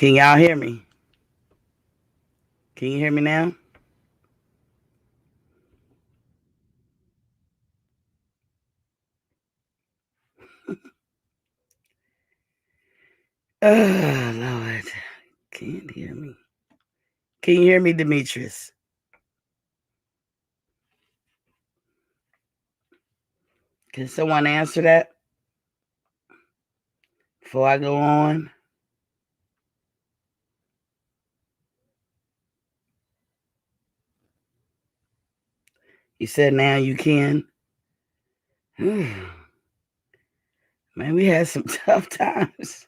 Can y'all hear me? Can you hear me now? Oh, Lord. Can't hear me. Can you hear me, Demetrius? Can someone answer that before I go on? You said now you can. Man, we had some tough times.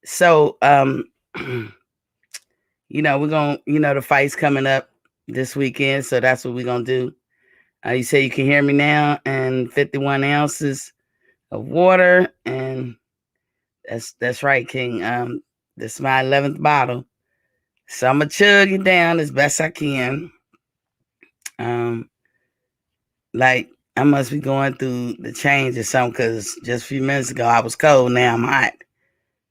So, we're going to, the fight's coming up this weekend. So that's what we're going to do. You say you can hear me now, and 51 ounces of water. And that's right, King. This is my 11th bottle. So I'm going to chug it down as best I can. Like I must be going through the change or something, because just a few minutes ago I was cold. Now I'm hot.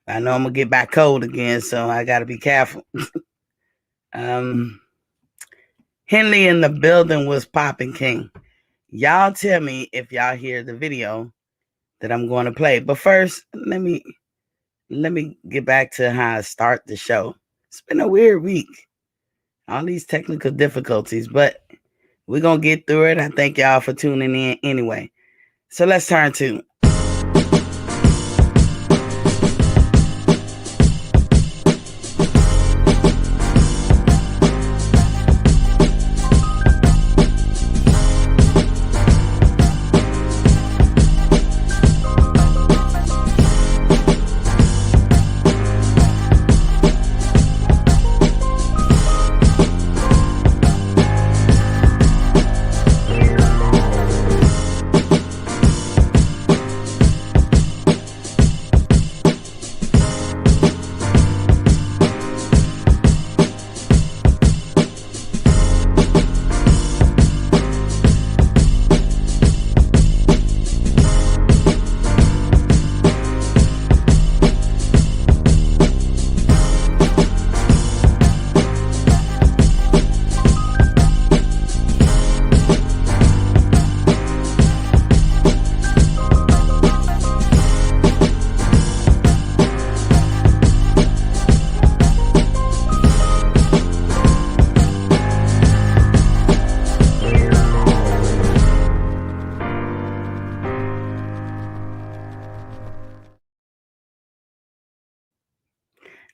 I know I'm going to get back cold again, so I got to be careful. Henley in the building was popping, King. Y'all tell me if y'all hear the video that I'm going to play. But first, let me get back to how I start the show. It's been a weird week. All these technical difficulties, but we're going to get through it. I thank y'all for tuning in anyway. So let's turn to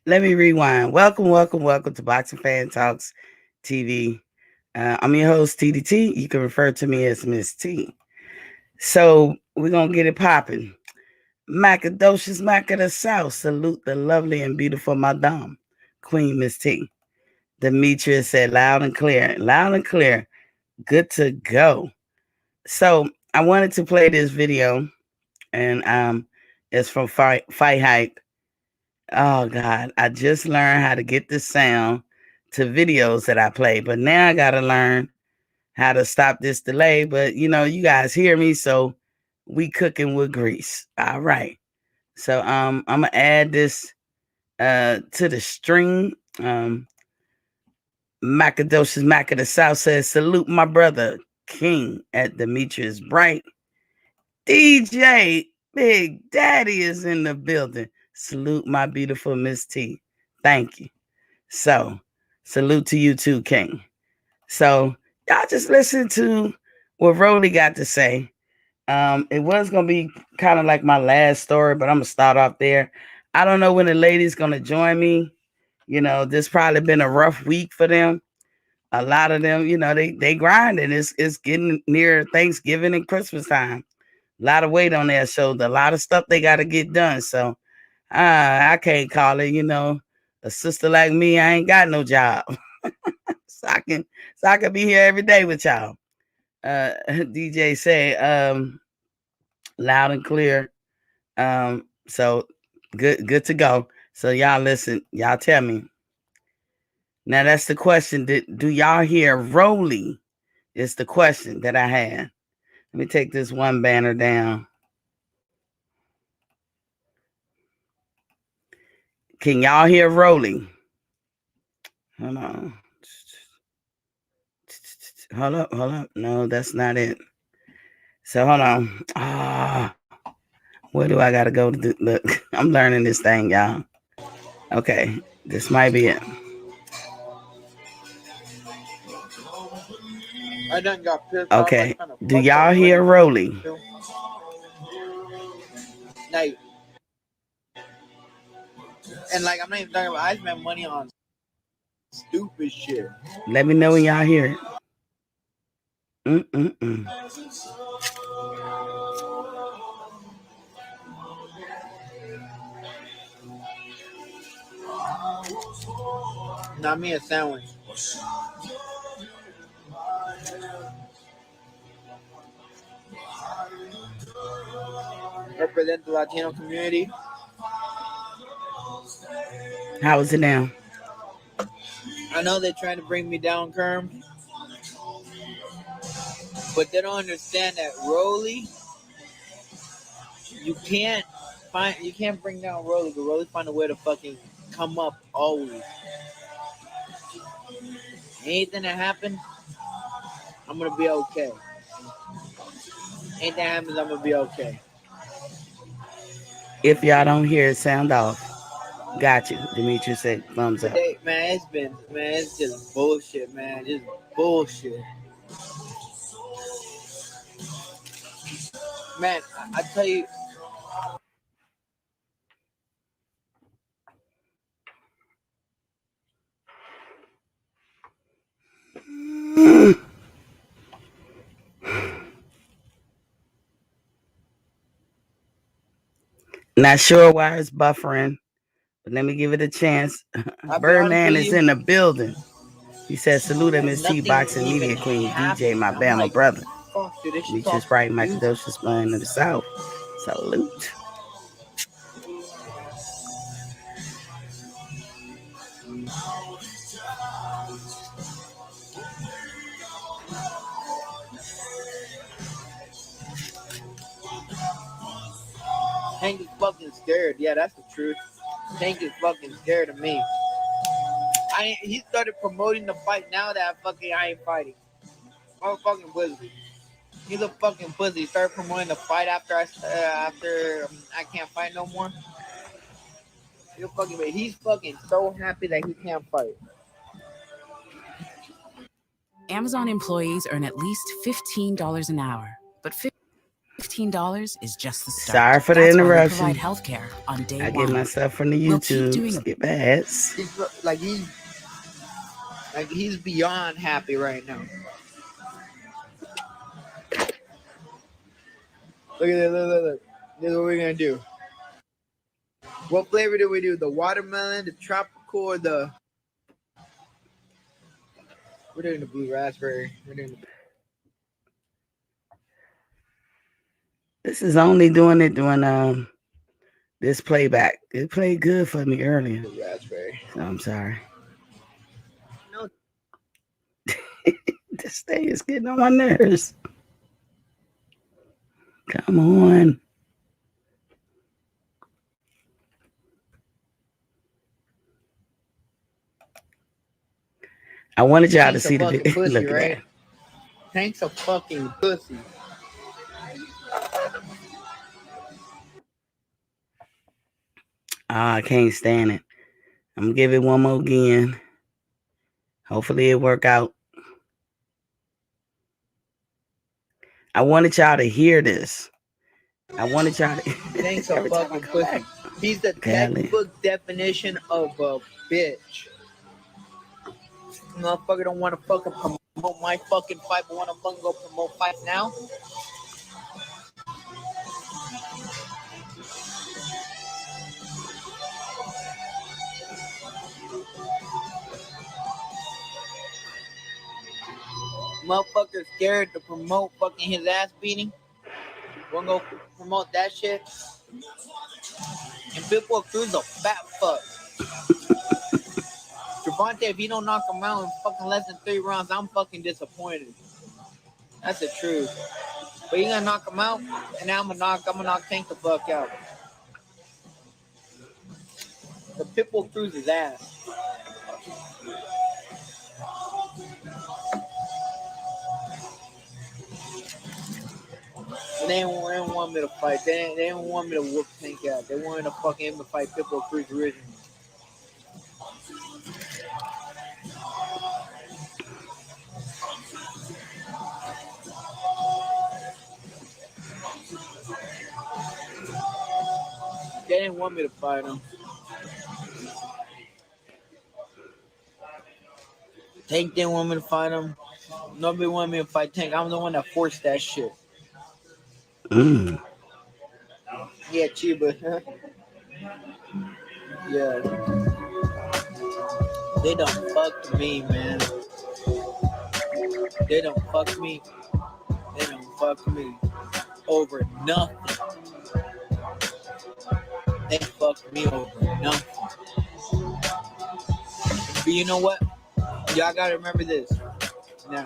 Let me rewind. Welcome to Boxing Fan Talks TV. I'm your host, TDT. You can refer to me as Miss T. So we're going to get it popping. Macadocious Mac of the South. Salute the lovely and beautiful Madame, Queen Miss T. Demetrius said loud and clear. Loud and clear. Good to go. So I wanted to play this video, and it's from Fight Hype. Oh God, I just learned how to get the sound to videos that I play, but now I gotta learn how to stop this delay. But you guys hear me, so we cooking with grease. All right. So I'm gonna add this to the string. Macadocious Mac of the South says, salute my brother King at Demetrius Bright. DJ Big Daddy is in the building. Salute my beautiful Miss T. Thank you. So, salute to you too, King. So, y'all just listen to what Rolly got to say. It was going to be kind of like my last story, but I'm going to start off there. I don't know when the lady's going to join me. This probably been a rough week for them. A lot of them, they grinding. It's getting near Thanksgiving and Christmas time. A lot of weight on their shoulder, a lot of stuff they got to get done. So I can't call it, a sister like me, I ain't got no job. so I can be here every day with y'all. DJ say loud and clear. So good to go. So y'all listen, y'all tell me. Now that's the question. Do y'all hear Rolly? It's the question that I had. Let me take this one banner down. Can y'all hear Rolly? Hold on. Hold up. No, that's not it. So hold on. Where do I gotta go to do? Look, I'm learning this thing, y'all. Okay, this might be it. I done got pissed Okay, off. do y'all hear Rolly? Like, and like, I'm not even talking about. I spent money on stupid shit. Let me know when y'all hear it. Not me a sandwich. Represent the Latino community. How is it now? I know they're trying to bring me down, Kerm, but they don't understand that Rolly, you can't bring down Rolly, but Rolly find a way to fucking come up always. Anything that happens, I'm gonna be okay. Anything that happens, I'm gonna be okay. If y'all don't hear it, sound off. Got you. Demetrius said thumbs up. Today, man, it's just bullshit, man. Just bullshit. Man, I tell you. Not sure why it's buffering, but let me give it a chance. Birdman is in the building. He says, salute MST Boxing Media Queen, DJ, my Bama brother. Demetrius Bright, Michael Docious, Blind of the South. Salute. Tank is fucking scared. Yeah, that's the truth. Tank is fucking scared of me. He started promoting the fight now that I ain't fighting. I'm a fucking pussy. He's a fucking pussy. He started promoting the fight after I can't fight no more. He's fucking so happy that he can't fight. Amazon employees earn at least $15 an hour, but $15 is just the start. Sorry for the That's interruption. Why we provide healthcare on day I one. get myself from the YouTube. Skip ads. He's beyond happy right now. Look at this. Look. This is what we're gonna do. What flavor do we do? The watermelon, the tropical, or the? We're doing the blue raspberry. This is only doing it during this playback. It played good for me earlier. Blue raspberry. So I'm sorry. No. This thing is getting on my nerves. Come on. I wanted y'all to see the video. Pussy, look at right? that. Tank's a fucking pussy. I can't stand it. I'm gonna give it one more again. Hopefully it work out. I wanted y'all to hear this. I wanted y'all to. Tank's a fucking pussy. He's the textbook definition of a bitch. Motherfucker don't want to fucking promote my fucking fight, but want to fucking go promote fights now. Motherfucker scared to promote fucking his ass beating. Wanna go promote that shit? And Pitbull Cruz a fat fuck. Gervonta, if he don't knock him out in fucking less than 3 rounds, I'm fucking disappointed. That's the truth. But you gonna knock him out, and now I'm gonna knock Tank the fuck out. The Pitbull Cruz his ass. And they didn't want me to fight. They didn't want me to whoop Tank out. They wanted to fucking him to fight Pitbull Cruz originally. They didn't want me to fight him. Tank didn't want me to fight him. Nobody wanted me to fight Tank. I'm the one that forced that shit. Mm. Yeah, Chiba. Yeah. They done fucked me, man. They done fucked me. They done fucked me over nothing. They fucked me over nothing. But you know what? Y'all gotta remember this. Now,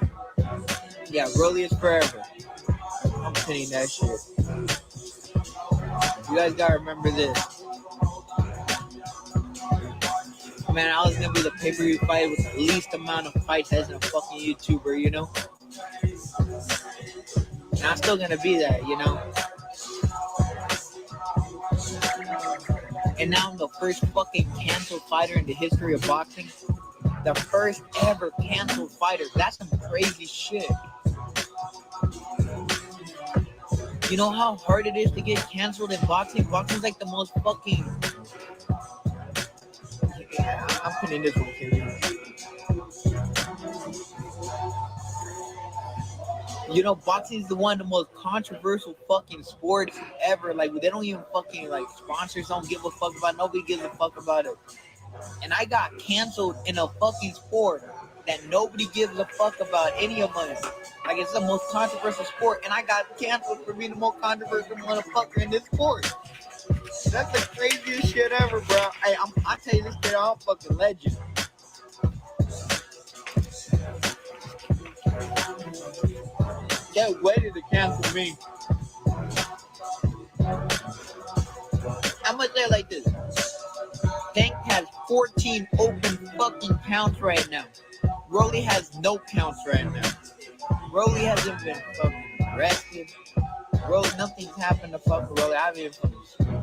yeah, Rolly is forever. I'm saying that shit. You guys gotta remember this. Man, I was gonna be the pay-per-view fighter with the least amount of fights as a fucking YouTuber, you know? And I'm still gonna be that, you know? And now I'm the first fucking canceled fighter in the history of boxing. The first ever canceled fighter. That's some crazy shit. You know how hard it is to get canceled in boxing? Boxing's like the most fucking... I'm putting this one here. You know, boxing is one of the most controversial fucking sports ever. Like, they don't even fucking, like, sponsors don't give a fuck about it. Nobody gives a fuck about it. And I got canceled in a fucking sport that nobody gives a fuck about any of us. Like, it's the most controversial sport, and I got canceled for being the most controversial motherfucker in this sport. That's the craziest shit ever, bro. I tell you this kid, I'm a fucking legend. They waited to cancel me. I'm gonna say it like this. Tank has 14 open fucking counts right now. Rolly has no counts right now. Rolly hasn't been fucking arrested. Rolly, nothing's happened to fucking Rolly. I haven't even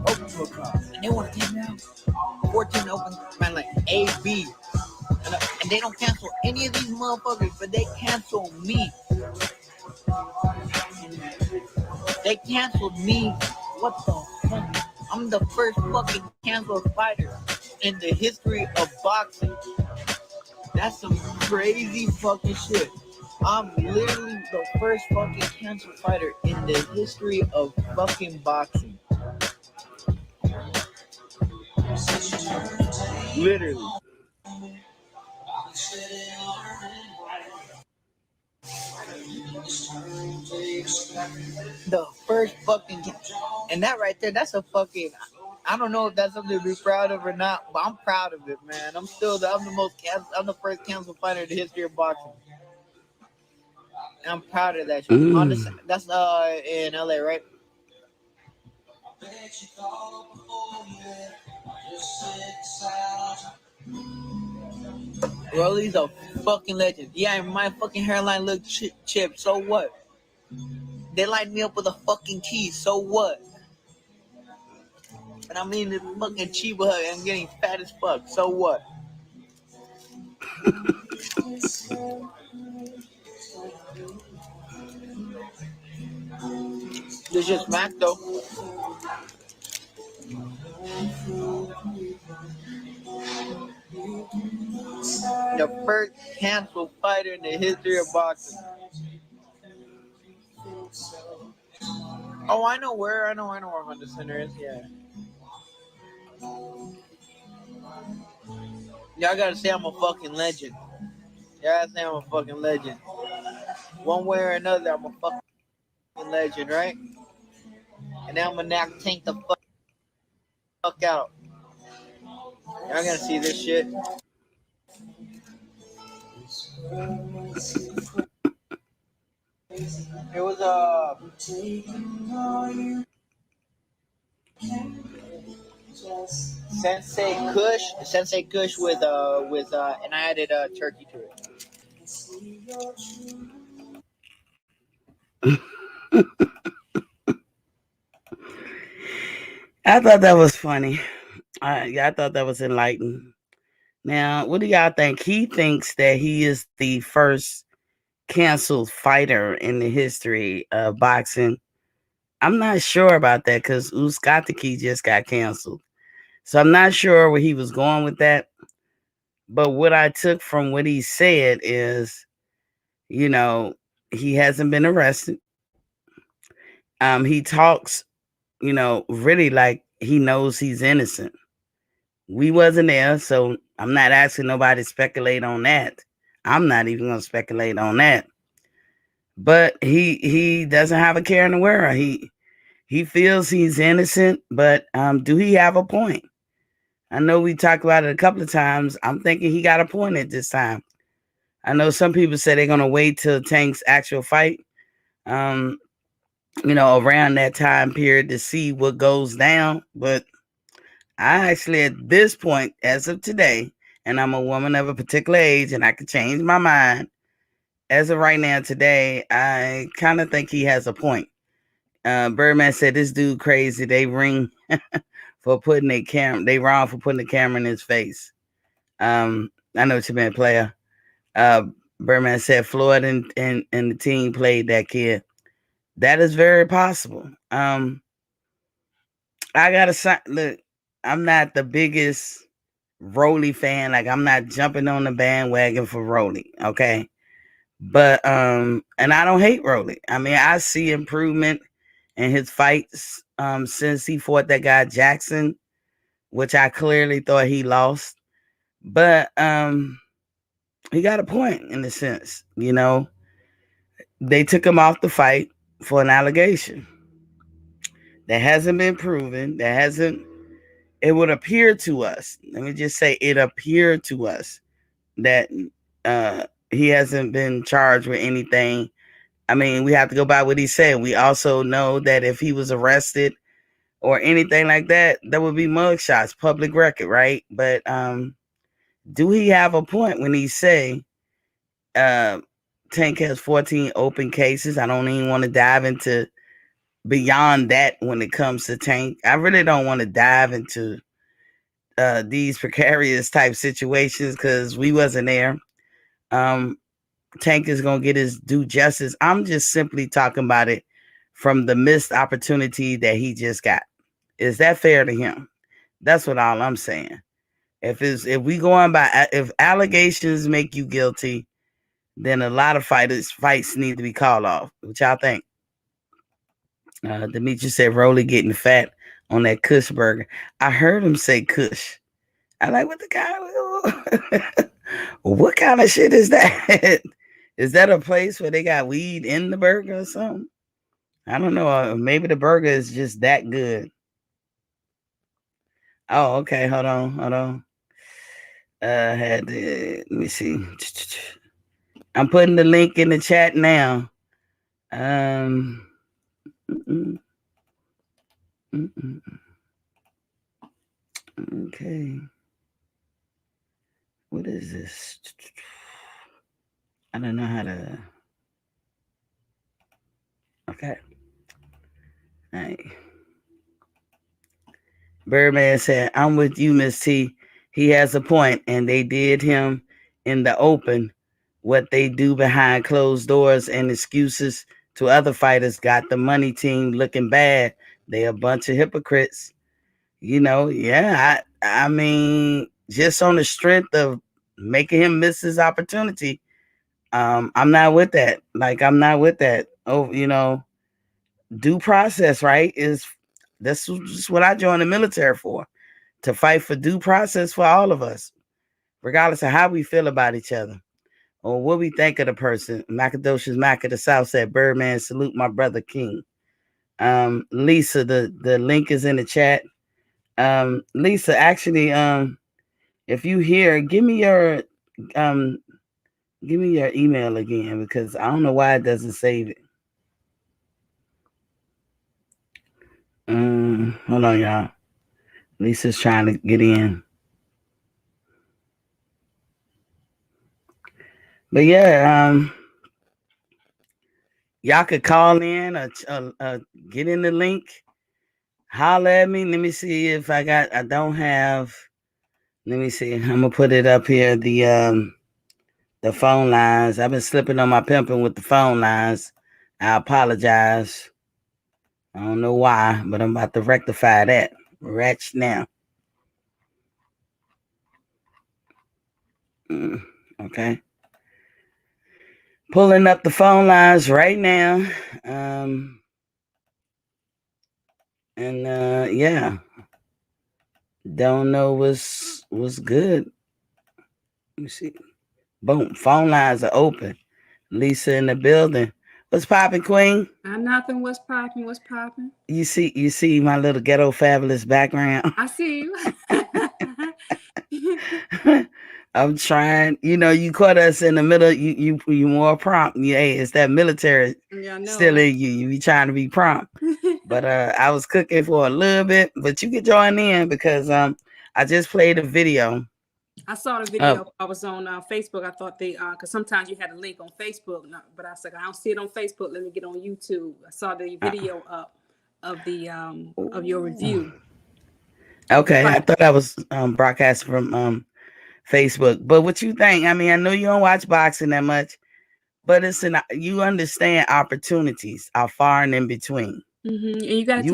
open to a count. And they want to take me out. 14 open, man, like A, B. And they don't cancel any of these motherfuckers, but they cancel me. They canceled me. What the fuck? I'm the first fucking canceled fighter in the history of boxing. That's some crazy fucking shit. I'm literally the first fucking canceled fighter in the history of fucking boxing. Literally. The first fucking, and that right there, that's a fucking, I don't know if that's something to be proud of or not, but I'm proud of it, man. I'm the first canceled fighter in the history of boxing. And I'm proud of that shit. That's in LA, right? Rolly's a fucking legend. Yeah, my fucking hairline look chipped. So what? They lined me up with a fucking key. So what? And I mean the fucking Chiba hug. I'm getting fat as fuck. So what? It's just Mac though. The first canceled fighter in the history of boxing. Oh, I know where Honda Center is. Yeah. Y'all gotta say I'm a fucking legend. Y'all gotta say I'm a fucking legend. One way or another, I'm a fucking legend, right? And now I'm gonna knock Tank the fuck out. Y'all gonna see this shit. It was Sensei Kush with and I added turkey to it. I thought that was funny. I thought that was enlightening. Now, what do y'all think? He thinks that he is the first canceled fighter in the history of boxing. I'm not sure about that because Uzcategui just got canceled. So I'm not sure where he was going with that. But what I took from what he said is, you know, he hasn't been arrested. He talks, really like he knows he's innocent. We wasn't there, so I'm not asking nobody to speculate on that. I'm not even gonna speculate on that. But he doesn't have a care in the world. He feels he's innocent, but do he have a point? I know we talked about it a couple of times. I'm thinking he got a point at this time. I know some people say they're gonna wait till Tank's actual fight, um, around that time period to see what goes down. But I actually, at this point, as of today, and I'm a woman of a particular age, and I can change my mind. As of right now, today, I kind of think he has a point. Birdman said, "This dude crazy. They ring for putting a camera. They wrong for putting the camera in his face." I know what you meant, player. Uh, Birdman said Floyd and the team played that kid. That is very possible. I gotta look. I'm not the biggest Rolly fan. Like I'm not jumping on the bandwagon for Rolly. Okay. But and I don't hate Rolly. I mean, I see improvement in his fights since he fought that guy Jackson, which I clearly thought he lost. But he got a point in a sense, They took him off the fight for an allegation that hasn't been proven, it would appear to us. Let me just say it appeared to us that he hasn't been charged with anything. I mean, we have to go by what he said. We also know that if he was arrested or anything like that, there would be mugshots, public record, right? But do he have a point when he say Tank has 14 open cases? I don't even want to dive into beyond that when it comes to Tank. I really don't want to dive into these precarious type situations because we wasn't there. Tank is going to get his due justice. I'm just simply talking about it from the missed opportunity that he just got. Is that fair to him? That's what all I'm saying. If we going by, if allegations make you guilty, then a lot of fights need to be called off. What y'all think? Demetrius said Rolly getting fat on that Kush burger. I heard him say Kush. I like what the guy. What kind of shit is that? Is that a place where they got weed in the burger or something? I don't know. Maybe the burger is just that good. Oh, okay. Hold on. Let me see. I'm putting the link in the chat now. Okay. What is this? I don't know how to. Okay. All right. Birdman said, "I'm with you, Miss T. He has a point, and they did him in the open. What they do behind closed doors and excuses to other fighters got the money team looking bad. They a bunch of hypocrites. Yeah. I mean, just on the strength of making him miss his opportunity, I'm not with that. Like, I'm not with that. Oh, due process, right? This is what I joined the military for, to fight for due process for all of us, regardless of how we feel about each other or what we think of the person. Macadocious Mac of the South said, Birdman, salute my brother King. Lisa, the link is in the chat. Lisa, actually, if you hear, give me your email again, because I don't know why it doesn't save it. Hold on, y'all. Lisa's trying to get in. But yeah, y'all could call in or get in the link. Holler at me. Let me see if I don't have. Let me see. I'm gonna put it up here. The phone lines. I've been slipping on my pimping with the phone lines. I apologize. I don't know why, but I'm about to rectify that right now. Okay. Pulling up the phone lines right now. And yeah. Don't know what's good. Let me see. Boom. Phone lines are open. Lisa in the building. What's popping, Queen? Nothing. What's popping? What's popping? You see my little ghetto fabulous background. I see you. I'm trying. You caught us in the middle. You more prompt. Hey, it's that military still in you. You be trying to be prompt. But I was cooking for a little bit. But you can join in because I just played a video. I saw the video. I was on Facebook. I thought because sometimes you had a link on Facebook, but I was like, I don't see it on Facebook. Let me get on YouTube. I saw the video up of the of your review. Okay, I thought I was broadcasting from Facebook. But what you think? I mean, I know you don't watch boxing that much, but you understand opportunities are far and in between. Mm-hmm. And you got to take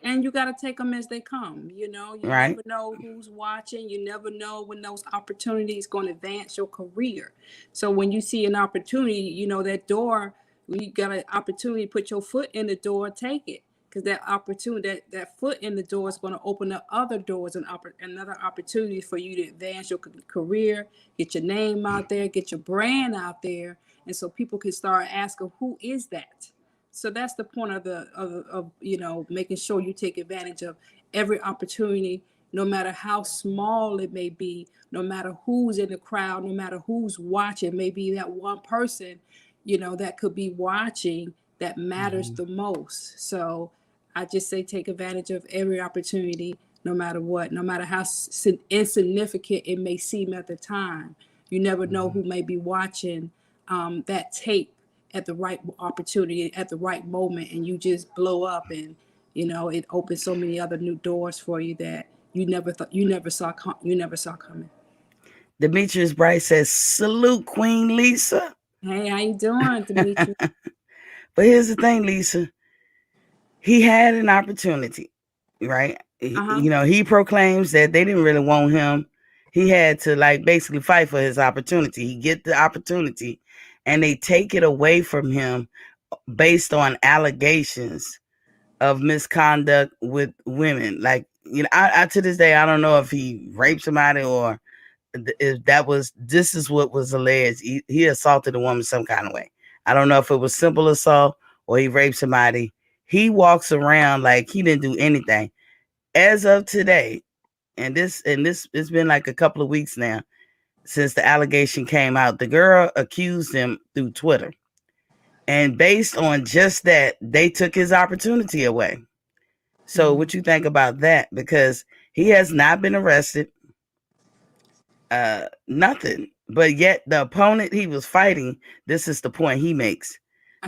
them take them as they come. You never know who's watching. You never know when those opportunities going to advance your career. So when you see an opportunity, that door, when you got an opportunity to put your foot in the door, take it. Because that opportunity, that foot in the door is going to open up other doors and another opportunity for you to advance your career, get your name out there, get your brand out there. And so people can start asking, who is that? So that's the point of making sure you take advantage of every opportunity, no matter how small it may be, no matter who's in the crowd, no matter who's watching. Maybe that one person, that could be watching that matters the most. So I just say take advantage of every opportunity, no matter what, no matter how insignificant it may seem at the time. You never know who may be watching that tape at the right opportunity, at the right moment, and you just blow up, and it opens so many other new doors for you that you never saw coming. Demetrius Bright says, "Salute, Queen Lisa." Hey, how you doing, Demetrius? But here's the thing, Lisa. He had an opportunity, right? He proclaims that they didn't really want him. He had to basically fight for his opportunity. He get the opportunity, and they take it away from him based on allegations of misconduct with women. I to this day, I don't know if he raped somebody or if this is what was alleged. He assaulted a woman some kind of way. I don't know if it was simple assault or he raped somebody. He walks around like he didn't do anything. As of today, and this it's been like a couple of weeks now since the allegation came out. The girl accused him through Twitter. And based on just that, they took his opportunity away. So what you think about that? Because he has not been arrested. Nothing. But yet the opponent he was fighting, this is the point he makes.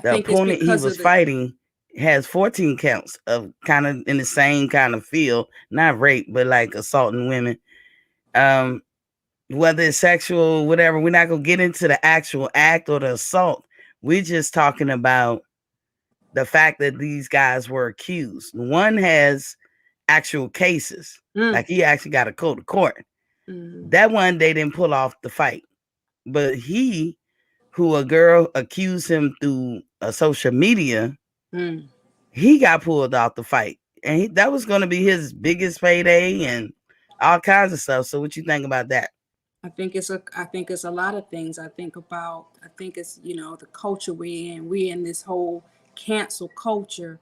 The opponent he was fighting has 14 counts of kind of in the same kind of field, not rape, but like assaulting women. Whether it's sexual, whatever, we're not gonna get into the actual act or the assault. We're just talking about the fact that these guys were accused. One has actual cases, like he actually got to go to court. That one they didn't pull off the fight, but who a girl accused him through social media, he got pulled off the fight, and that was going to be his biggest payday and all kinds of stuff. So what you think about that? I think it's a lot of things. I think it's the culture we're in this whole cancel culture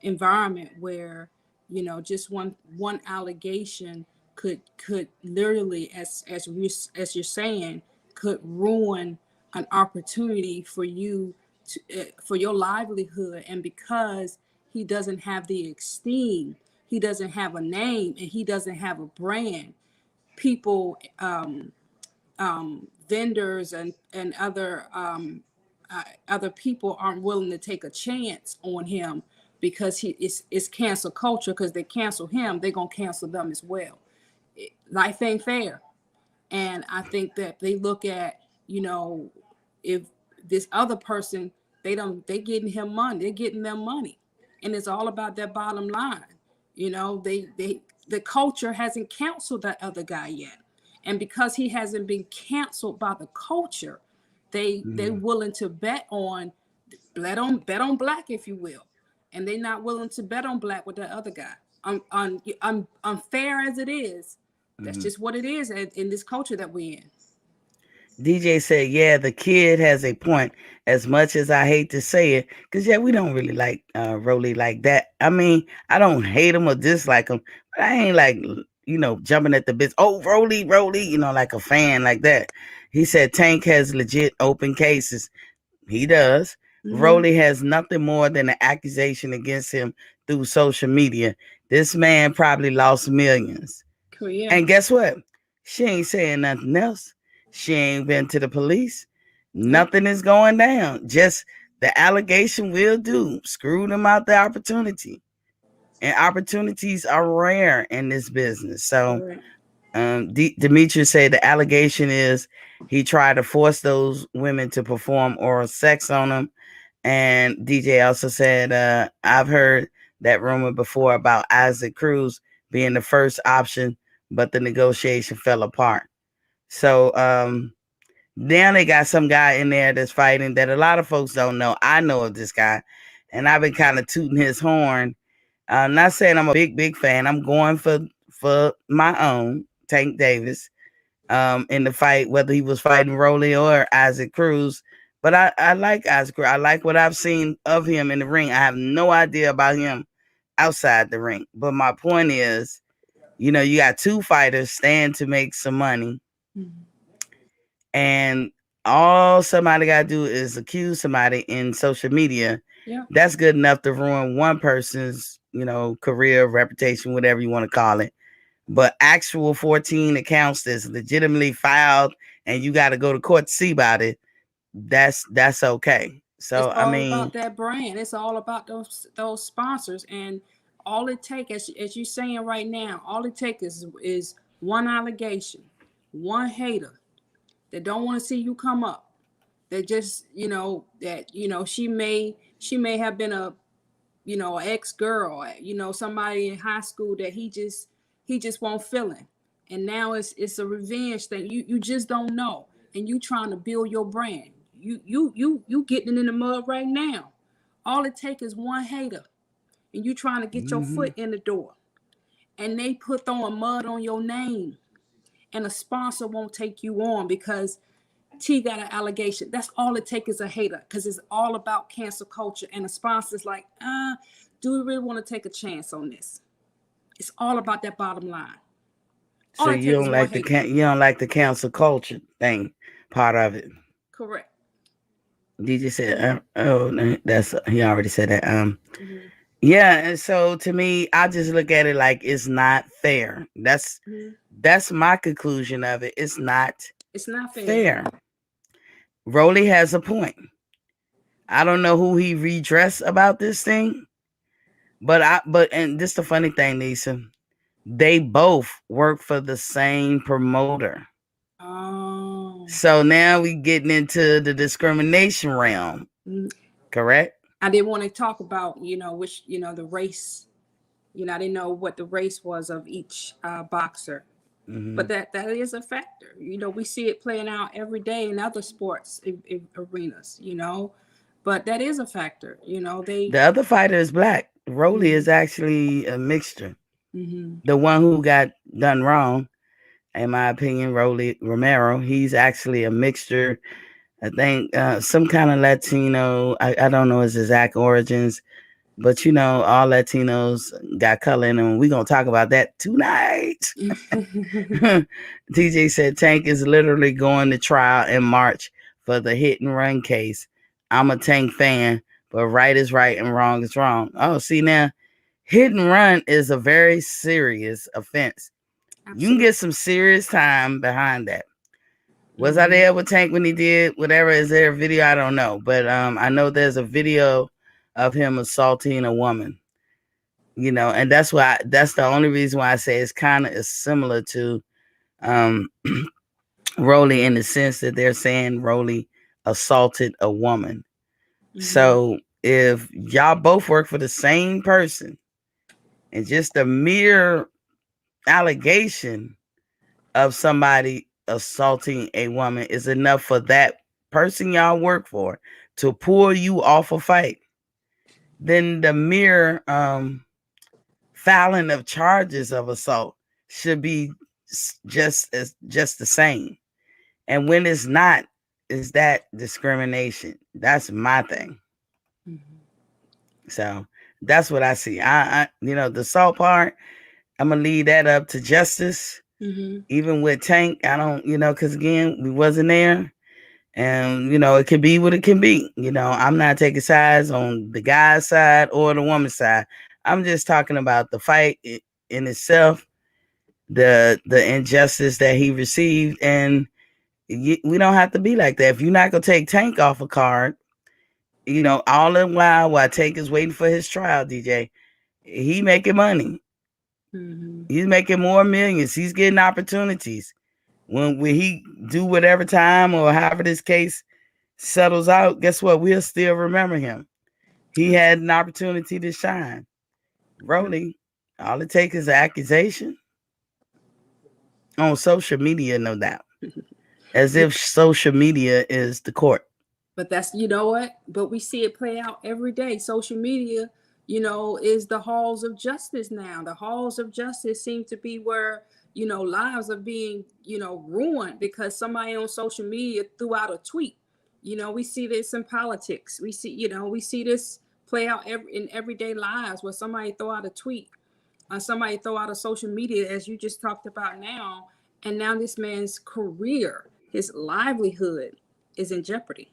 environment where just one allegation could literally, as you're saying, could ruin an opportunity for you for your livelihood. And because he doesn't have the esteem, he doesn't have a name, and he doesn't have a brand, people, vendors and other people aren't willing to take a chance on him because it's cancel culture. Because they cancel him, they're gonna cancel them as well. Life ain't fair. And I think that they look at, if this other person, they getting him money, they're getting them money, and it's all about that bottom line. The culture hasn't canceled that other guy yet, and because he hasn't been canceled by the culture, they're willing to bet on black, if you will, and they're not willing to bet on black with that other guy. Unfair as it is, that's just what it is in this culture that we're in. DJ said, yeah, the kid has a point. As much as I hate to say it, because, we don't really like Rolly like that. I mean, I don't hate him or dislike him, but I ain't like, jumping at the bits. Oh, Rolly, like a fan like that. He said Tank has legit open cases. He does. Rolly has nothing more than an accusation against him through social media. This man probably lost millions. Yeah. And guess what? She ain't saying nothing else. She ain't been to the police. Nothing is going down. Just the allegation will do. Screw them out the opportunity. And opportunities are rare in this business. So Demetrius said the allegation is he tried to force those women to perform oral sex on him. And DJ also said, I've heard that rumor before about Isaac Cruz being the first option, but the negotiation fell apart. So now they got some guy in there that's fighting that a lot of folks don't know. I know of this guy, and I've been kind of tooting his horn. I'm not saying I'm a big fan. I'm going for my own Tank Davis in the fight, whether he was fighting Rolly or Isaac Cruz. But I like Isaac Cruz. I like what I've seen of him in the ring. I have no idea about him outside the ring. But my point is, you got two fighters stand to make some money. And all somebody got to do is accuse somebody in social media. Yeah. That's good enough to ruin one person's, career, reputation, whatever you want to call it. But actual 14 accounts that's legitimately filed and you got to go to court to see about it, that's okay. So, it's all about that brand. It's all about those sponsors. And all it takes, as you're saying right now, all it takes is one allegation, one hater that don't want to see you come up, that just she may have been a ex-girl, somebody in high school that he just won't feel it, and now it's a revenge thing. You just don't know, and you trying to build your brand. You getting in the mud right now. All it takes is one hater, and you trying to get your foot in the door, and they throwing mud on your name. And a sponsor won't take you on because T got an allegation. That's all it takes is a hater, because it's all about cancel culture. And a sponsor's like, do we really want to take a chance on this? It's all about that bottom line. So you don't like the cancel culture thing part of it. Correct. DJ said, he already said that. Yeah, and so to me, I just look at it like it's not fair. That's my conclusion of it. It's not fair. Rolly has a point. I don't know who he redressed about this thing, but and this is the funny thing, Nisa. They both work for the same promoter. Oh. So now we getting into the discrimination realm. Correct? I didn't want to talk about, which, the race, I didn't know what the race was of each boxer, but that is a factor. We see it playing out every day in other sports in arenas, but that is a factor. The other fighter is black. Rolly is actually a mixture. The one who got done wrong, in my opinion, Rolly Romero, he's actually a mixture. I think some kind of Latino. I don't know his exact origins, but all Latinos got color in them. We're going to talk about that tonight. DJ said Tank is literally going to trial in March for the hit and run case. I'm a Tank fan, but right is right and wrong is wrong. Oh, see now, hit and run is a very serious offense. Absolutely. You can get some serious time behind that. Was I there with Tank when he did whatever? Is there a video? I don't know, but I know there's a video of him assaulting a woman. You know, and that's the only reason why I say it's kind of similar to Rolly in the sense that they're saying Rolly assaulted a woman. So if y'all both work for the same person and just a mere allegation of somebody assaulting a woman is enough for that person y'all work for to pull you off a fight, then the mere filing of charges of assault should be just the same. And when it's not, is that discrimination? That's my thing. So that's what I see. I the assault part, I'm gonna leave that up to justice. Even with Tank, I don't, because again, we wasn't there, and it can be what it can be. I'm not taking sides on the guy's side or the woman's side. I'm just talking about the fight in itself, the injustice that he received, and we don't have to be like that. If you're not gonna take Tank off a card, all the while Tank is waiting for his trial, DJ, he making money. He's making more millions. He's getting opportunities. When he do whatever time or however this case settles out, guess what? We'll still remember him. He had an opportunity to shine. Rolly, all it takes is an accusation on social media, no doubt. As if social media is the court. But that's, but we see it play out every day. Social media, is the halls of justice now. The halls of justice seem to be where, lives are being, ruined because somebody on social media threw out a tweet. We see this in politics. We see this play out in everyday lives where somebody throw out a tweet, somebody throw out a social media, as you just talked about now. And now this man's career, his livelihood is in jeopardy,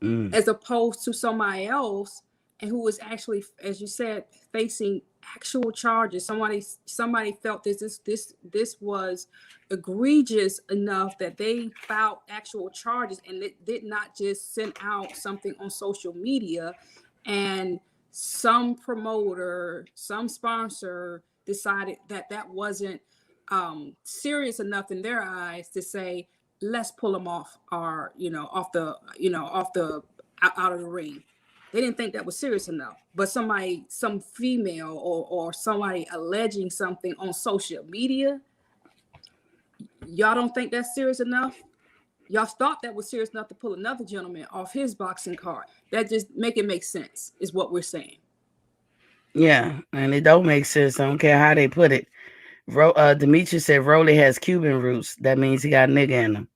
as opposed to somebody else and who was actually, as you said, facing actual charges. Somebody felt this was egregious enough that they filed actual charges, and it did not just send out something on social media, and some promoter, some sponsor decided that wasn't serious enough in their eyes to say, let's pull them off out of the ring. They didn't think that was serious enough. But some female or somebody alleging something on social media, y'all don't think that's serious enough? Y'all thought that was serious enough to pull another gentleman off his boxing card. That just make sense, is what we're saying. Yeah, and it don't make sense. I don't care how they put it. Demetrius said Rolly has Cuban roots. That means he got a nigga in him.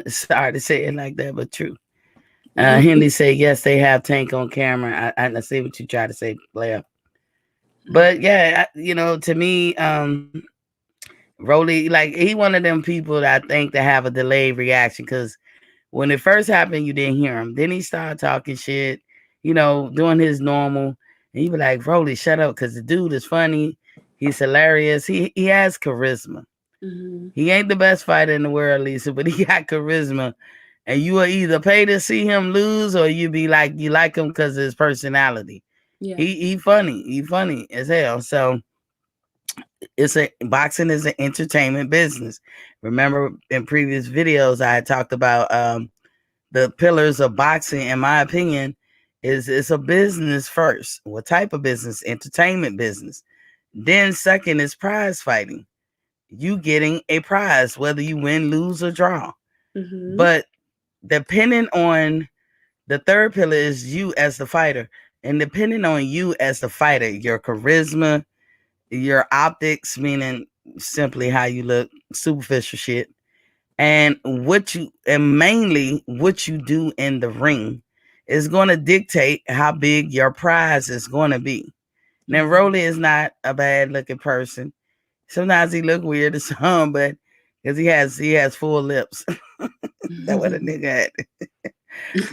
Sorry to say it like that, but true. Henry said, yes, they have Tank on camera. I see what you try to say, player. But yeah, to me, Rolly, like, he one of them people that I think that have a delayed reaction, because when it first happened, you didn't hear him. Then he started talking shit, doing his normal. And you be like, Rolly, shut up, because the dude is funny. He's hilarious. He has charisma. He ain't the best fighter in the world, Lisa, but he got charisma. And you will either pay to see him lose, or you be like, you like him because of his personality. Yeah. He funny. He funny as hell. So boxing is an entertainment business. Remember in previous videos, I had talked about the pillars of boxing. In my opinion, it's a business first. What type of business? Entertainment business. Then second is prize fighting. You getting a prize, whether you win, lose, or draw. But depending on the third pillar is you as the fighter, and depending on you as the fighter, your charisma, your optics, meaning simply how you look, superficial shit, and mainly what you do in the ring is going to dictate how big your prize is going to be. Now, Rolly is not a bad looking person. Sometimes he look weird to some, but because he has full lips. That's what a nigga had.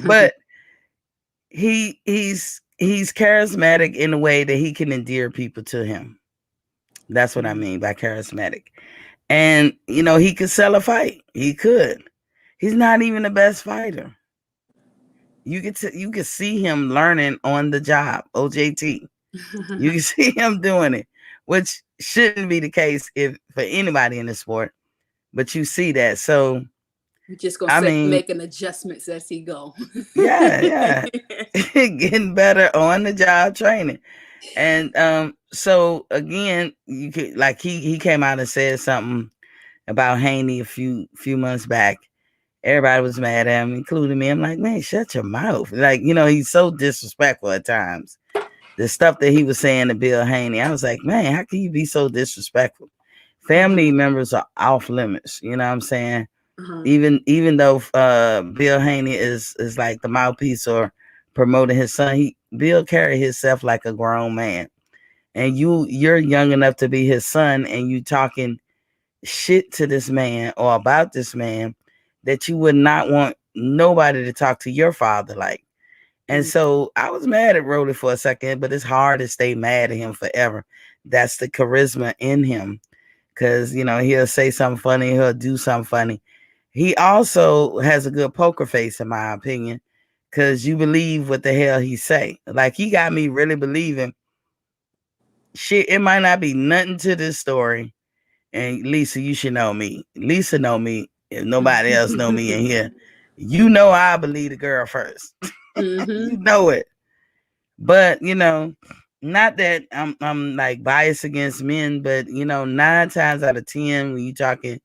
But he's charismatic in a way that he can endear people to him. That's what I mean by charismatic. And he could sell a fight. He could. He's not even the best fighter. You could see him learning on the job. OJT. You can see him doing it, which shouldn't be the case for anybody in the sport. But you see that. So you're just gonna making adjustments as he go. yeah. Getting better on the job training. And so again, you could he came out and said something about Haney a few months back. Everybody was mad at him, including me. I'm like, man, shut your mouth. Like, he's so disrespectful at times. The stuff that he was saying to Bill Haney, I was like, man, how can you be so disrespectful? Family members are off limits. You know what I'm saying? Even though Bill Haney is like the mouthpiece or promoting his son, Bill carried himself like a grown man. And you're young enough to be his son, and you talking shit to this man or about this man that you would not want nobody to talk to your father like. And so I was mad at Rolly for a second, but it's hard to stay mad at him forever. That's the charisma in him. Because, he'll say something funny, he'll do something funny. He also has a good poker face, in my opinion, because you believe what the hell he say. Like, he got me really believing shit. It might not be nothing to this story. And Lisa, you should know me. Lisa know me. If nobody else know me in here, I believe the girl first. You know it. But not that I'm like biased against men, but 9 times out of 10 when you talking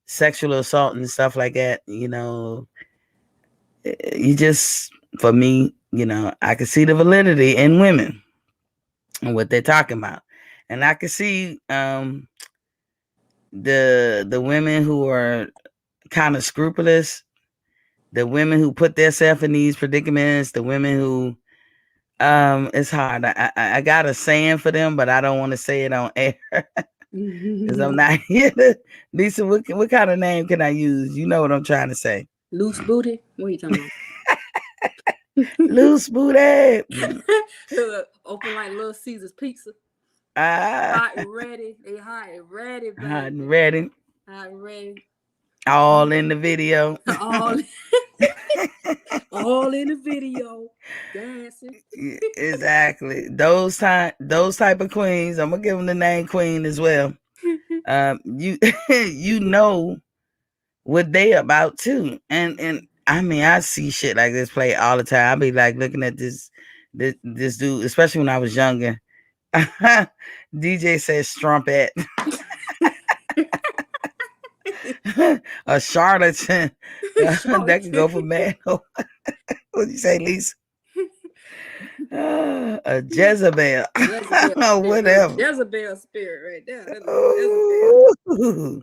sexual assault and stuff like that, you just, for me, I can see the validity in women and what they're talking about. And I can see the women who are kind of scrupulous, the women who put themselves in these predicaments, the women who it's hard. I got a saying for them, but I don't want to say it on air because I'm not here. Lisa, what kind of name can I use? You know what I'm trying to say. Loose booty? What are you talking about? Loose booty. Open like Little Caesar's Pizza. Hot and ready. They hot and ready, baby. Hot and ready. Hot and ready. All in the video. All in the video. Dancing. Exactly. Those type of queens. I'm gonna give them the name Queen as well. You know what they about too. And I mean, I see shit like this play all the time. I be like looking at this dude, especially when I was younger. DJ says strumpet. A charlatan. That can go for man. What'd you say, Lisa? A Jezebel. Whatever. Jezebel spirit right there. Jezebel.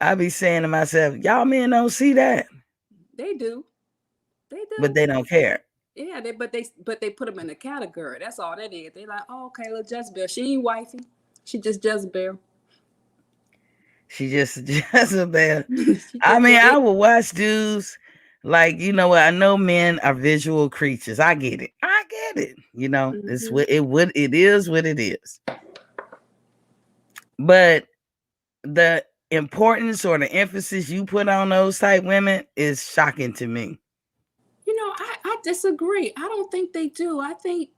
I be saying to myself, y'all men don't see that. They do. But they don't care. Yeah, but they put them in a category. That's all that is. They like, oh, okay, little Jezebel. She ain't wifey. She just Jezebel. She just Jezebel. I mean, I will watch dudes like, I know men are visual creatures. I get it. It's what it is what it is. But the importance or the emphasis you put on those type women is shocking to me. I disagree. I don't think they do. I think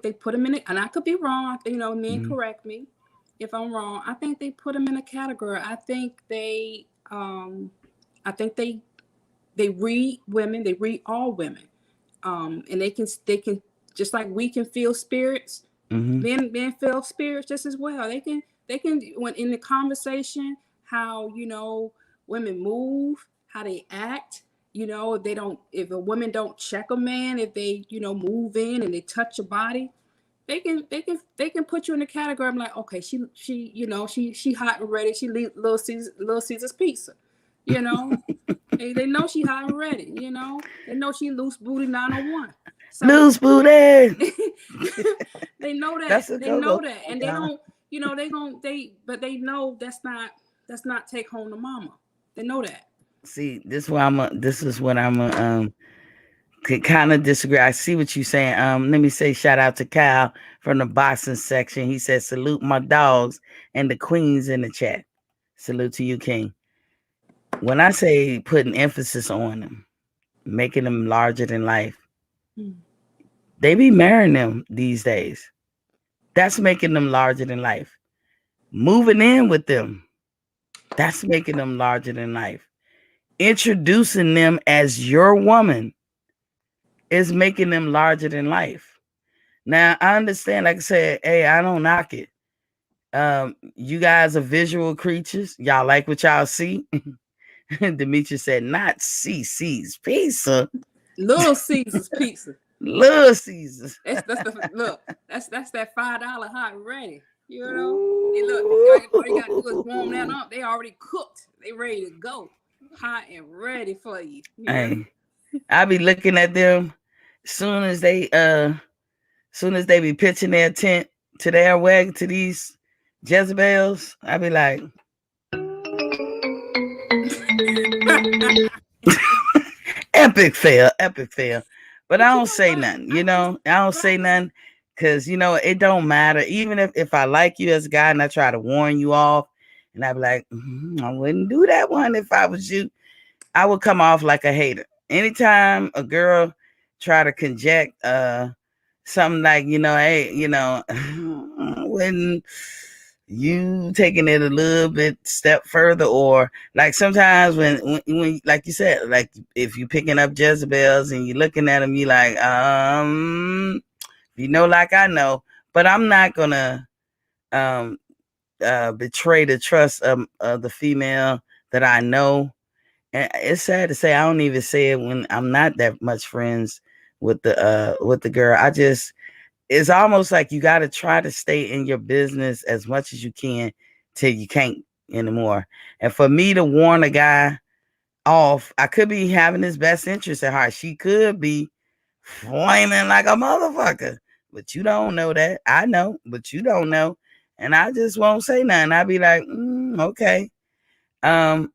they put them in it, and I could be wrong. Men correct me if I'm wrong. I think they put them in a category. I think they read women. They read all women, and they can just like we can feel spirits. Men feel spirits just as well. They can when in the conversation how women move, how they act. If a woman don't check a man, if they move in and they touch your body, they can put you in the category. I'm like, okay, she hot and ready. She Little Caesar's Pizza. They know she hot and ready. They know she loose booty 901. So, loose booty. They know that. They know that, and they don't. But they know that's not take home to mama. They know that. See, this is what I'm kind of disagree. I see what you're saying. Let me say shout out to Kyle from the boxing section. He said salute my dogs and the queens in the chat. Salute to you, King. When I say putting emphasis on them, making them larger than life, they be marrying them these days. That's making them larger than life. Moving in with them, that's making them larger than life. Introducing them as your woman is making them larger than life. Now, I understand, like I said, hey, I don't knock it. You guys are visual creatures. Y'all like what y'all see. Demetri said, not CC's pizza. Little Caesar's pizza. Little Caesars. That's that $5 hot and ready. You know, hey, look, all you gotta do is warm that up. They already cooked. They ready to go, hot and ready for you. Hey, I be looking at them soon as they be pitching their tent to their wagon to these Jezebels. I be like, epic fail. But I don't say nothing, you know. I don't say nothing because, you know, it don't matter. Even if I like you as a guy and I try to warn you off, and I be like, I wouldn't do that one if I was you. I would come off like a hater. Anytime a girl try to conject something like, you know, hey, you know, when you taking it a little bit step further, or like sometimes when like you said, like if you picking up Jezebels and you looking at them, you like, you know, like I know, but I'm not gonna betray the trust of the female that I know. And it's sad to say I don't even say it when I'm not that much friends with the girl. It's almost like you got to try to stay in your business as much as you can till you can't anymore. And for me to warn a guy off, I could be having his best interest at heart. She could be flaming like a motherfucker, but you don't know that. I know, but you don't know. And I just won't say nothing. I'd be like, okay. But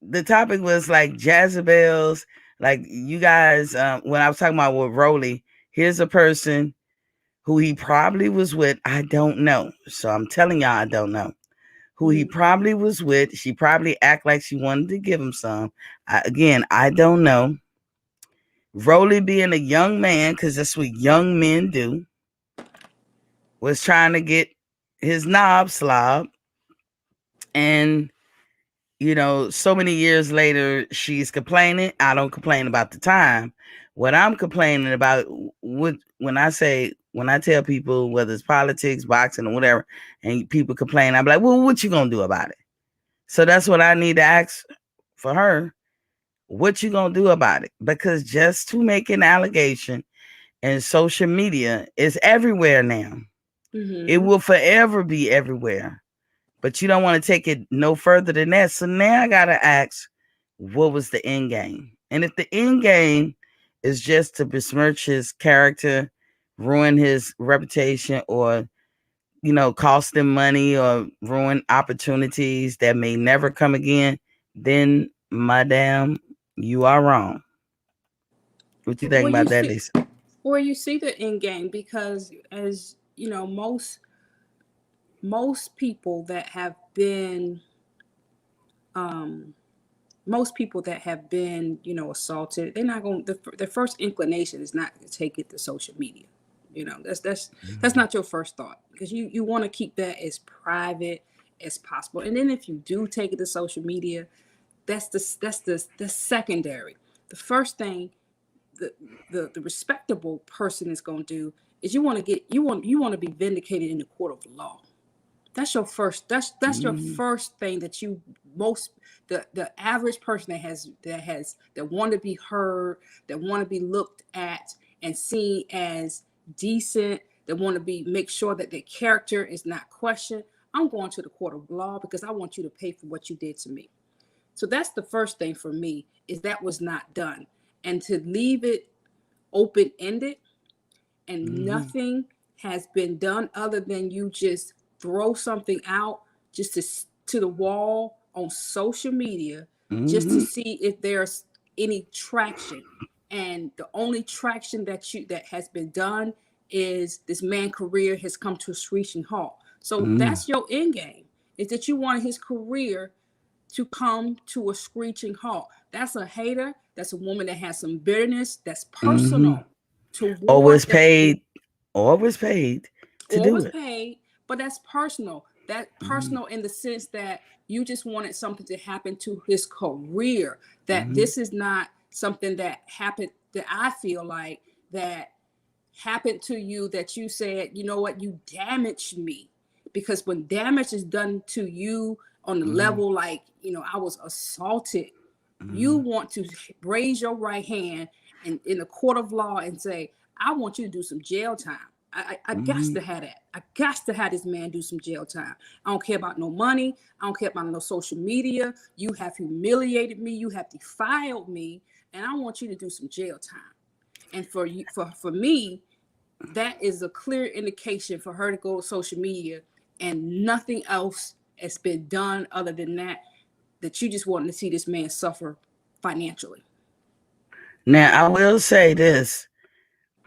the topic was like Jezebels, like you guys, when I was talking about with Rolly, here's a person who he probably was with. I don't know. So I'm telling y'all, I don't know who he probably was with. She probably act like she wanted to give him some. I don't know. Rolly being a young man, because that's what young men do, was trying to get his knob slob. And, you know, so many years later, she's complaining. I don't complain about the time. What I'm complaining about, when I tell people, whether it's politics, boxing, or whatever, and people complain, I'm like, well, what you gonna do about it? So that's what I need to ask for her. What you gonna do about it? Because just to make an allegation and social media is everywhere now. It will forever be everywhere. But you don't want to take it no further than that. So now I gotta ask, what was the end game? And if the end game is just to besmirch his character, ruin his reputation, or, you know, cost him money or ruin opportunities that may never come again, then, madam, you are wrong. What you think about that, Lisa? Or you see the end game, because, as you know, most people that have been you know, assaulted, they're not going, the first inclination is not to take it to social media. You know, that's not your first thought, because you want to keep that as private as possible. And then if you do take it to social media, that's the secondary. The first thing the respectable person is going to do is you want to be vindicated in the court of law. That's your first. That's your first thing that the average person that want to be heard, that want to be looked at and seen as decent, that want to make sure that their character is not questioned. I'm going to the court of law because I want you to pay for what you did to me. So that's the first thing for me, is that was not done. And to leave it open-ended and nothing has been done other than you just throw something out just to the wall on social media just to see if there's any traction. And the only traction that has been done is this man's career has come to a screeching halt. So that's your end game, is that you want his career to come to a screeching halt. That's a hater. That's a woman that has some bitterness. That's personal. Or was paid to do it. Paid, but that's personal. That's personal in the sense that you just wanted something to happen to his career. That this is not something that happened, that I feel like that happened to you, that you said, you know what, you damaged me. Because when damage is done to you on the level, like, you know, I was assaulted, you want to raise your right hand in the court of law and say, I want you to do some jail time. I got to have that. I got to have this man do some jail time. I don't care about no money. I don't care about no social media. You have humiliated me. You have defiled me. And I want you to do some jail time. And for you, for me, that is a clear indication for her to go to social media, and nothing else has been done other than that you just want to see this man suffer financially. Now, I will say this.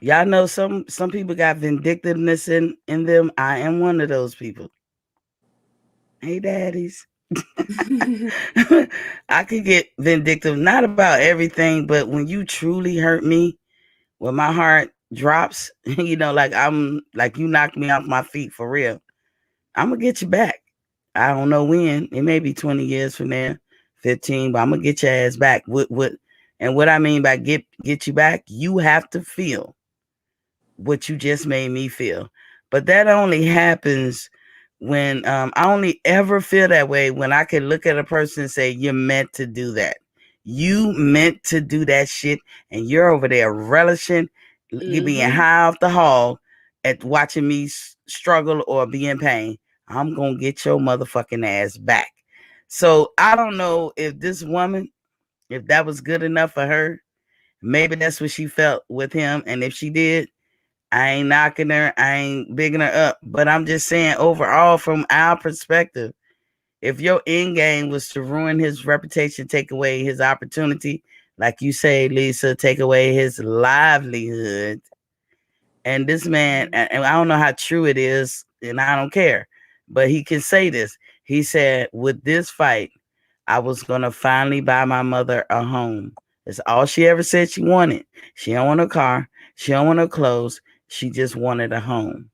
Y'all know some people got vindictiveness in them. I am one of those people. Hey, daddies. I could get vindictive, not about everything, but when you truly hurt me, when my heart drops, you know, like you knocked me off my feet for real, I'm gonna get you back. I don't know when. It may be 20 years from there, 15, but I'm gonna get your ass back. And what I mean by get you back, you have to feel what you just made me feel. But that only happens when I only ever feel that way when I can look at a person and say, you're meant to do that. You meant to do that shit, and you're over there relishing, being high off the hog at watching me struggle or be in pain. I'm gonna get your motherfucking ass back. So I don't know if this woman, if that was good enough for her. Maybe that's what she felt with him, and if she did, I ain't knocking her, I ain't bigging her up. But I'm just saying, overall, from our perspective, if your end game was to ruin his reputation, take away his opportunity, like you say, Lisa, take away his livelihood, and this man, and I don't know how true it is, and I don't care, but he can say this. He said, with this fight, I was going to finally buy my mother a home. That's all she ever said she wanted. She don't want a car. She don't want her clothes. She just wanted a home.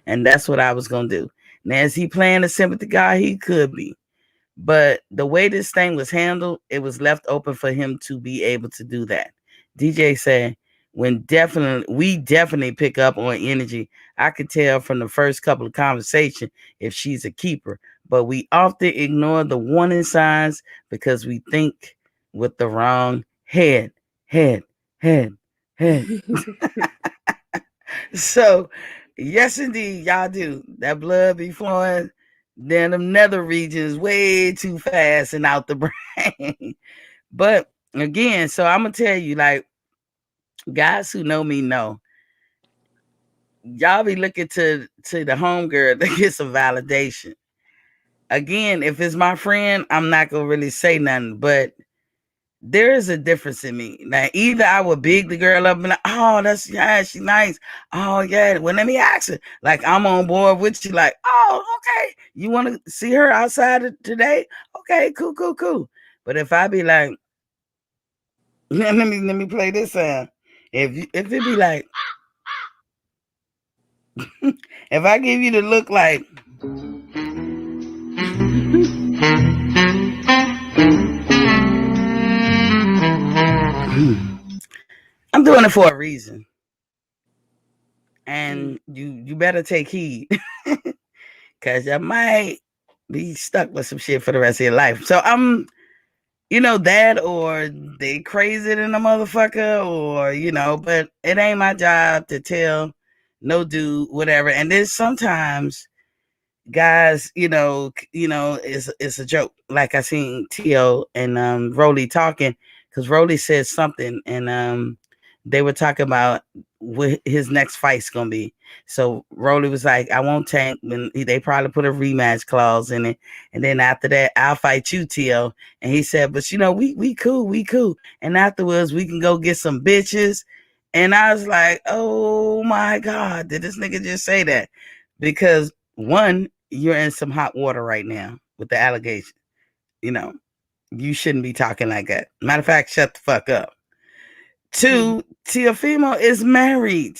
And that's what I was going to do. Now, is he playing a sympathy guy? He could be. But the way this thing was handled, it was left open for him to be able to do that. DJ said, we definitely pick up on energy. I could tell from the first couple of conversations if she's a keeper. But we often ignore the warning signs because we think with the wrong head. So, yes, indeed, y'all do. That blood be flowing. Then them nether regions way too fast and out the brain. But again, so I'm going to tell you, like, guys who know me know, y'all be looking to the homegirl to get some validation. Again, if it's my friend, I'm not going to really say nothing, but there is a difference in me. Now, either I would big the girl up and like, oh, she's nice. Oh, yeah. Well, let me ask her. Like, I'm on board with you. Like, oh, okay. You want to see her outside today? Okay, cool. But if I be like, let me play this sound. If it be like, if I give you the look like, I'm doing it for a reason, and you better take heed, because you might be stuck with some shit for the rest of your life. So I'm, that, or they crazy than a motherfucker, or but it ain't my job to tell no dude whatever. And then sometimes guys, it's a joke. Like I seen T.O. and Rolly talking, because Rolly said something, and they were talking about what his next fight's gonna be. So Rolly was like, I won't Tank. When they probably put a rematch clause in it, and then after that, I'll fight you, T.O. And he said, but we cool. And afterwards, we can go get some bitches. And I was like, oh my God, did this nigga just say that? Because one, you're in some hot water right now with the allegation. You shouldn't be talking like that. Matter of fact, shut the fuck up. Two, Teofimo is married.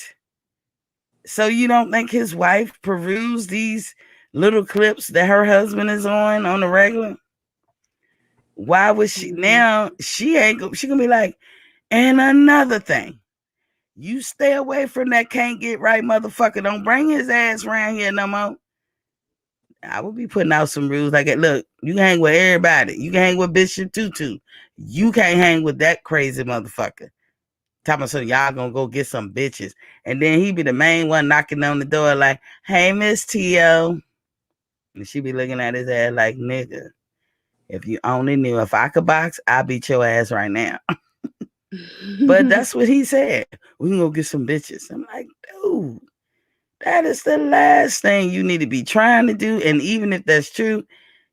So you don't think his wife perused these little clips that her husband is on the regular? Why would she? Now she gonna be like, and another thing, you stay away from that can't get right motherfucker. Don't bring his ass around here no more. I would be putting out some rules like, look, you can hang with everybody. You can hang with Bishop Tutu. You can't hang with that crazy motherfucker. Talking about, so y'all gonna go get some bitches. And then he be the main one knocking on the door like, hey, Miss T.O. And she be looking at his ass like, nigga, if you only knew if I could box, I'd beat your ass right now. But that's what he said. We can go get some bitches. I'm like, dude, that is the last thing you need to be trying to do. And even if that's true,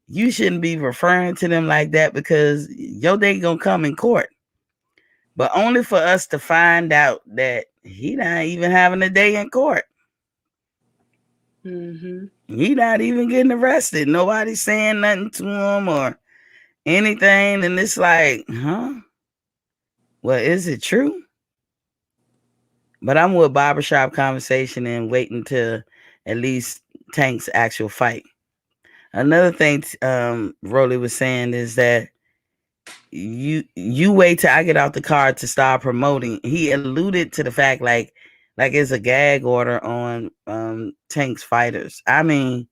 you shouldn't be referring to them like that, because your day gonna come in court. But only for us to find out that he not even having a day in court. He not even getting arrested. Nobody's saying nothing to him or anything. And it's like, huh? Well, is it true? But I'm with Barbershop Conversation and waiting to at least Tank's actual fight. Another thing Rolly was saying is that you wait till I get off the card to start promoting. He alluded to the fact like it's a gag order on Tank's fighters. I mean,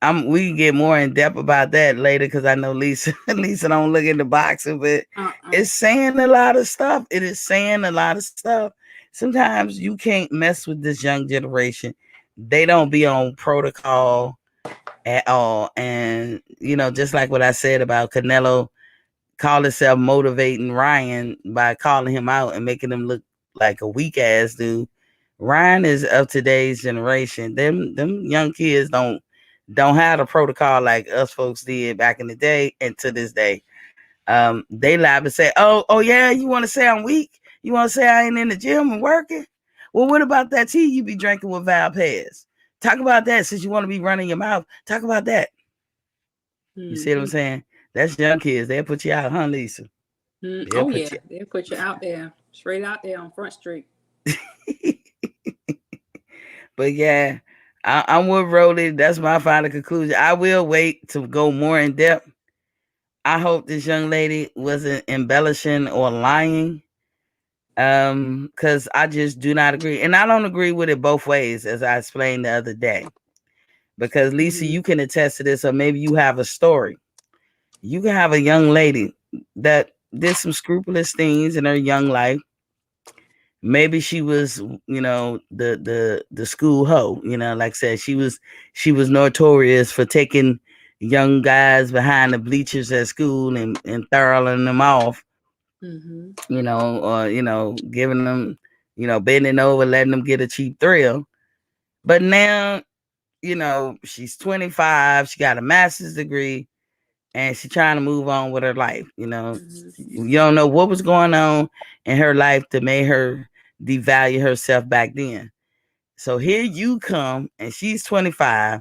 we can get more in depth about that later, because I know Lisa don't look into boxing, but it's saying a lot of stuff. It is saying a lot of stuff. Sometimes you can't mess with this young generation. They don't be on protocol at all. And just like what I said about Canelo call himself motivating Ryan by calling him out and making him look like a weak ass dude. Ryan is of today's generation. Them young kids don't have a protocol like us folks did back in the day and to this day. They lie and say, oh yeah, you want to say I'm weak? You want to say I ain't in the gym and working? Well, what about that tea you be drinking with Valpez? Talk about that, since you want to be running your mouth. Talk about that. You see what I'm saying? That's young kids. They'll put you out, huh, Lisa? They'll put you out there, straight out there on Front Street. But yeah, I'm with Rolly. That's my final conclusion. I will wait to go more in depth. I hope this young lady wasn't embellishing or lying, because I just do not agree. And I don't agree with it both ways, as I explained the other day. Because, Lisa, you can attest to this, or maybe you have a story. You can have a young lady that did some scrupulous things in her young life. Maybe she was, the school hoe, like I said, she was notorious for taking young guys behind the bleachers at school and throwing them off, or, giving them, bending over, letting them get a cheap thrill. But now, she's 25, she got a master's degree, and she's trying to move on with her life. You don't know what was going on in her life that made her devalue herself back then. So here you come, and she's 25.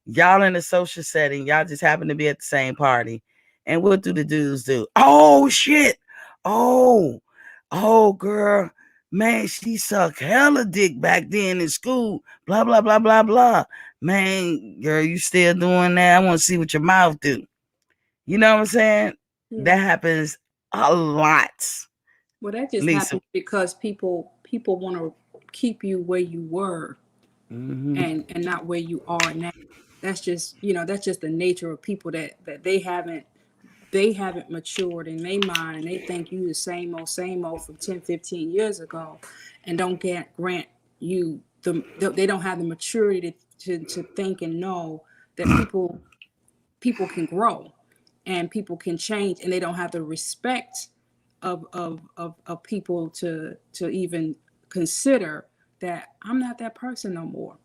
Y'all in a social setting. Y'all just happen to be at the same party. And what do the dudes do? Oh, shit. Oh, girl. Man, she sucked hella dick back then in school. Blah, blah, blah, blah, blah. Man, girl, you still doing that? I want to see what your mouth do. You know what I'm saying? Yeah. That happens a lot. Well, that just happens because people want to keep you where you were, and not where you are now. That's just the nature of people that they haven't matured in their mind, and they think you the same old from 10, 15 years ago, and don't grant you they don't have the maturity to think and know that people can grow and people can change, and they don't have the respect of people to even consider that I'm not that person no more,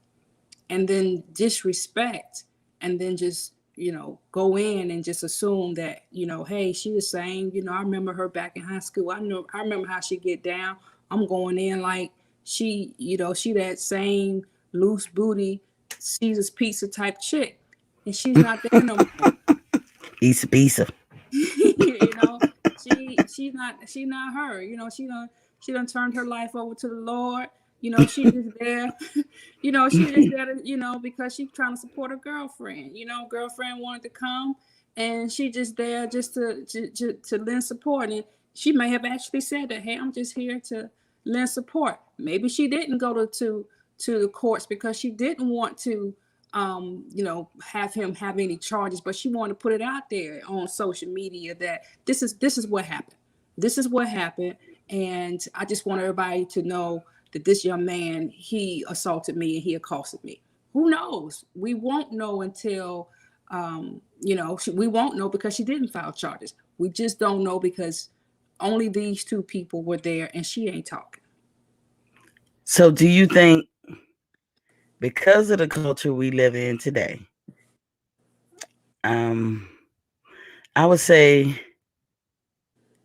and then disrespect, and then just, you know, go in and just assume that, you know, hey, she was saying, you know, I remember her back in high school. I remember how she get down. I'm going in like she, you know, she that same loose booty Caesar's pizza type chick, and she's not there no more. Pizza. You know, she's not her. You know, she done turned her life over to the Lord. You know, she's just there. You know, she's just there to, you know, because she's trying to support her girlfriend. You know, girlfriend wanted to come, and she just there just to lend support. And she may have actually said that, hey, I'm just here to lend support. Maybe she didn't go to the courts because she didn't want to you know, have him have any charges, but she wanted to put it out there on social media that this is what happened. This is what happened. And I just want everybody to know that this young man, he assaulted me and he accosted me. Who knows? We won't know until, you know, we won't know because she didn't file charges. We just don't know because only these two people were there and she ain't talking. So do you think, because of the culture we live in today, I would say,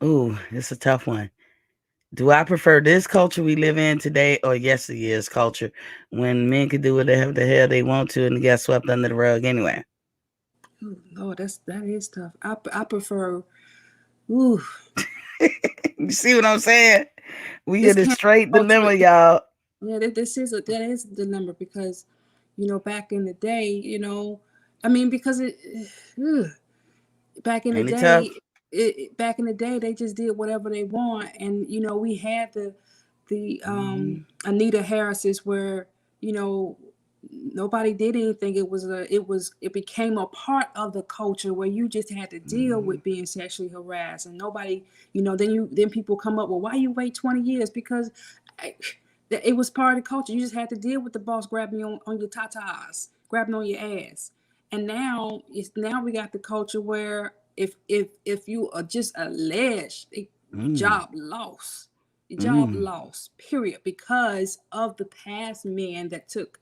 ooh, it's a tough one. Do I prefer this culture we live in today or yesteryear's culture when men could do whatever the hell they want to and get swept under the rug anyway? Oh, Lord, that is tough. I prefer. Ooh. You see what I'm saying? We hit a straight dilemma, y'all. Yeah, that is the dilemma because, you know, back in the day, you know, I mean, because back in the day, they just did whatever they want, and you know, we had the Anita Harris's where, you know, nobody did anything. It became a part of the culture where you just had to deal with being sexually harassed, and nobody, you know, then people come up, well, why you wait 20 years? Because it was part of the culture. You just had to deal with the boss grabbing you on your tatas, grabbing on your ass. And now we got the culture where if you are just alleged, job lost, period, because of the past men that took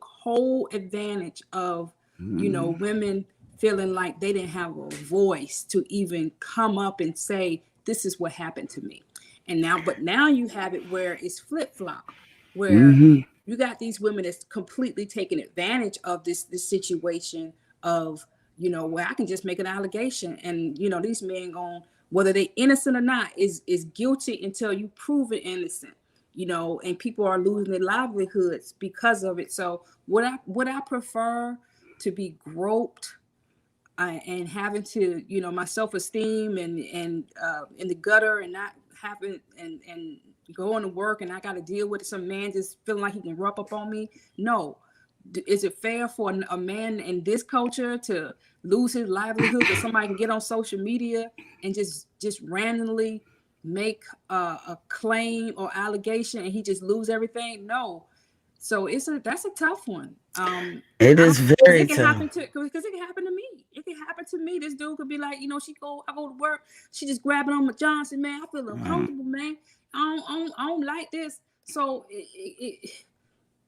whole advantage of, you know, women feeling like they didn't have a voice to even come up and say, this is what happened to me. And now you have it where it's flip-flop, where you got these women that's completely taking advantage of this situation of, you know, where I can just make an allegation and, you know, these men whether they innocent or not is guilty until you prove it innocent, you know, and people are losing their livelihoods because of it. So would I prefer to be groped and having to, you know, my self-esteem and in the gutter and not having and going to work and I got to deal with some man just feeling like he can rub up on me? No. Is it fair for a man in this culture to lose his livelihood because somebody can get on social media and just randomly make a claim or allegation and he just lose everything? No. So that's a tough one. It is very tough. Because it can happen to me. It can happen to me. This dude could be like, you know, I go to work, she just grabbing on my Johnson, man. I feel uncomfortable, man. I don't like this. So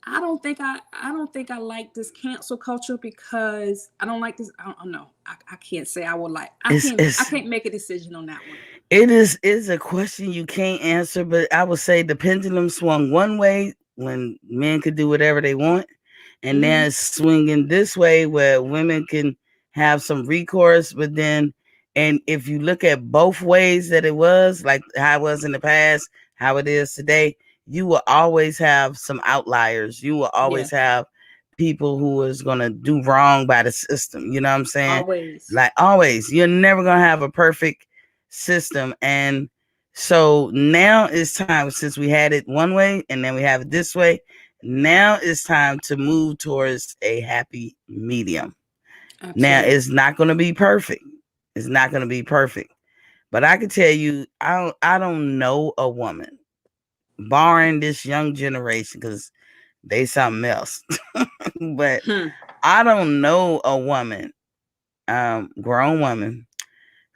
I don't think I like this cancel culture because I don't like this. I don't know. I can't say I would like. I can't make a decision on that one. It is a question you can't answer, but I would say the pendulum swung one way when men could do whatever they want, and now it's swinging this way where women can have some recourse. But then, and if you look at both ways that it was, like how it was in the past, how it is today, you will always have some outliers. You will always have people who is going to do wrong by the system. You know what I'm saying? Always. Like always. You're never going to have a perfect system. And so now it's time, since we had it one way and then we have it this way, now it's time to move towards a happy medium. Absolutely. Now it's not going to be perfect. It's not going to be perfect. But I can tell you, I don't know a woman, barring this young generation, because they something else. But I don't know a woman, grown woman,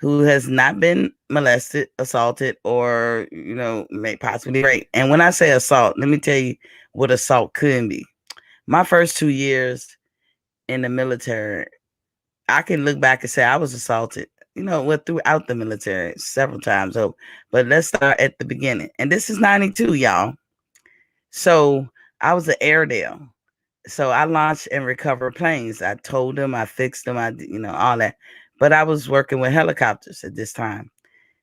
who has not been molested, assaulted, or, may possibly raped. And when I say assault, let me tell you what assault could be. My first 2 years in the military, I can look back and say I was assaulted, throughout the military several times. So, but let's start at the beginning. And this is 92, y'all. So I was an Airedale. So I launched and recovered planes. I towed them, I fixed them, all that. But I was working with helicopters at this time.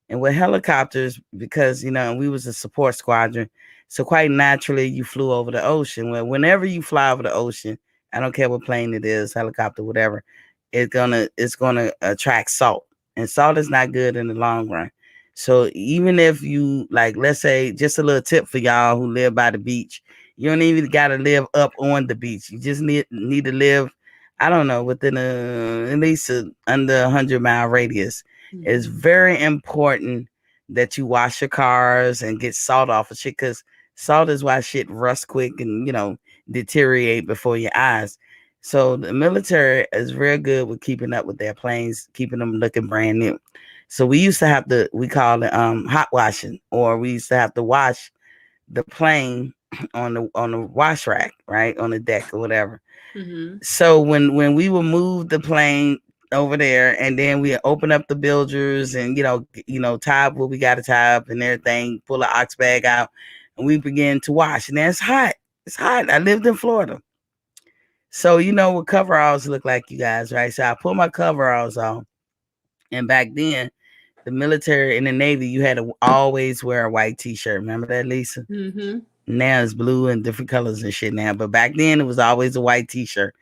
And with helicopters, because, we was a support squadron. So quite naturally, you flew over the ocean. Well, whenever you fly over the ocean, I don't care what plane it is, helicopter, whatever, it's gonna attract salt. And salt is not good in the long run. So even if you, like, let's say, just a little tip for y'all who live by the beach, you don't even got to live up on the beach. You just need to live, I don't know, within at least under 100-mile radius. Mm-hmm. It's very important that you wash your cars and get salt off of shit, because salt is why shit rusts quick and, deteriorate before your eyes. So the military is real good with keeping up with their planes, keeping them looking brand new. So we used to have to, we call it hot washing, or we used to have to wash the plane on the wash rack, right, on the deck or whatever. Mm-hmm. So when we would move the plane over there, and then we open up the bilgers and tie up what we got to tie up and everything, pull the ox bag out, and we begin to wash. And then it's hot. It's hot. I lived in Florida, so what coveralls look like, you guys, right? So I put my coveralls on, and back then, the military and the Navy, you had to always wear a white T-shirt. Remember that, Lisa? Mm-hmm. Now it's blue and different colors and shit now, but back then it was always a white T-shirt.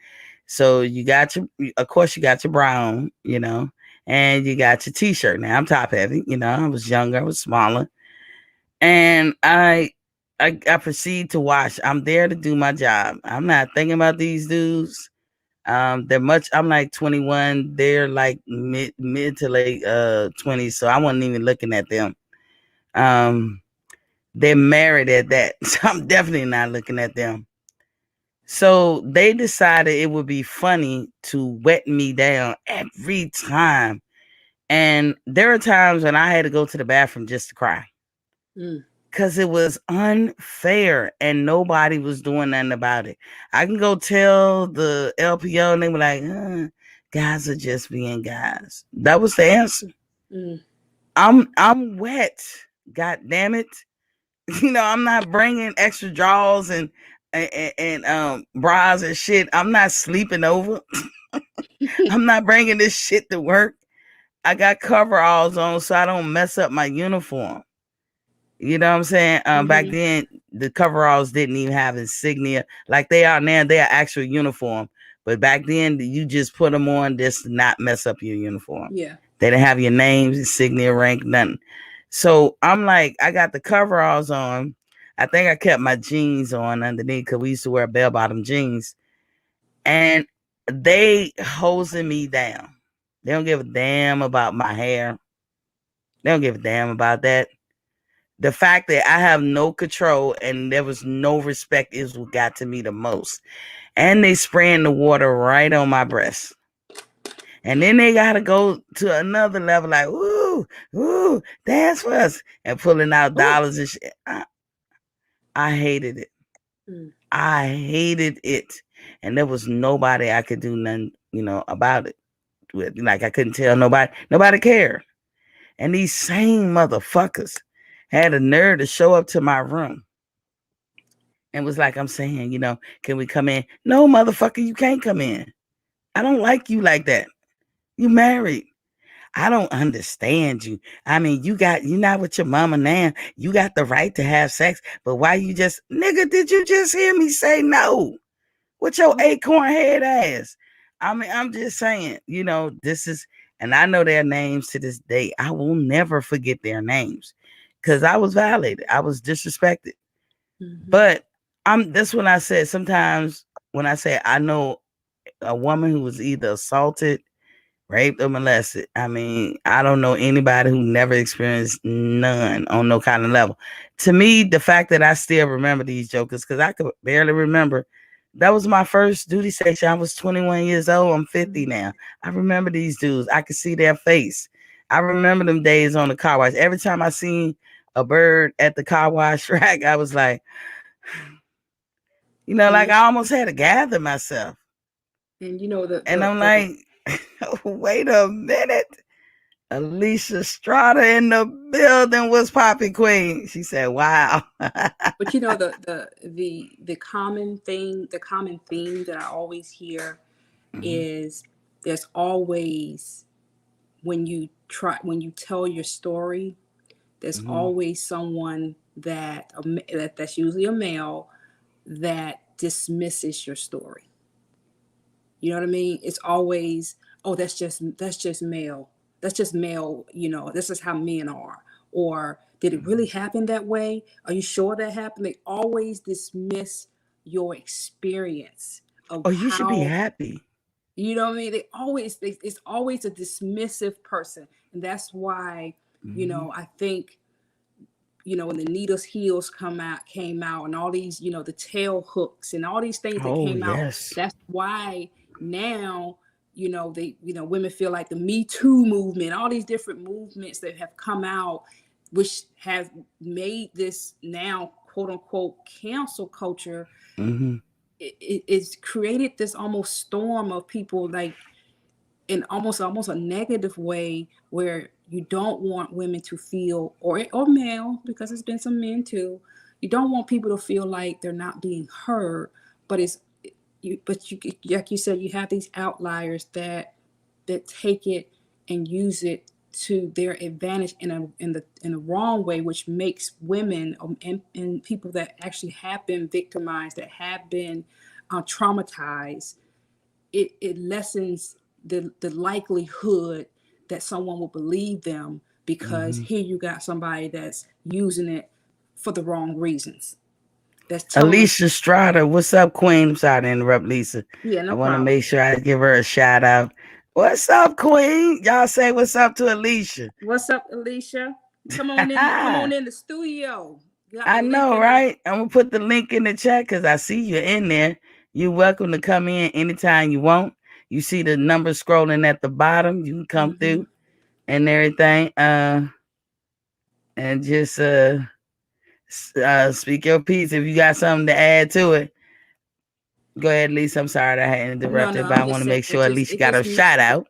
So you got of course you got your brown, and you got your T-shirt. Now I'm top heavy, I was younger, I was smaller, and I proceed to wash. I'm there to do my job. I'm not thinking about these dudes. I'm like 21. They're like mid to late 20s, so I wasn't even looking at them. They're married at that, so I'm definitely not looking at them. So they decided it would be funny to wet me down every time. And there are times when I had to go to the bathroom just to cry. Because it was unfair and nobody was doing nothing about it. I can go tell the LPO and they were like, guys are just being guys. That was the answer. I'm wet. God damn it. I'm not bringing extra drawers and bras and shit. I'm not sleeping over. I'm not bringing this shit to work. I got coveralls on so I don't mess up my uniform. You know what I'm saying? Back then, the coveralls didn't even have insignia like they are now. They are actual uniform. But back then, you just put them on just to not mess up your uniform. Yeah. They didn't have your names, insignia, rank, nothing. So I'm like, I got the coveralls on. I think I kept my jeans on underneath because we used to wear bell-bottom jeans. And they hosing me down. They don't give a damn about my hair. They don't give a damn about that. The fact that I have no control and there was no respect is what got to me the most. And they spraying the water right on my breast. And then they got to go to another level like, ooh, dance for us. And pulling out dollars and shit. I hated it. I hated it. And there was nobody I could do nothing, about it. Like I couldn't tell nobody. Nobody cared. And these same motherfuckers had a nerve to show up to my room. And was like, I'm saying, can we come in? No, motherfucker, you can't come in. I don't like you like that. You married. I don't understand you. I mean, you're not with your mama now. You got the right to have sex, but why you just, nigga, did you just hear me say no? With your acorn head ass. I mean, I'm just saying, this is, and I know their names to this day. I will never forget their names because I was violated. I was disrespected. But that's when I said, sometimes when I say I know a woman who was either assaulted, raped, or molested, I mean, I don't know anybody who never experienced none on no kind of level. To me, the fact that I still remember these jokers, because I could barely remember, that was my first duty station. I was 21 years old. I'm 50 now. I remember these dudes. I could see their face. I remember them days on the car wash. Every time I seen a bird at the car wash rack, I was like, like I almost had to gather myself. And I'm like, wait a minute. Alicia Estrada in the building was Poppy Queen. She said, wow. But the common theme that I always hear is there's always, when you tell your story, there's always someone that's usually a male that dismisses your story. You know what I mean? It's always, oh, that's just male. That's just male, this is how men are. Or did it really happen that way? Are you sure that happened? They always dismiss your experience of you should be happy. You know what I mean? It's always a dismissive person. And that's why, I think, when the needle's heels came out and all these, the tail hooks and all these things that came out. That's why now, women feel like the Me Too movement, all these different movements that have come out, which have made this now quote unquote cancel culture. It's created this almost storm of people, like in almost a negative way, where you don't want women to feel, or male, because there's been some men too. You don't want people to feel like they're not being heard, but you, like you said, you have these outliers that take it and use it to their advantage in a wrong way, which makes women and people that actually have been victimized, that have been traumatized. It lessens the likelihood that someone will believe them, because here you got somebody that's using it for the wrong reasons. That's Alicia Estrada. What's up, Queen? I'm sorry to interrupt, Lisa. Yeah, no I want to make sure I give her a shout out. What's up, Queen? Y'all say what's up to Alicia. What's up, Alicia? Come on in the studio. I know, right? I'm gonna put the link in the chat because I see you in there. You're welcome to come in anytime you want. You see the number scrolling at the bottom. You can come through and everything. And just speak your piece. If you got something to add to it, go ahead, Lisa. I'm sorry that I had interrupted, but I want to make sure Alicia got a shout out.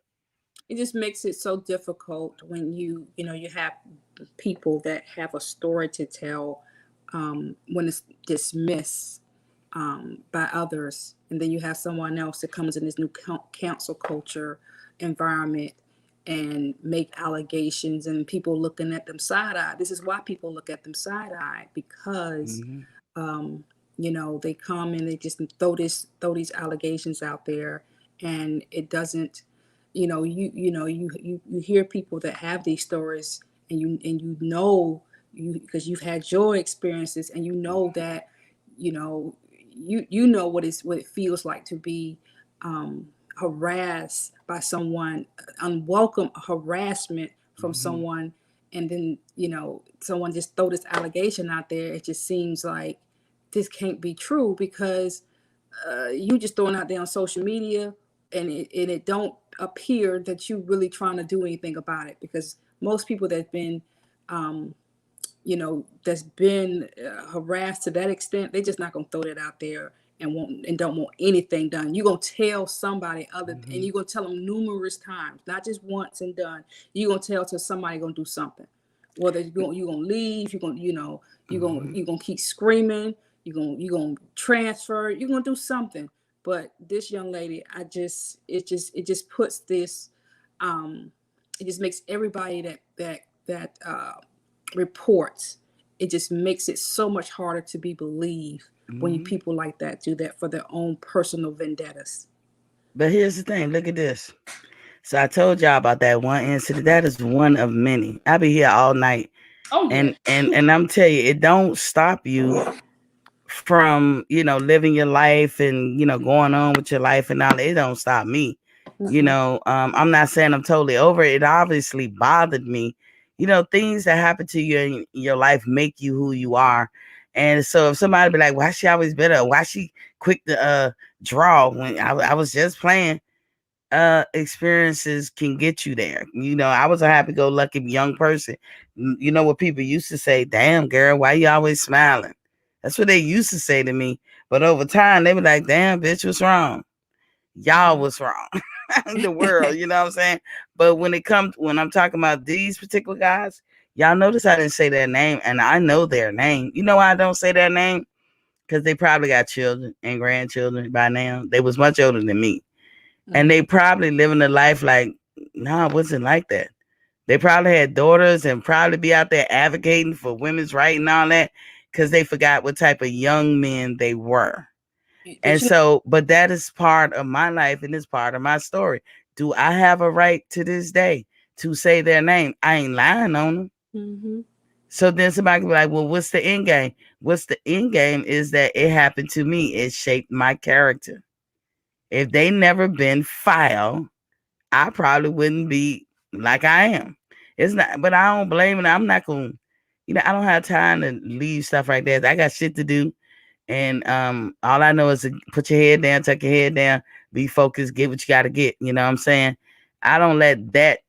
It just makes it so difficult when you have people that have a story to tell, when it's dismissed by others, and then you have someone else that comes in this new cancel culture environment and make allegations, and people looking at them side-eye. This is why people look at them side-eye, because they come and they just throw these allegations out there, and it doesn't, you hear people that have these stories, and because you've had your experiences, and that you know what it feels like to be harassed by someone, unwelcome harassment from someone, and then someone just throw this allegation out there. It just seems like this can't be true, because you just throwing out there on social media, and it don't appear that you really trying to do anything about it, because most people that's been harassed to that extent, they just not gonna throw that out there and don't want anything done. You're gonna tell somebody and you're gonna tell them numerous times, not just once and done. You're gonna tell till somebody gonna do something. Whether you're gonna leave, you're gonna keep screaming, you're gonna transfer, you're gonna do something. But this young lady, it just puts this, it just makes everybody that reports, it just makes it so much harder to be believed when people like that do that for their own personal vendettas. But here's the thing, look at this. So I told y'all about that one incident. That is one of many. I'll be here all night. Oh, yeah. And I'm telling you, it don't stop you from, living your life and, going on with your life and all. It don't stop me. I'm not saying I'm totally over it. It obviously bothered me. Things that happen to you in your life make you who you are. And so if somebody be like, why she always better? Why she quick to draw when I was just playing? experiences can get you there. You know, I was a happy-go-lucky young person. You know what people used to say? Damn, girl, why you always smiling? That's what they used to say to me. But over time, they were like, damn, bitch, what's wrong? Y'all was wrong. The world, you know what I'm saying? But when I'm talking about these particular guys, y'all notice I didn't say their name, and I know their name. You know why I don't say their name? Because they probably got children and grandchildren by now. They was much older than me. And they probably living a life like, nah, it wasn't like that. They probably had daughters and probably be out there advocating for women's rights and all that because they forgot what type of young men they were. And so, but that is part of my life and it's part of my story. Do I have a right to this day to say their name? I ain't lying on them. Mm-hmm. So then somebody can be like, well, what's the end game? What's the end game is that it happened to me. It shaped my character. If they never been filed, I probably wouldn't be like I am. It's not, but I don't blame it. I'm not going to, you know, I don't have time to leave stuff like that. I got shit to do. And all I know is to put your head down, tuck your head down, be focused, get what you got to get. You know what I'm saying? I don't let that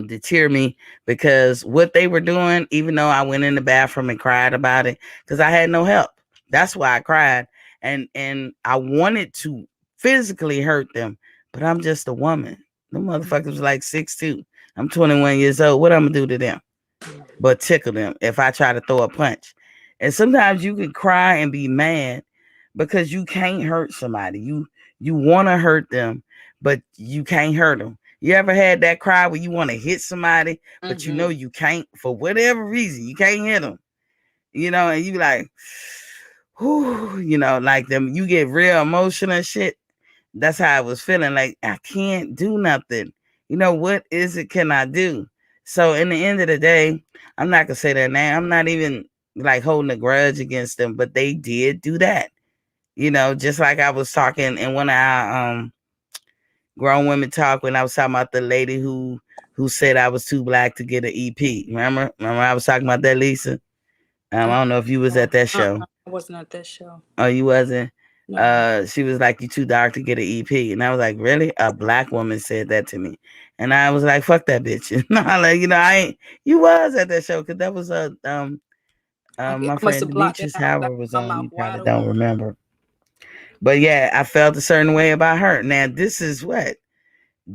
deter me because what they were doing, even though I went in the bathroom and cried about it, because I had no help. That's why I cried. And I wanted to physically hurt them, but I'm just a woman. The motherfuckers like 6'2". I'm 21 years old. What I'm gonna do to them? But tickle them if I try to throw a punch. And sometimes you can cry and be mad because you can't hurt somebody. You want to hurt them, but you can't hurt them. You ever had that cry where you want to hit somebody, but you know you can't for whatever reason? You can't hit them, you know, and you be like, whoo, you know, like them. You get real emotional and shit. That's how I was feeling. Like I can't do nothing. You know, what is it can I do? So in the end of the day, I'm not gonna say their name. I'm not even like holding a grudge against them, but they did do that. You know, just like I was talking in one of our grown women talk when I was talking about the lady who said I was too black to get an EP. Remember I was talking about that, Lisa? I don't know if you was at that show. I wasn't at that show. Oh, you wasn't? No. She was like, you too dark to get an EP. And I was like, really? A black woman said that to me. And I was like, fuck that bitch. Like, you know, you was at that show because that was my friend Demetrius Howard was on. You probably don't remember. But yeah, I felt a certain way about her. Now, this is what?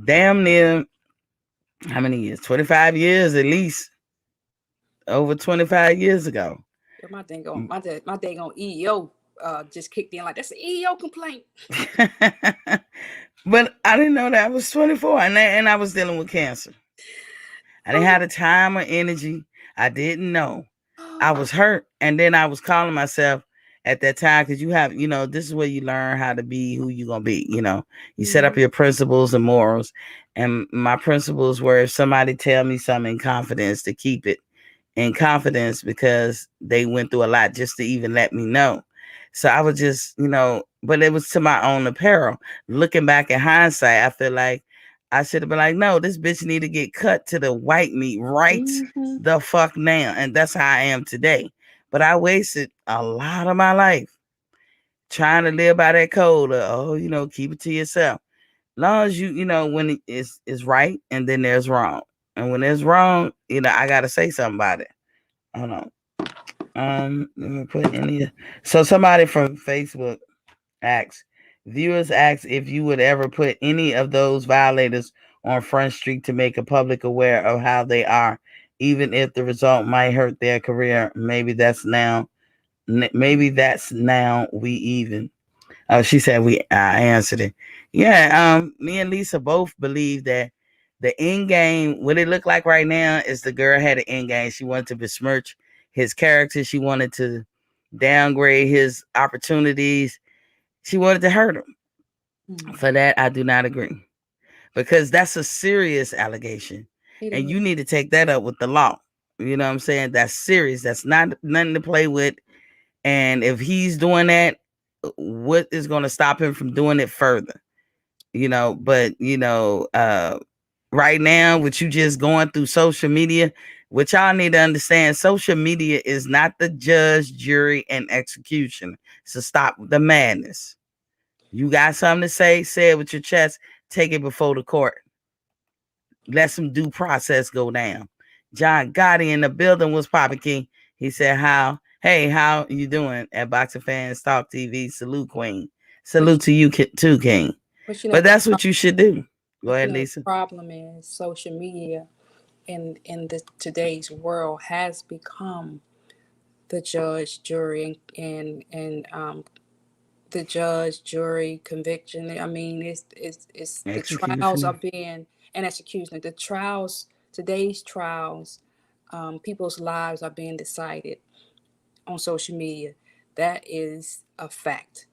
Damn near, how many years? 25 years at least. Over 25 years ago. My dang on EEO just kicked in like, that's an EEO complaint. But I didn't know that I was 24 and I was dealing with cancer. I didn't have the time or energy. I didn't know. I was hurt. And then I was calling myself at that time because you have, you know, this is where you learn how to be who you're going to be. You know, you set up your principles and morals. And my principles were if somebody tell me something in confidence, to keep it in confidence because they went through a lot just to even let me know. So I was just, you know, but it was to my own apparel. Looking back in hindsight, I feel like I should have been like, no, this bitch need to get cut to the white meat right the fuck now. And that's how I am today. But I wasted a lot of my life trying to live by that code of, you know, keep it to yourself. As long as you know, when it's right and then there's wrong. And when there's wrong, you know, I got to say something about it. Hold on. Let me put in here. So somebody from Facebook viewers asked if you would ever put any of those violators on Front Street to make a public aware of how they are, even if the result might hurt their career. Maybe that's now we even. She said I answered it. Yeah, me and Lisa both believe that the end game, what it looked like right now, is the girl had an end game. She wanted to besmirch his character. She wanted to downgrade his opportunities. She wanted to hurt him. For that, I do not agree. Because that's a serious allegation. And you need to take that up with the law. You know what I'm saying? That's serious. That's not nothing to play with. And if he's doing that, what is going to stop him from doing it further? You know, but, you know, right now, with you just going through social media, what y'all need to understand, social media is not the judge, jury, and execution. So stop the madness. You got something to say it with your chest. Take it before the court. Let some due process go down. John Gotti in the building was Papa King. He said, how you doing at Boxing Fans Talk TV? Salute, Queen. Salute to you too, King. But that's what you should do. Go ahead, Lisa. The problem is social media in today's world has become the judge, jury, and the judge, jury, conviction. I mean, it's the trials are being, and execution. The trials, today's trials, people's lives are being decided on social media. That is a fact,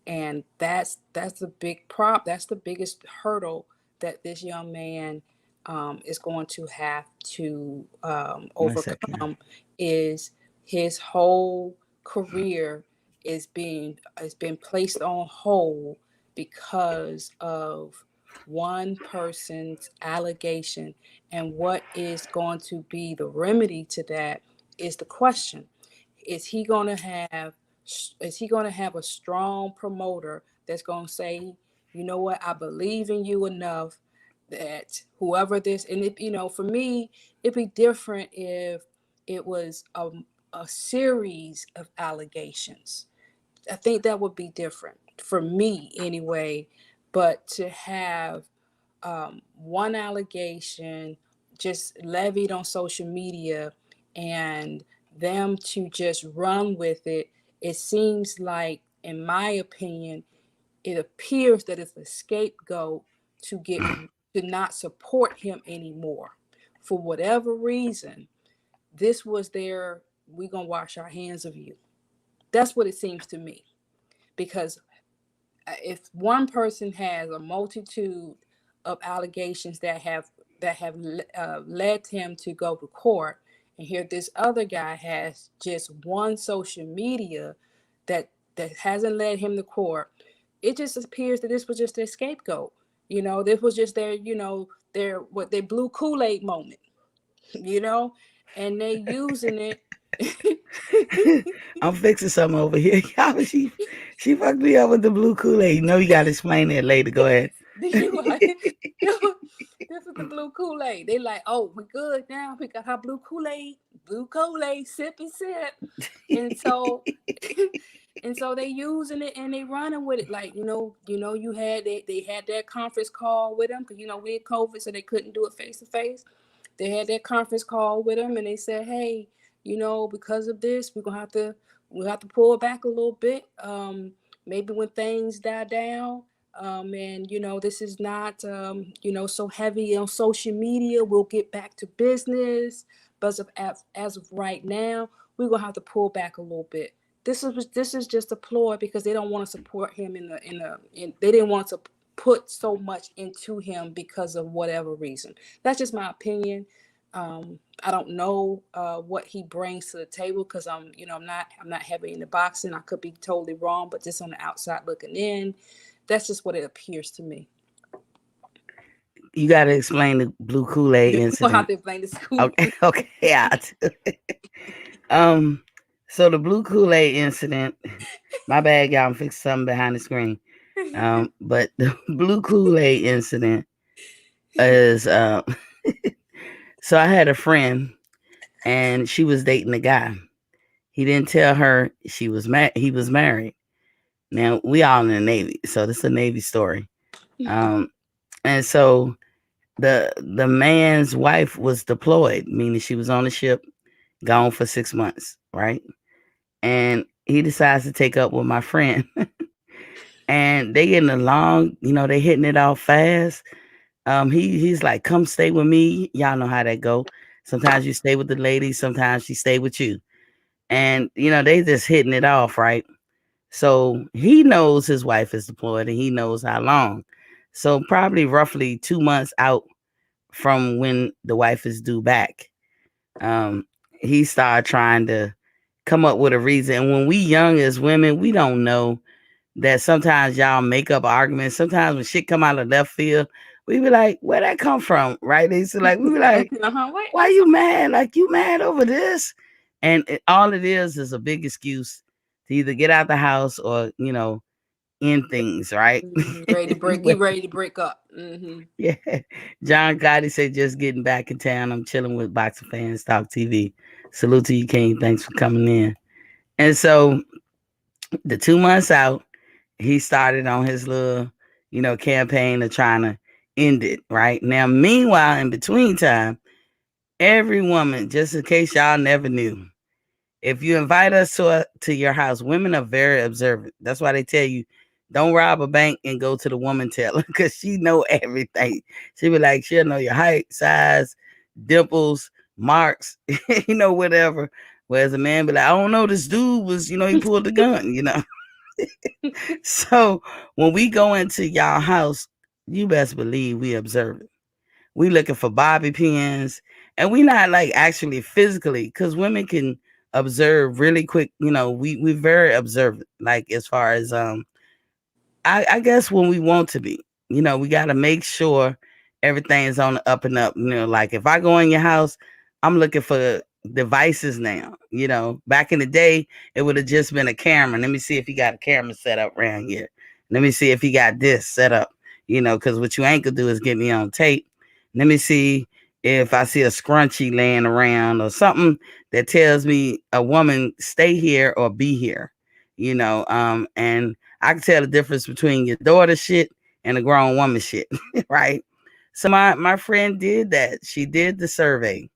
and that's the big that's the biggest hurdle that this young man is going to have to overcome. Is his whole career is been placed on hold because of one person's allegation, and what is going to be the remedy to that is the question. Is he going to have a strong promoter that's going to say, you know what, I believe in you enough that whoever this, and if, you know, for me, it'd be different if it was a series of allegations. I think that would be different for me anyway. But to have one allegation just levied on social media and them to just run with it, it seems like, in my opinion, it appears that it's a scapegoat to get to not support him anymore. For whatever reason, this was their, we're going to wash our hands of you. That's what it seems to me. Because if one person has a multitude of allegations that have led him to go to court, and here this other guy has just one social media that hasn't led him to court, it just appears that this was just their scapegoat. You know, this was just their, you know, their blue Kool-Aid moment, you know, and they using it. I'm fixing something over here. She fucked me up with the blue Kool-Aid. You know, you got to explain that later. Go ahead. This is the blue Kool-Aid. They like, oh, we good now. We got our blue Kool-Aid, sip and sip. And so and so they using it and they running with it. Like, you had they had that conference call with them because, you know, we had COVID, so they couldn't do it face to face. They had that conference call with them and they said, hey, you know, because of this, we'll have to pull back a little bit. Maybe when things die down. And, you know, this is not, you know, so heavy on social media. We'll get back to business. But as of right now, we're going to have to pull back a little bit. This is just a ploy because they don't want to support him they didn't want to put so much into him because of whatever reason. That's just my opinion. I don't know what he brings to the table because I'm not heavy into boxing. I could be totally wrong, but just on the outside looking in, that's just what it appears to me. You got to explain the blue Kool-Aid incident. We'll have to explain this. Okay, yeah. So the blue Kool-Aid incident. My bad, y'all. I'm fixing something behind the screen. But the blue Kool-Aid incident is so I had a friend and she was dating a guy. He didn't tell her he was married. Now we all in the Navy, so this is a Navy story. And so the man's wife was deployed, meaning she was on the ship, gone for 6 months, right? And he decides to take up with my friend. And they getting along, you know, they hitting it off fast. He's like, come stay with me. Y'all know how that go. Sometimes you stay with the lady, sometimes she stay with you. And, you know, they just hitting it off, right? So he knows his wife is deployed and he knows how long. So probably roughly 2 months out from when the wife is due back, he started trying to come up with a reason. And when we young as women, we don't know that sometimes y'all make up arguments. Sometimes when shit come out of left field, we be like, where that come from? Right? They so like, we be like, why you mad? Like, you mad over this? And all it is a big excuse to either get out the house or, you know, end things, right? Ready to break. You ready to break up? Mm-hmm. Yeah. John Gotti said, just getting back in town. I'm chilling with Boxer Fans Talk TV. Salute to you, King. Thanks for coming in. And so the 2 months out, he started on his little, campaign of trying to end it, right? Now, meanwhile, in between time, every woman, just in case y'all never knew, if you invite us to your house, women are very observant. That's why they tell you, don't rob a bank and go to the woman teller, because she know everything. She be like, she'll know your height, size, dimples, marks, whatever. Whereas a man be like, I don't know, this dude was, he pulled the gun, So when we go into y'all house, you best believe we observe it. We looking for bobby pins, and we not like actually physically, because women can observe really quick. We very observant, like as far as I guess when we want to be, we got to make sure everything is on the up and up. Like if I go in your house, I'm looking for devices now. Back in the day, it would have just been a camera. Let me see if he got a camera set up around here. Let me see if he got this set up, because what you ain't gonna do is get me on tape. Let me see if I see a scrunchie laying around or something that tells me a woman stay here or be here, and I can tell the difference between your daughter shit and a grown woman shit, right? So my friend did that. She did the survey,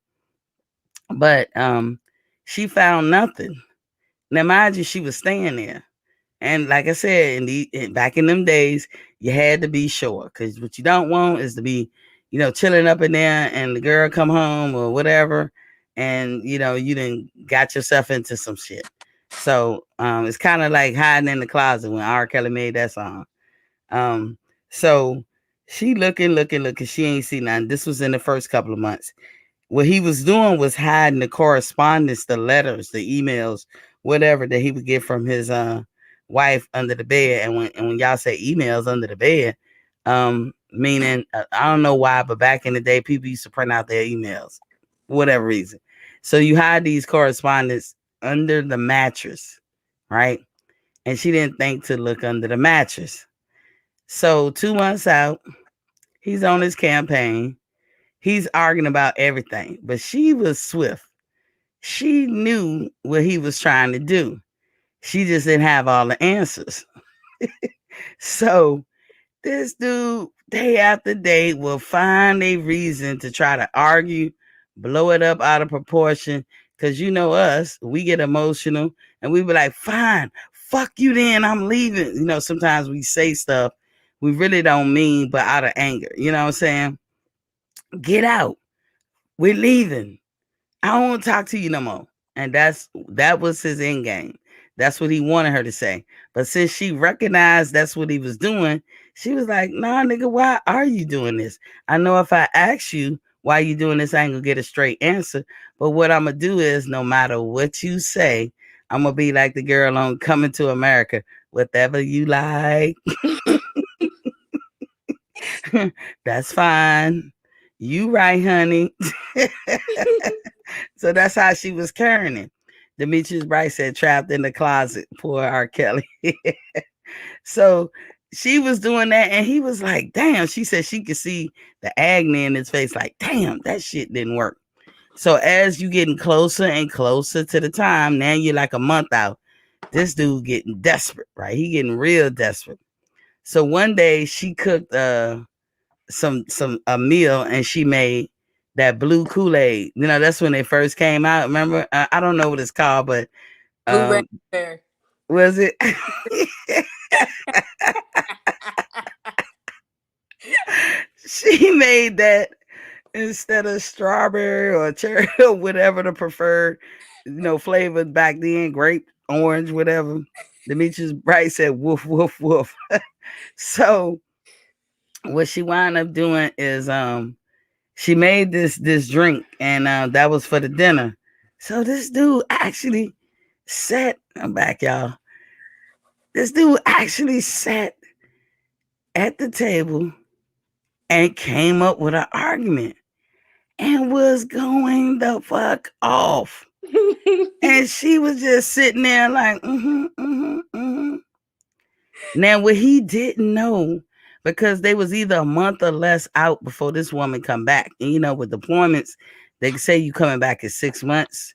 but she found nothing. Now, mind you, she was staying there. And like I said, back in them days, you had to be sure, because what you don't want is to be, chilling up in there and the girl come home or whatever, and you done got yourself into some shit. So it's kind of like hiding in the closet when R. Kelly made that song. So she looking, she ain't see nothing. This was in the first couple of months. What he was doing was hiding the correspondence, the letters, the emails, whatever that he would get from his wife under the bed. And when y'all say emails under the bed, meaning I don't know why, but back in the day, people used to print out their emails for whatever reason. So you hide these correspondence under the mattress, right? And she didn't think to look under the mattress. So 2 months out, he's on his campaign. He's arguing about everything, but she was swift. She knew what he was trying to do. She just didn't have all the answers. So this dude, day after day, will find a reason to try to argue, blow it up out of proportion. Because us, we get emotional and we be like, fine, fuck you then, I'm leaving. Sometimes we say stuff we really don't mean, but out of anger. You know what I'm saying? Get out. We're leaving. I don't want to talk to you no more. And that was his end game. That's what he wanted her to say. But since she recognized that's what he was doing, she was like, nah, nigga, why are you doing this? I know if I ask you why you doing this, I ain't gonna get a straight answer. But what I'm gonna do is, no matter what you say, I'm gonna be like the girl on Coming to America. Whatever you like. That's fine. You right, honey. So that's how she was carrying it. Demetrius Bright said, trapped in the closet. Poor R. Kelly. So she was doing that, and he was like, damn. She said she could see the agony in his face, like, damn, that shit didn't work. So as you getting closer and closer to the time, now you're like a month out, this dude getting desperate, right? He getting real desperate. So one day she cooked a meal, and she made that blue Kool-Aid. That's when they first came out. Remember? I don't know what it's called, but Blue Raspberry. Was it? She made that instead of strawberry or cherry or whatever the preferred, flavor back then, grape, orange, whatever. Demetrius Bright said, woof, woof, woof. So what she wound up doing is she made this drink, and that was for the dinner. So this dude actually sat, I'm back, y'all. This dude actually sat at the table and came up with an argument and was going the fuck off. And she was just sitting there like, Now, what he didn't know, because they was either a month or less out before this woman come back. And you know, with deployments, they say you coming back in 6 months,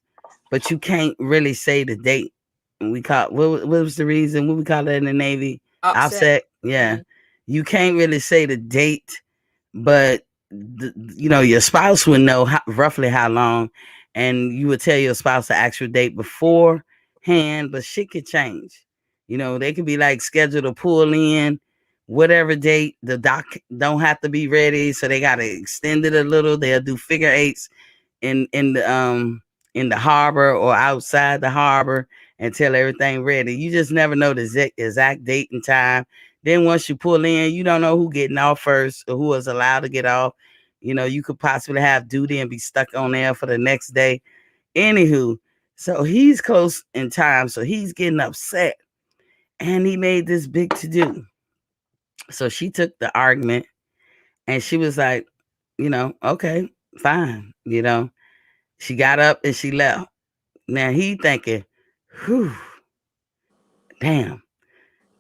but you can't really say the date. And we call what was the reason? What we call that in the Navy? Offset. Yeah. Mm-hmm. You can't really say the date, but you know, your spouse would know roughly how long, and you would tell your spouse the actual date beforehand, but shit could change. You know, they could be like scheduled to pull in whatever date. The dock don't have to be ready, so they gotta extend it a little. They'll do figure eights in the harbor or outside the harbor until everything ready. You just never know the exact date and time. Then once you pull in, you don't know who getting off first or who is allowed to get off. You know, you could possibly have duty and be stuck on there for the next day. Anywho, so he's close in time, so he's getting upset. And he made this big to-do. So she took the argument and she was like, you know, okay, fine. You know, she got up and she left. Now he thinking, whew, damn,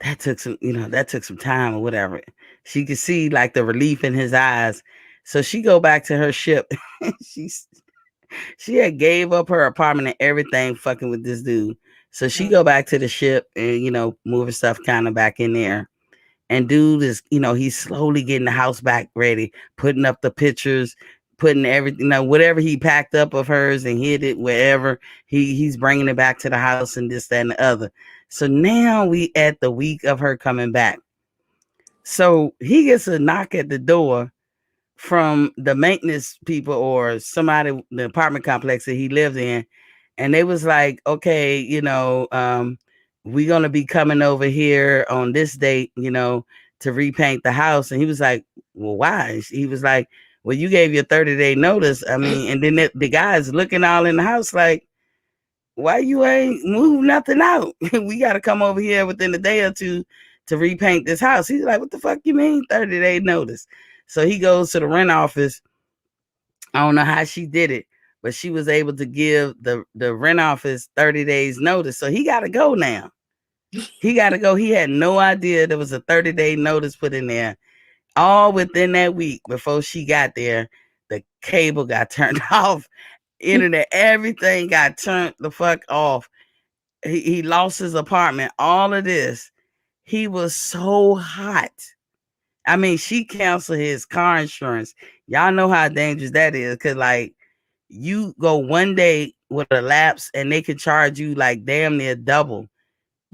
that took some time or whatever. She could see like the relief in his eyes. So she go back to her ship. She had gave up her apartment and everything fucking with this dude. So she go back to the ship and, you know, moving stuff kind of back in there. And dude is, you know, he's slowly getting the house back ready, putting up the pictures, putting everything, you know, whatever he packed up of hers and hid it wherever, he's bringing it back to the house and this, that, and the other. So now we at the week of her coming back. So he gets a knock at the door from the maintenance people or somebody, the apartment complex that he lived in. And they was like, okay, you know, we're going to be coming over here on this date, you know, to repaint the house. And he was like, well, why? He was like, well, you gave your 30-day notice. I mean, and then the guy's looking all in the house like, why you ain't move nothing out? We got to come over here within a day or two to repaint this house. He's like, what the fuck you mean 30-day notice? So he goes to the rent office. I don't know how she did it, but she was able to give the rent office 30 days notice. So he got to go now. He got to go. He had no idea there was a 30-day notice put in there. All within that week before she got there, the cable got turned off. Internet, everything got turned the fuck off. He lost his apartment. All of this. He was so hot. I mean, she canceled his car insurance. Y'all know how dangerous that is. Cause like you go one day with a lapse and they can charge you like damn near double.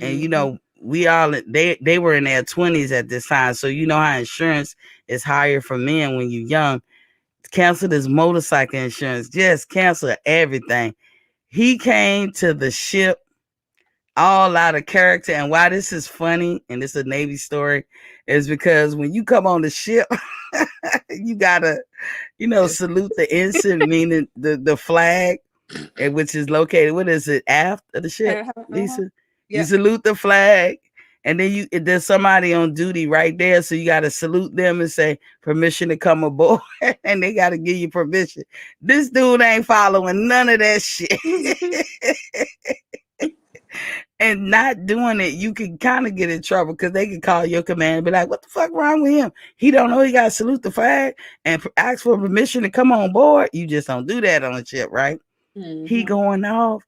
And you know, they were in their 20s at this time. So you know how insurance is higher for men when you're young. Cancel his motorcycle insurance, just cancel everything. He came to the ship all out of character. And why this is funny, and this is a Navy story, is because when you come on the ship, you gotta, you know, salute the ensign, meaning the flag, which is located, what is it, aft of the ship, Lisa? Yeah. You salute the flag, and then there's somebody on duty right there, so you gotta salute them and say permission to come aboard, and they gotta give you permission. This dude ain't following none of that shit. And not doing it, you can kind of get in trouble because they can call your command and be like, what the fuck wrong with him? He don't know he got to salute the flag and ask for permission to come on board. You just don't do that on a ship, right? Mm-hmm. He going off.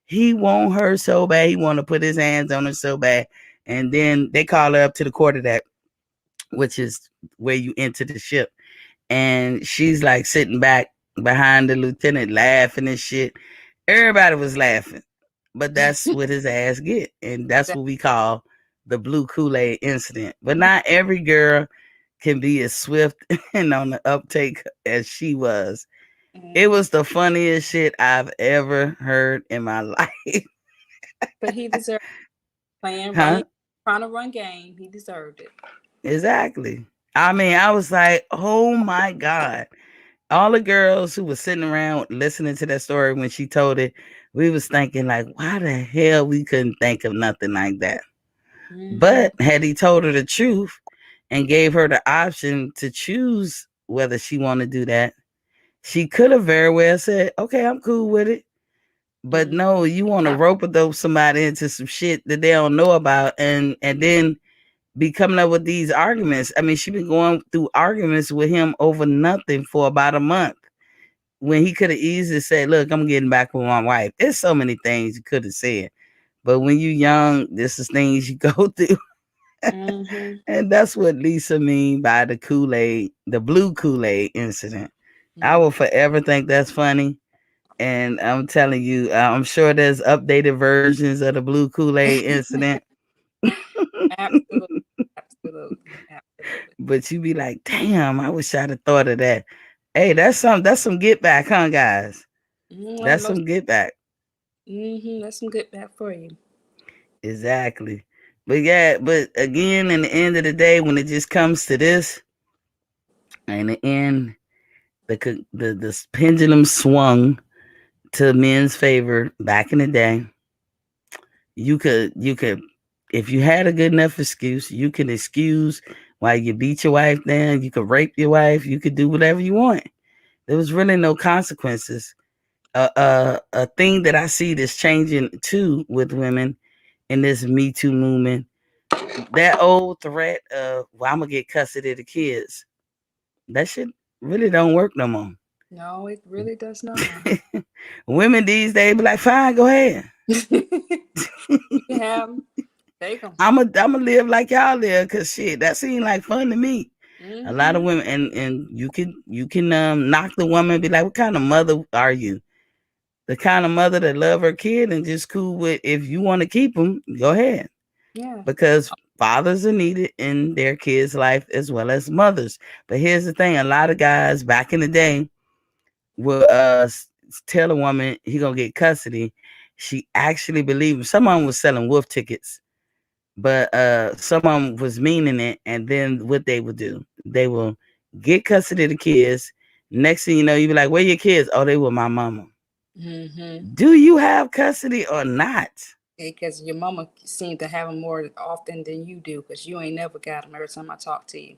He want her so bad. He want to put his hands on her so bad. And then they call her up to the quarterdeck, which is where you enter the ship. And she's like sitting back behind the lieutenant laughing and shit. Everybody was laughing. But that's what his ass get. And that's what we call the blue Kool-Aid incident. But not every girl can be as swift and on the uptake as she was. It was the funniest shit I've ever heard in my life. But he deserved it. Trying to run game. He deserved it. Exactly. I mean, I was like, oh my God. All the girls who were sitting around listening to that story when she told it, we was thinking like, why the hell we couldn't think of nothing like that? Mm-hmm. But had he told her the truth and gave her the option to choose whether she want to do that, she could have very well said, okay, I'm cool with it. But no, you want to rope a dope somebody into some shit that they don't know about. And then be coming up with these arguments. I mean, she been going through arguments with him over nothing for about a month, when he could have easily said, look, I'm getting back with my wife. There's so many things you could have said. But when you're young, this is things you go through. Mm-hmm. And that's what Lisa mean by the Kool-Aid, the blue Kool-Aid incident. Mm-hmm. I will forever think that's funny. And I'm telling you, I'm sure there's updated versions of the blue Kool-Aid incident. Absolutely. But you be like, damn, I wish I'd have thought of that. Hey, that's some get back, huh, guys? That's some get back. That's some get back for you. Exactly. But yeah, but again, in the end of the day, when it just comes to this, in the end, the pendulum swung to men's favor back in the day. You could, if you had a good enough excuse, you can excuse why you beat your wife down. You could rape your wife. You could do whatever you want. There was really no consequences. A thing that I see that's changing too with women in this Me Too movement, that old threat of, well, I'm gonna get custody of the kids, that shit really don't work no more. No, it really does not. Women these days be like, fine, go ahead. Yeah, take them. I'm gonna live like y'all live, because shit, that seemed like fun to me. Mm-hmm. A lot of women, and you can knock the woman and be like, what kind of mother are you? The kind of mother that love her kid and just cool with, if you want to keep them, go ahead. Yeah. Because fathers are needed in their kids' life as well as mothers. But here's the thing. A lot of guys back in the day will tell a woman he gonna get custody. She actually believed him. Someone was selling wolf tickets, but someone was meaning it. And then what they would do, they will get custody of the kids. Next thing you know, you be like, where your kids? Oh, they were my mama. Mm-hmm. Do you have custody or not? Because your mama seemed to have them more often than you do, because you ain't never got them every time I talk to you.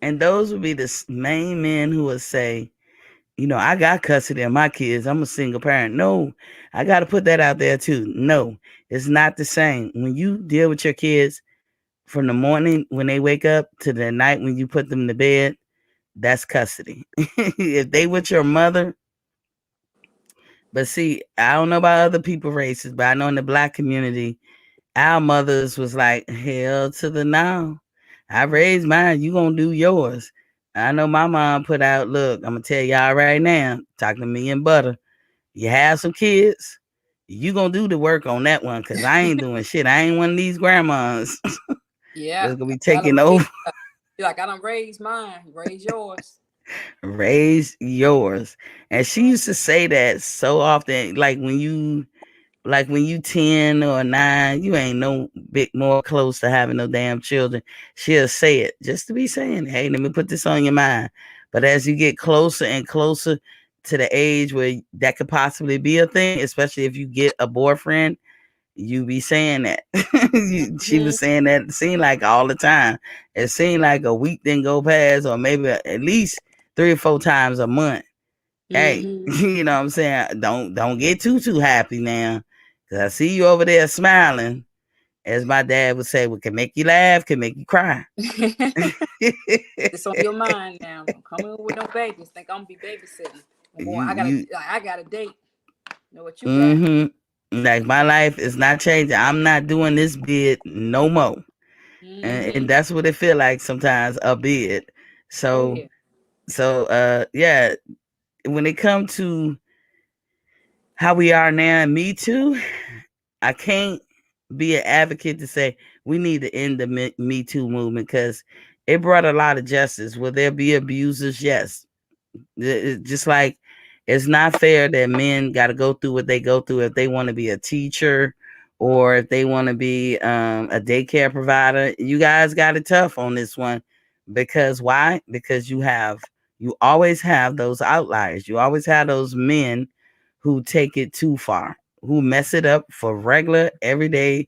And those would be the main men who would say, you know, I got custody of my kids. I'm a single parent. No, I got to put that out there too. No, it's not the same. When you deal with your kids from the morning when they wake up to the night when you put them to bed, that's custody. If they with your mother. But see, I don't know about other people races, but I know in the Black community, our mothers was like, hell to the no. I raised mine, you gonna do yours. I know my mom put out, look, I'm gonna tell y'all right now, talking to me and Butter, you have some kids, you gonna do the work on that one, because I ain't doing shit. I ain't one of these grandmas. Yeah. That's gonna be taking over. You're like, I don't raise mine, raise yours. Raise yours. And she used to say that so often, like when you 10 or 9, you ain't no bit more close to having no damn children. She'll say it just to be saying, hey, let me put this on your mind. But as you get closer and closer to the age where that could possibly be a thing, especially if you get a boyfriend, you be saying that. She was saying that, it seemed like all the time. It seemed like a week didn't go past, or maybe at least 3 or 4 times a month. Hey, you know what I'm saying? Don't get too happy now. Cause I see you over there smiling. As my dad would say, what can make you laugh can make you cry. It's on your mind now. Don't come in with no babies. Think I'm gonna be babysitting. Boy, I got a date. Know what you got? Like, my life is not changing. I'm not doing this bid no more. And that's what it feel like sometimes, a bid. So yeah, when it comes to how we are now, Me Too, I can't be an advocate to say we need to end the Me Too movement, because it brought a lot of justice. Will there be abusers? Yes. It's just like, it's not fair that men got to go through what they go through if they want to be a teacher or if they want to be a daycare provider. You guys got it tough on this one. Because why? Because you always have those outliers. You always have those men who take it too far, who mess it up for regular, everyday,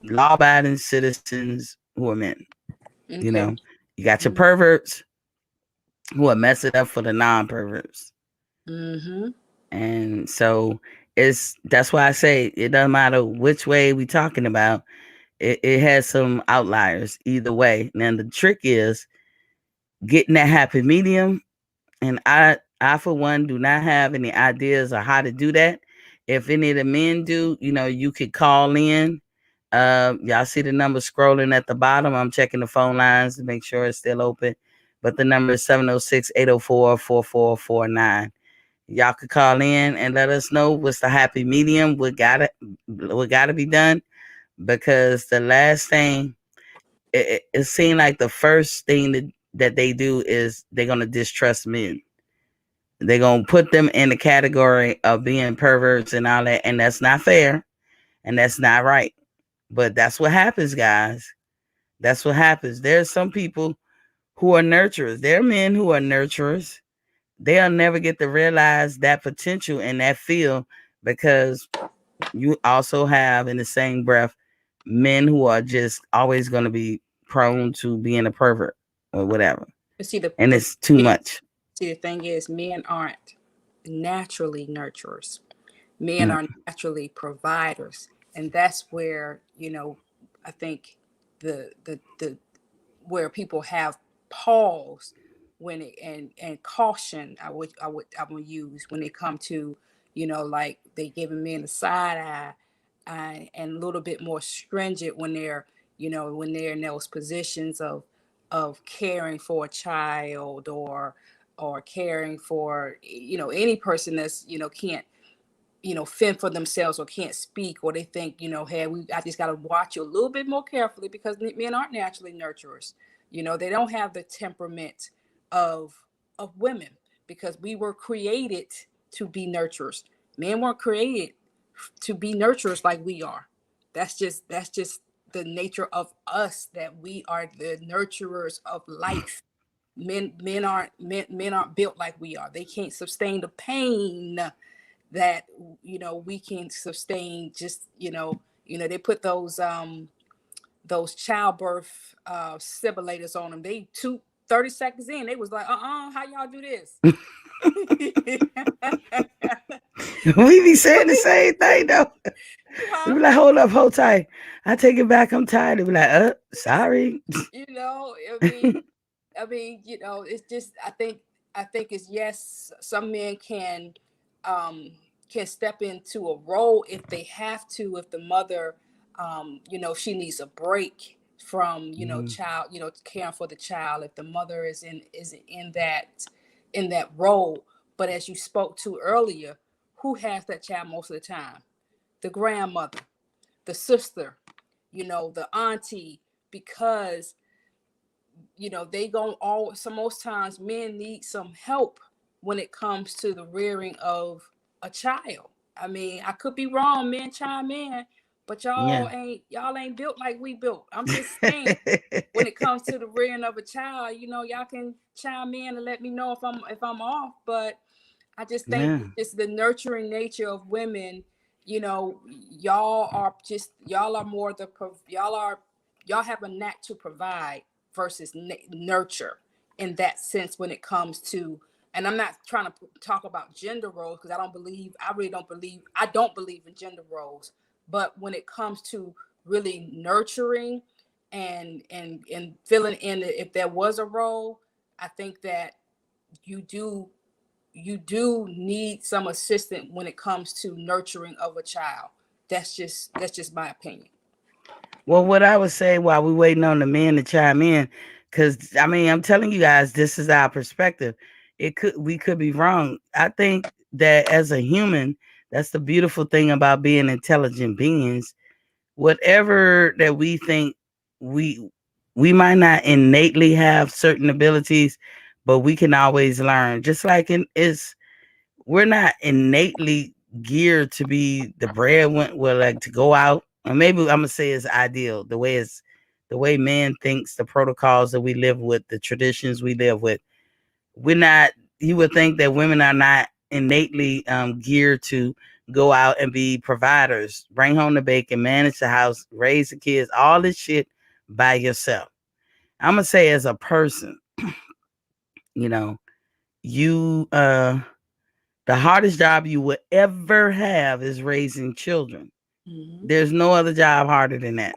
law-abiding citizens who are men. Okay. You know, you got your perverts who are mess it up for the non-perverts. And so that's why I say it doesn't matter which way we talking about. it has some outliers either way. Now the trick is getting that happy medium, and I for one do not have any ideas of how to do that. If any of the men do, you could call in. Y'all see the number scrolling at the bottom. I'm checking the phone lines to make sure it's still open, but the number is 706-804-4449. Y'all could call in and let us know what's the happy medium. What gotta be done, because the last thing, it seemed like the first thing that they do is they're gonna distrust men. They're gonna put them in the category of being perverts and all that, and that's not fair, and that's not right. But that's what happens, guys. That's what happens. There's some people who are nurturers. There are men who are nurturers. They'll never get to realize that potential in that field, because you also have, in the same breath, men who are just always going to be prone to being a pervert or whatever. And it's too much. See, the thing is, men aren't naturally nurturers. Men are naturally providers. And that's where, I think the where people have pause when it and caution I would use when it come to, like they giving men a side eye, and a little bit more stringent when they're in those positions of caring for a child, or caring for any person that's can't fend for themselves or can't speak, or they think hey, I just got to watch you a little bit more carefully, because men aren't naturally nurturers. They don't have the temperament of women, because we were created to be nurturers. Men weren't created to be nurturers like we are. That's just the nature of us, that we are the nurturers of life. Men aren't built like we are. They can't sustain the pain that we can sustain. Just they put those childbirth simulators on them. They 30 seconds in, they was like, how y'all do this? We be saying the same thing though. We be like, hold tight, I take it back, I'm tired. They be like, sorry. I mean, it's just, I think it's, yes, some men can step into a role if they have to, if the mother, she needs a break from, child, caring for the child, if the mother is in that role. But as you spoke to earlier, who has that child most of the time? The grandmother, the sister, the auntie, because they most times men need some help when it comes to the rearing of a child. I mean, I could be wrong, men chime in, but y'all ain't built like we built. I'm just saying, when it comes to the rearing of a child, y'all can chime in and let me know if I'm off. But I just think it's the nurturing nature of women. Y'all have a knack to provide versus nurture in that sense when it comes to, and I'm not trying to talk about gender roles, because I don't believe in gender roles. But when it comes to really nurturing and filling in, if there was a role, I think that you do need some assistance when it comes to nurturing of a child. That's just my opinion. Well, what I would say while we're waiting on the men to chime in, because I mean, I'm telling you guys, this is our perspective. We could be wrong. I think that as a human, that's the beautiful thing about being intelligent beings. Whatever that we think, we might not innately have certain abilities, but we can always learn. Just like we're not innately geared to be the breadwinner, like to go out. And maybe I'm gonna say it's ideal, the way man thinks, the protocols that we live with, the traditions we live with. You would think that women are not innately geared to go out and be providers, bring home the bacon, manage the house, raise the kids, all this shit by yourself. I'm gonna say, as a person, the hardest job you will ever have is raising children. Mm-hmm. There's no other job harder than that.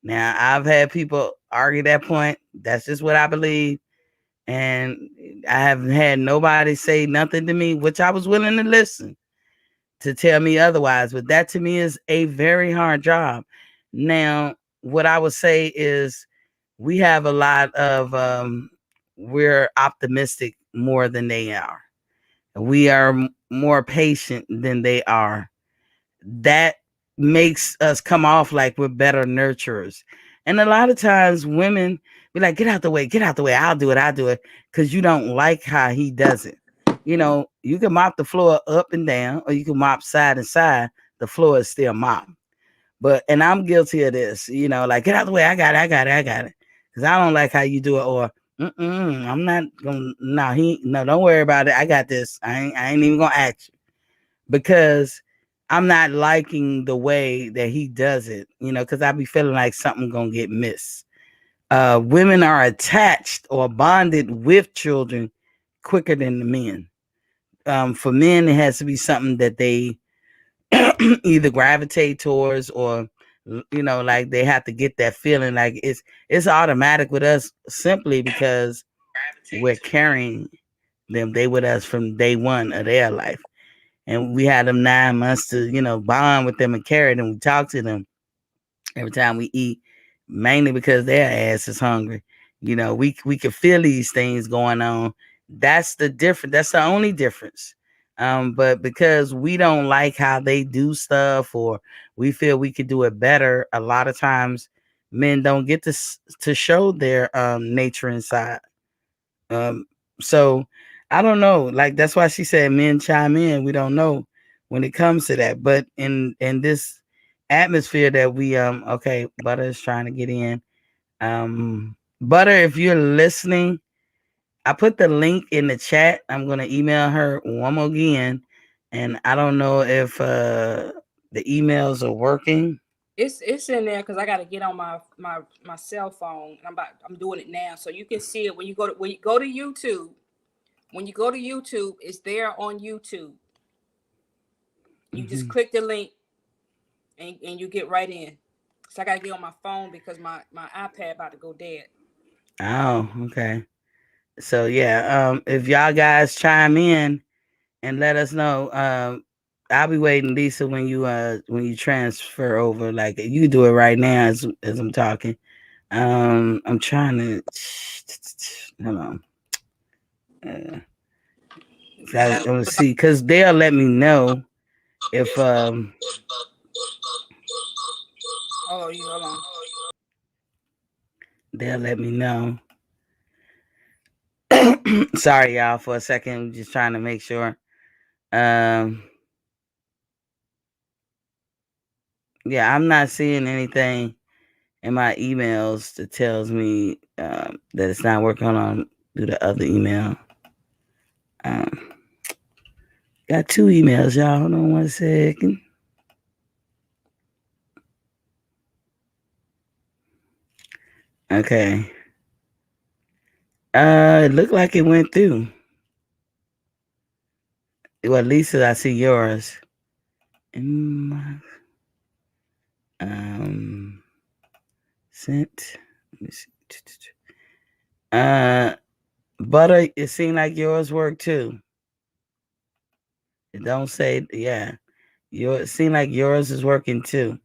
Now, I've had people argue that point. That's just what I believe. And I haven't had nobody say nothing to me, which I was willing to listen, to tell me otherwise. But that to me is a very hard job. Now, what I would say is we have a lot of, we're optimistic more than they are. We are more patient than they are. That makes us come off like we're better nurturers. And a lot of times women be like, get out the way, I'll do it. Because you don't like how he does it. You know, you can mop the floor up and down, or you can mop side and side. The floor is still mopped. But, and I'm guilty of this, you know, like, get out the way, I got it. Because I don't like how you do it. Or, I'm not going to, no, don't worry about it. I got this. I ain't even going to ask you. Because I'm not liking the way that he does it, you know, because I be feeling like something gonna get missed. Women are attached or bonded with children quicker than the men. For men, it has to be something that they either gravitate towards, or, you know, like they have to get that feeling. Like it's automatic with us, simply because we're carrying them. They with us from day one of their life. And we had them 9 months to, you know, bond with them and carry them. We talk to them every time we eat, mainly because their ass is hungry. You know, we can feel these things going on. That's the difference. That's the only difference. But because we don't like how they do stuff, or we feel we could do it better, a lot of times men don't get to show their nature inside. So I don't know. Like, that's why she said men chime in. We don't know when it comes to that. But in this atmosphere that we okay, Butter is trying to get in. Butter, if you're listening, I put the link in the chat. I'm gonna email her one more again. And I don't know if the emails are working. It's in there because I got to get on my cell phone. I'm doing it now, so you can see it when you go to YouTube. When you go to YouTube, it's there on YouTube. You just click the link and you get right in. So I got to get on my phone because my iPad about to go dead. Oh, okay. So yeah, if y'all guys chime in and let us know, I'll be waiting, Lisa, when you transfer over. Like, you do it right now as I'm talking. I'm trying to hold on. Let's see, because they'll let me know if oh, you hold on. They'll let me know. Sorry, y'all, for a second. I'm just trying to make sure. Yeah, I'm not seeing anything in my emails that tells me that it's not working. On do the other email. Got 2 emails, y'all. Hold on 1 second. Okay. It looked like it went through. Well, Lisa, I see yours. Sent. Let me see. Butter, it seemed like yours worked too. It don't say, yeah. It seemed like yours is working too.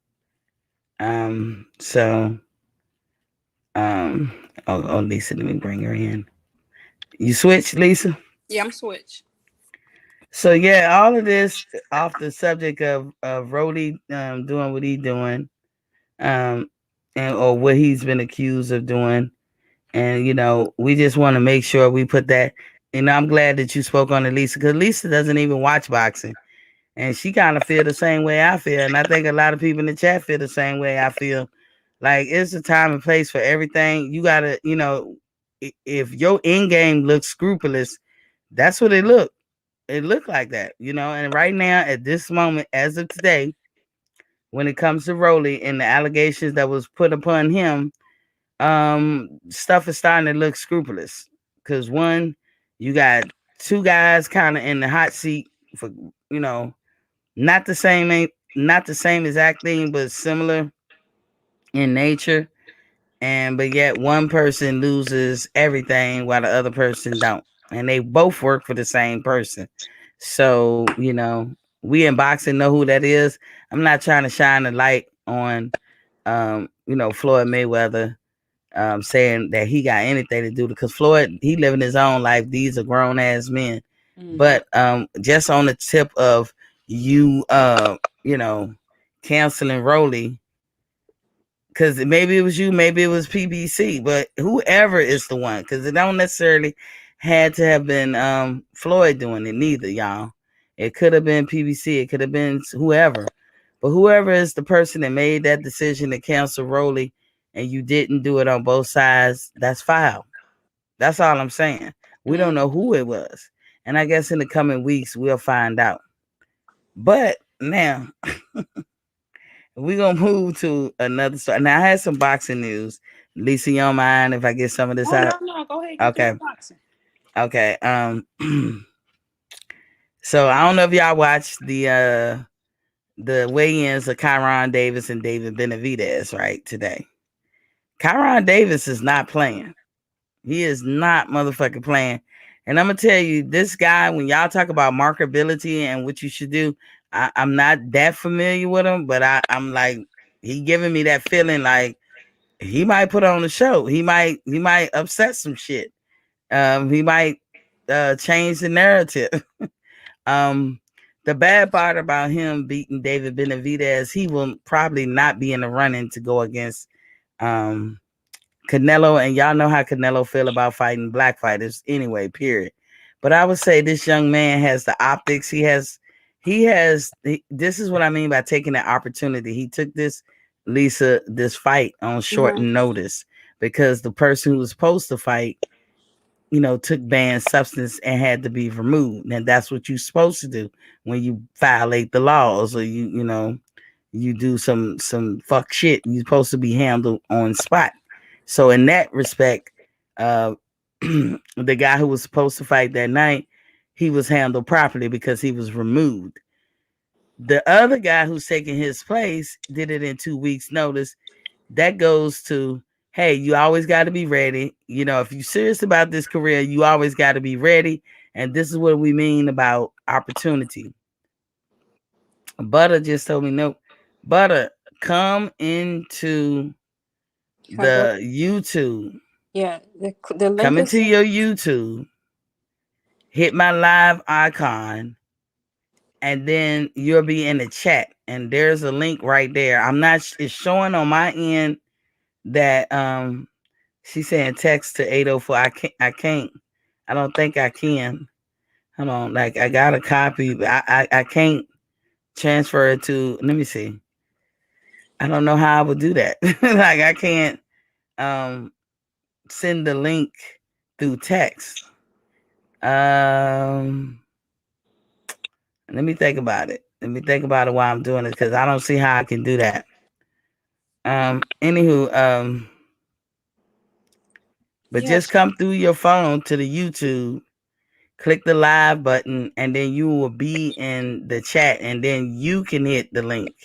So, oh, Lisa, let me bring her in. You switched, Lisa? Yeah, I'm switched. So yeah, all of this off the subject of Rody doing what he's doing, and or what he's been accused of doing, and you know, we just want to make sure we put that. You know, I'm glad that you spoke on it, Lisa, because Lisa doesn't even watch boxing, and she kind of feel the same way I feel, and I think a lot of people in the chat feel the same way I feel. Like, it's a time and place for everything. You gotta, you know, if your end game looks scrupulous, that's what it looked. It looked like that, you know. And right now, at this moment, as of today, when it comes to Rolly and the allegations that was put upon him, stuff is starting to look scrupulous. Because one, you got 2 guys kind of in the hot seat for, you know, not the same exact thing, but similar. in nature, but yet one person loses everything while the other person don't, and they both work for the same person. So we in boxing know who that is. I'm not trying to shine a light on Floyd Mayweather, saying that he got anything to do, because Floyd, he living his own life. These are grown ass men. Mm-hmm. But just on the tip of you canceling Rolly, because maybe it was you, maybe it was PBC, but whoever is the one, because it don't necessarily had to have been Floyd doing it neither, y'all. It could have been PBC, it could have been whoever. But whoever is the person that made that decision to cancel Rolly, and you didn't do it on both sides, that's foul. That's all I'm saying. We don't know who it was. And I guess in the coming weeks, we'll find out. But now, we're going to move to another story. Now, I had some boxing news. Lisa, you don't mind if I get some of this out? No, go ahead. Okay. Okay. So I don't know if y'all watched the weigh-ins of Kyron Davis and David Benavidez right today. Kyron Davis is not playing. He is not motherfucking playing. And I'm going to tell you, this guy, when y'all talk about marketability and what you should do, I'm not that familiar with him, but I'm like, he giving me that feeling like he might put on a show. He might upset some shit. He might change the narrative. The bad part about him beating David Benavidez, he will probably not be in the running to go against Canelo, and y'all know how Canelo feel about fighting black fighters anyway, period. But I would say this young man has the optics. This is what I mean by taking the opportunity. He took this fight on short notice, because the person who was supposed to fight, took banned substance and had to be removed. And that's what you're supposed to do when you violate the laws, or you do some fuck shit. You're supposed to be handled on spot. So in that respect, the guy who was supposed to fight that night, he was handled properly because he was removed. The other guy who's taking his place did it in 2 weeks' notice. That goes to, hey, you always got to be ready. If you're serious about this career, you always got to be ready. And this is what we mean about opportunity. Butter just told me, no. Butter, come into the YouTube. Yeah, the link come into your YouTube, hit my live icon, and then you'll be in the chat. And there's a link right there. It's showing on my end that she's saying text to 804. I can't. I don't think I can. Hold on, like I got a copy, but I can't transfer it to. Let me see. I don't know how I would do that. Like I can't send the link through text. Let me think about it. While I'm doing it, because I don't see how I can do that. Anywho, but yes, just come through your phone to the YouTube, click the live button, and then you will be in the chat, and then you can hit the link.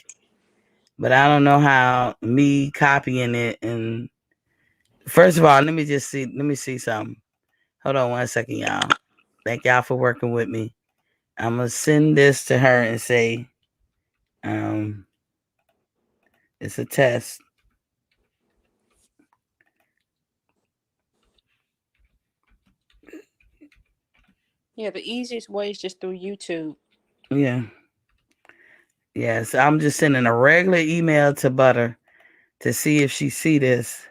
But I don't know how me copying it. And first of all, let me see something. Hold on 1 second, y'all. Thank y'all for working with me. I'm gonna send this to her and say, it's a test. Yeah, the easiest way is just through YouTube. Yeah. Yeah, so I'm just sending a regular email to Butter to see if she see this.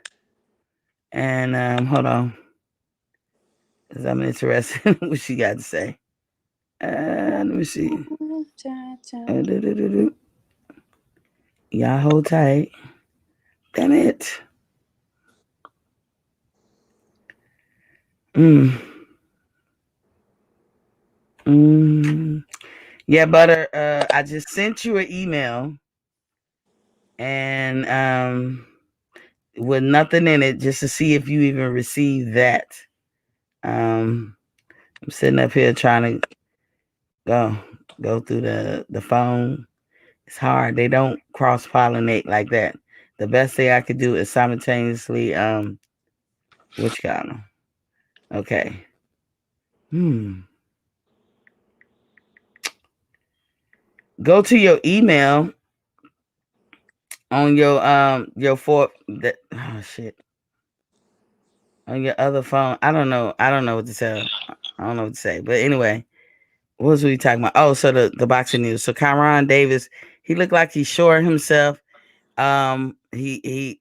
And hold on, because I'm interested in what she got to say. Let me see. Y'all hold tight. Damn it. Yeah, Butter, I just sent you an email, and with nothing in it, just to see if you even received that. I'm sitting up here trying to go through the phone. It's hard. They don't cross-pollinate like that. the best thing I could do is simultaneously which kind? Okay. Go to your email on your on your other phone. I don't know what to tell. I don't know what to say. But anyway, what was we talking about? Oh, so the boxing news. So Kyron Davis, he looked like he's sure of himself. I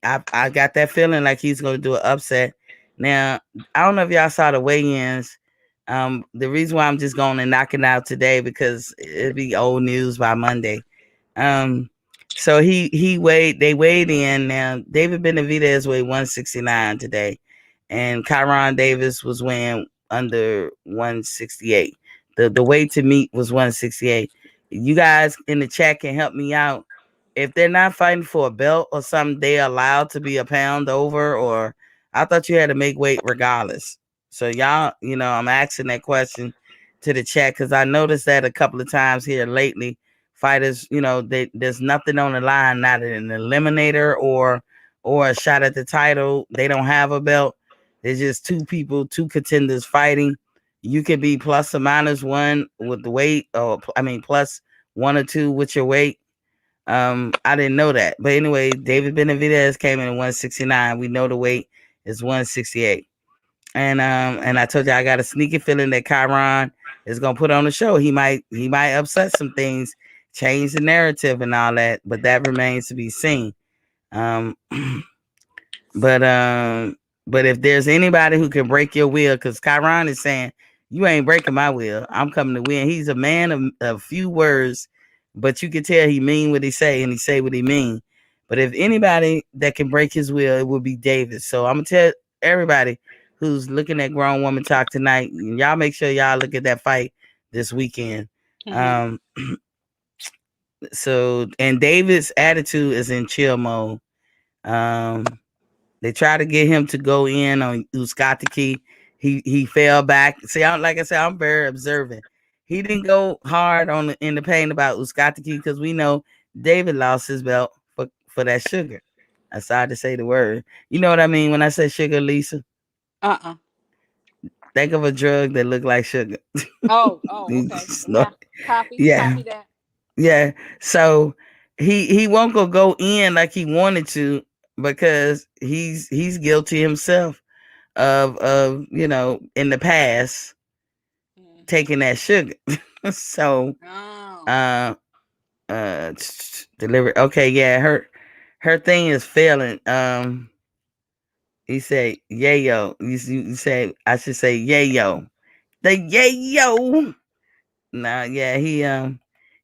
got that feeling like he's gonna do an upset. Now, I don't know if y'all saw the weigh-ins. The reason why I'm just going to knock it out today because it'll be old news by Monday. So they weighed in. Now David Benavidez weighed 169 today, and Kyron Davis was weighing under 168. The weight to meet was 168. You guys in the chat can help me out. If they're not fighting for a belt or something, they allowed to be a pound over, or I thought you had to make weight regardless. So y'all, I'm asking that question to the chat because I noticed that a couple of times here lately. Fighters, there's nothing on the line, not an eliminator or a shot at the title. They don't have a belt. There's just two contenders fighting. You could be plus or minus one with the weight, plus 1 or 2 with your weight. I didn't know that. But anyway, David Benavidez came in at 169. We know the weight is 168. And I told you I got a sneaky feeling that Kyron is gonna put on the show. He might upset some things, change the narrative and all that, but that remains to be seen. But if there's anybody who can break your will, because Kyron is saying you ain't breaking my will, I'm coming to win. He's a man of few words, but you can tell he mean what he say and he say what he mean. But if anybody that can break his will, it will be David. So I'm gonna tell everybody who's looking at Grown Woman Talk tonight, y'all make sure y'all look at that fight this weekend. Mm-hmm. So, and David's attitude is in chill mode. They try to get him to go in on Uzcategui. He fell back. See, like I said, I'm very observant. He didn't go hard in the paint about Uzcategui because we know David lost his belt for that sugar. I started to say the word. You know what I mean when I say sugar, Lisa? Think of a drug that look like sugar. Oh, okay. Copy that. Yeah. So he won't go in like he wanted to because he's guilty himself of in the past taking that sugar. So deliver. Okay, yeah, her thing is failing. He said, yayo. You say I should say yayo. The yayo. Nah, yeah, he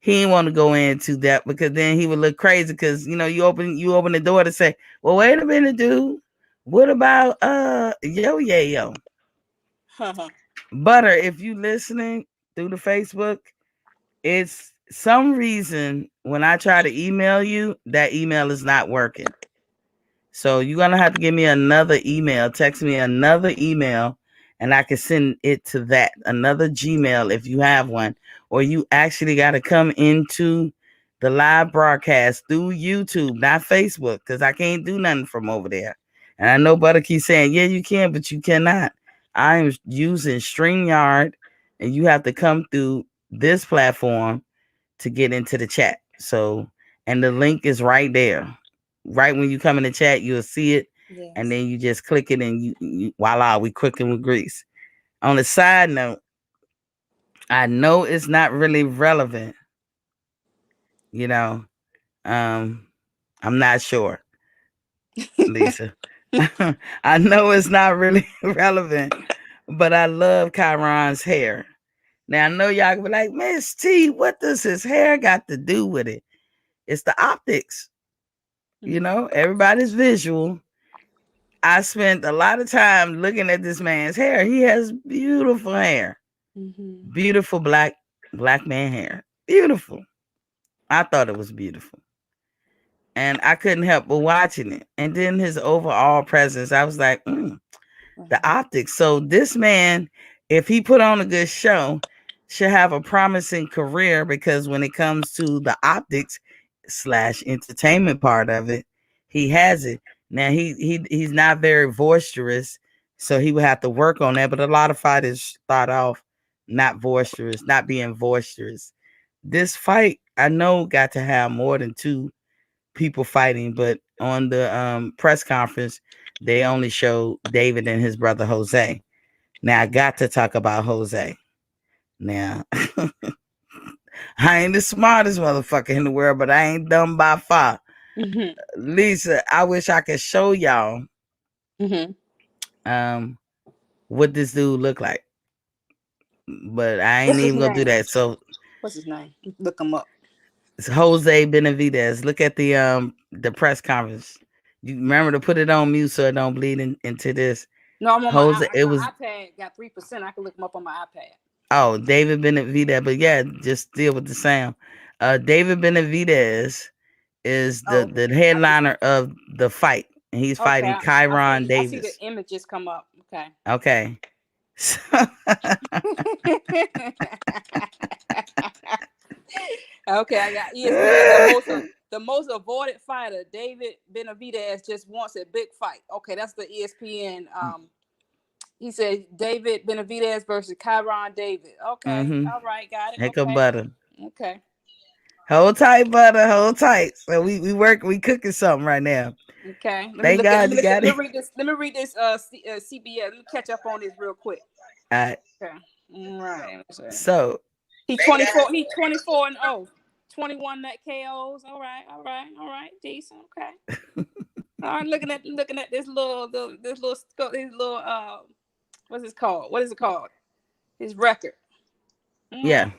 didn't want to go into that because then he would look crazy because you open the door to say, well, wait a minute, dude. What about yo? Butter, if you listening through the Facebook, it's some reason when I try to email you, that email is not working. So you're gonna have to give me another email, text me another email, and I can send it to that another Gmail if you have one, or you actually got to come into the live broadcast through YouTube, not Facebook, because I can't do nothing from over there. And I know Butter keeps saying, yeah, you can, but you cannot. I am using StreamYard, and you have to come through this platform to get into the chat. So, and the link is right there. Right when you come in the chat, you'll see it. Yes. And then you just click it and you voila, we cooking with grease. On the side note, I know it's not really relevant. I'm not sure, Lisa. I know it's not really relevant, but I love Kyron's hair. Now I know y'all can be like, Miss T, what does his hair got to do with it? It's the optics. Everybody's visual. I spent a lot of time looking at this man's hair. He has beautiful hair. Mm-hmm. Beautiful black man hair. Beautiful. I thought it was beautiful. And I couldn't help but watching it. And then his overall presence, I was like, the optics. So this man, if he put on a good show, should have a promising career because when it comes to the optics / entertainment part of it, he has it. Now he's not very boisterous, so he would have to work on that. But a lot of fighters start off not being boisterous. This fight, I know, got to have more than 2 people fighting, but on the press conference, they only showed David and his brother Jose. Now I got to talk about Jose. Now I ain't the smartest motherfucker in the world, but I ain't dumb by far. Lisa, I wish I could show y'all what this dude look like, but I ain't even gonna do that. So what's his name? Look him up. It's Jose Benavidez. Look at the press conference. You remember to put it on mute so it don't bleed into this. No, I'm on Jose. my iPad got 3%. I can look him up on my iPad. Oh, David Benavidez. But yeah, just deal with the sound. David Benavidez is the headliner of the fight. And he's fighting Kyron Davis. I see the images come up. Okay. Okay. Okay, I got ESPN. The most avoided fighter, David Benavidez, just wants a big fight. Okay, that's the ESPN. He said David Benavidez versus Kyron Davis. Okay, all right, got it. Heck of butter. Okay. Hold tight, butter. Hold tight. So we cooking something right now. Okay. Thank God you got it. Let me read this CBS. Let me catch up on this real quick. All right. Okay. All right. So he's 24. He's 24-0. 21 net KOs. All right. Decent. Okay. All right. Looking at this little what's this called? What is it called? His record. Yeah.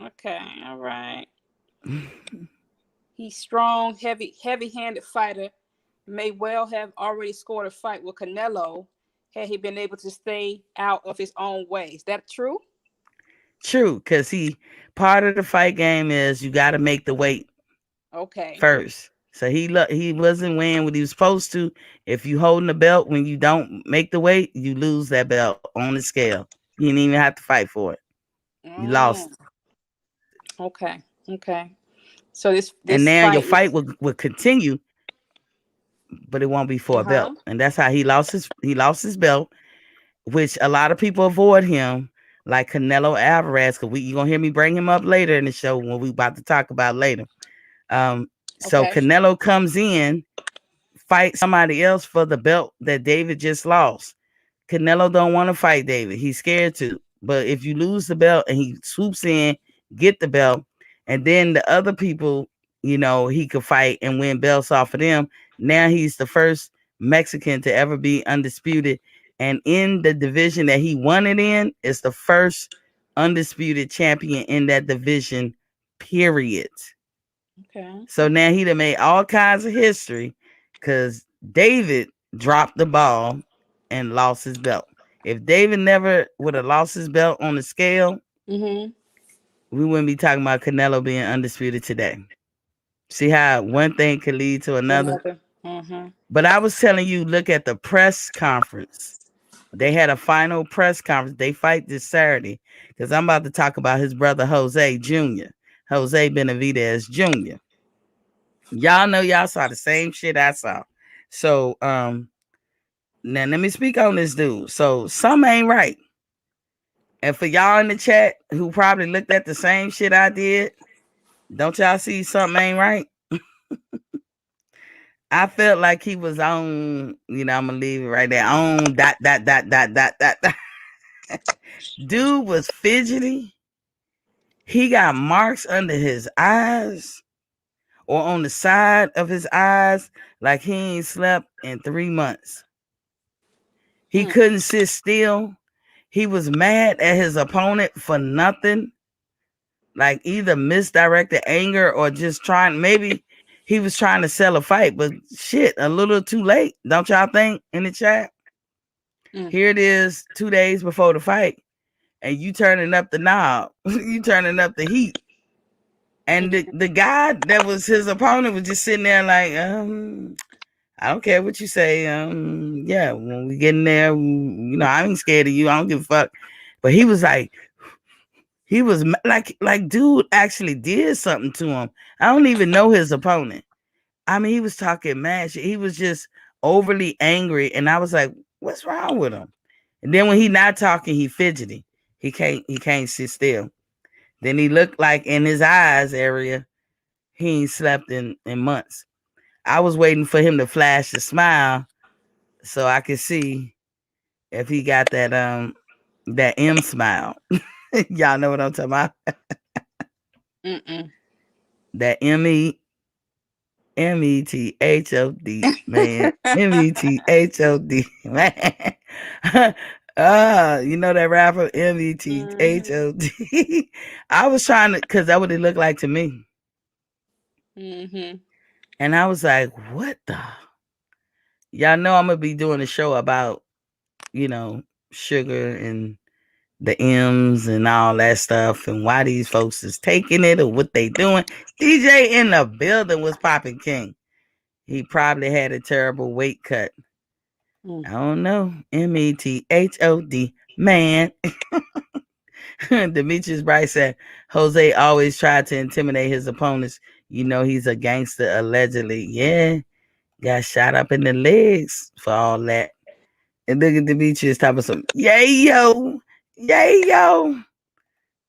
Okay. All right. He's strong, heavy-handed fighter. May well have already scored a fight with Canelo had he been able to stay out of his own way. Is that true? True, because part of the fight game is you got to make the weight first. So he wasn't weighing what he was supposed to. If you holding the belt when you don't make the weight, you lose that belt on the scale. You didn't even have to fight for it. You lost. Okay. So this and now your fight will continue, but it won't be for a belt. And that's how he lost his belt, which a lot of people avoid him, like Canelo Alvarez, because you're gonna hear me bring him up later in the show when we about to talk about later. So Canelo comes in, fight somebody else for the belt that David just lost. Canelo don't want to fight David. He's scared to. But if you lose the belt and he swoops in, get the belt, and then the other people, he could fight and win belts off of them. Now he's the first Mexican to ever be undisputed. And in the division that he won it in, it's the first undisputed champion in that division, period. Okay. So now he done made all kinds of history because David dropped the ball and lost his belt. If David never would have lost his belt on the scale, we wouldn't be talking about Canelo being undisputed today. See how one thing could lead to another? But I was telling you, look at the press conference. They had a final press conference. They fight this Saturday because I'm about to talk about his brother Jose Jr., Jose Benavidez Jr. Y'all know y'all saw the same shit I saw. So now let me speak on this dude. So something ain't right. And for y'all in the chat who probably looked at the same shit I did, don't y'all see something ain't right? I felt like he was on, I'm gonna leave it right there. On ... Dude was fidgety. He got marks under his eyes or on the side of his eyes, like he ain't slept in 3 months. He couldn't sit still. He was mad at his opponent for nothing, like either misdirected anger or just maybe he was trying to sell a fight, but shit, a little too late. Don't y'all think in the chat? Here it is 2 days before the fight. And you turning up the knob, you turning up the heat. And the guy that was his opponent was just sitting there like, I don't care what you say. Yeah, when we get in there, I ain't scared of you. I don't give a fuck. But he was like, dude actually did something to him. I don't even know his opponent. I mean, he was talking mad shit. He was just overly angry, and I was like, "What's wrong with him?" And then when he not talking, he fidgety. He can't sit still. Then he looked like in his eyes area, he ain't slept in months. I was waiting for him to flash a smile so I could see if he got that M smile. Y'all know what I'm talking about? That METHOD, man. METHOD, man. You know that rapper METHOD. I was trying to, because that what it looked like to me. And I was like, what the? Y'all know I'm gonna be doing a show about, sugar and the M's and all that stuff, and why these folks is taking it or what they doing. DJ in the building was popping king. He probably had a terrible weight cut. I don't know. METHOD, man. Demetrius Bright said Jose always tried to intimidate his opponents. He's a gangster, allegedly. Yeah. Got shot up in the legs for all that. And look at Demetrius talking some yay yo.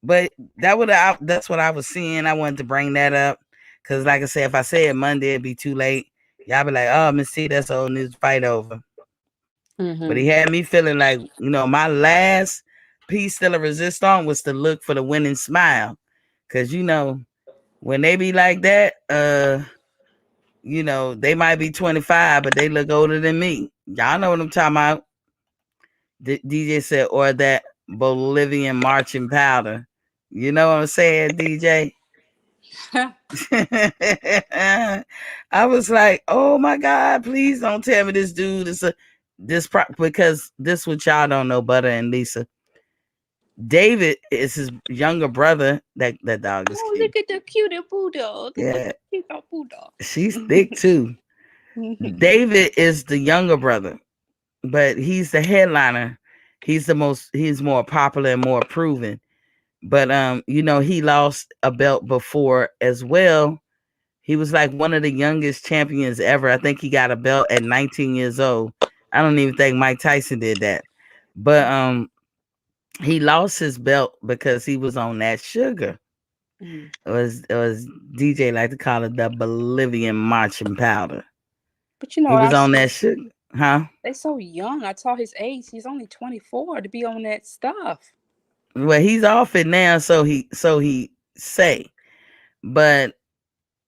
But that's what I was seeing. I wanted to bring that up. Cause like I said, if I say it Monday, it'd be too late. Y'all be like, oh, Miss T, that's old news, fight over. But he had me feeling like, my last piece still a resistance was to look for the winning smile. Cause when they be like that, they might be 25, but they look older than me. Y'all know what I'm talking about. DJ said, or that Bolivian marching powder. You know what I'm saying, DJ? I was like, oh my God, please don't tell me this dude is because this what y'all don't know, Butter and Lisa. David is his younger brother. That dog is cute. Look at the cute bulldog. Yeah. She's thick too. David is the younger brother, but he's the headliner. He's more popular and more proven. But he lost a belt before as well. He was like one of the youngest champions ever. I think he got a belt at 19 years old. I don't even think Mike Tyson did that. But he lost his belt because he was on that sugar. It was DJ like to call it the Bolivian marching powder. But he was on that sugar, huh? They're so young. I saw his age. He's only 24 to be on that stuff. Well, he's off it now, so he say. But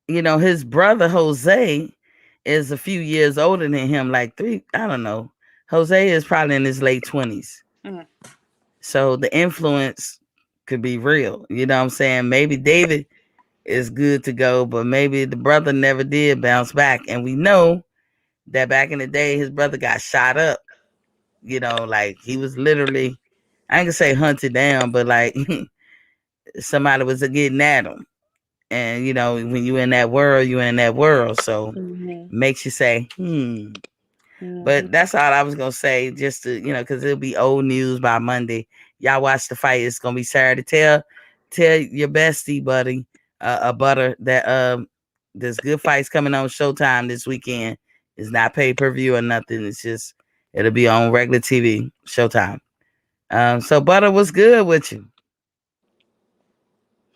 his brother Jose is a few years older than him, like 3. I don't know. Jose is probably in his late 20s. So the influence could be real. You know what I'm saying? Maybe David is good to go, but maybe the brother never did bounce back. And we know that back in the day, his brother got shot up. Like he was literally, I ain't gonna say hunted down, but like somebody was getting at him. And when you in that world, you in that world. So makes you say, But that's all I was gonna say, just to because it'll be old news by Monday. Y'all watch the fight. It's gonna be Saturday. Tell your bestie, buddy, Butter, that there's good fights coming on Showtime this weekend. It's not pay-per-view or nothing. It's just it'll be on regular TV, Showtime. So Butter, what's good with you?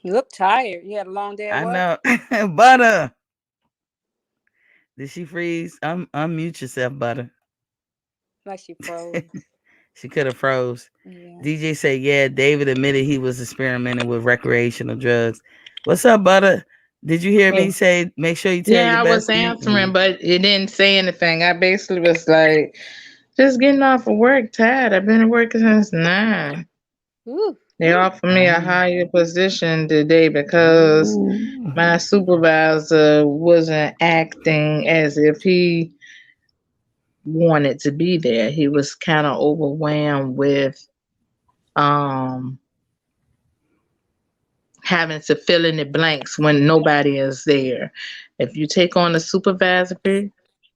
You look tired. You had a long day at work? I know. Butter. Did she freeze? Unmute yourself, Butter. Like she froze. She could have froze. Yeah. DJ said, yeah, David admitted he was experimenting with recreational drugs. What's up, Butter? Did you hear me say, make sure you tell your I was answering, but it didn't say anything. I basically was like, just getting off of work, tired. I've been at work since 9. Ooh. They offered me a higher position today because my supervisor wasn't acting as if he wanted to be there. He was kind of overwhelmed with having to fill in the blanks when nobody is there. If you take on a supervisory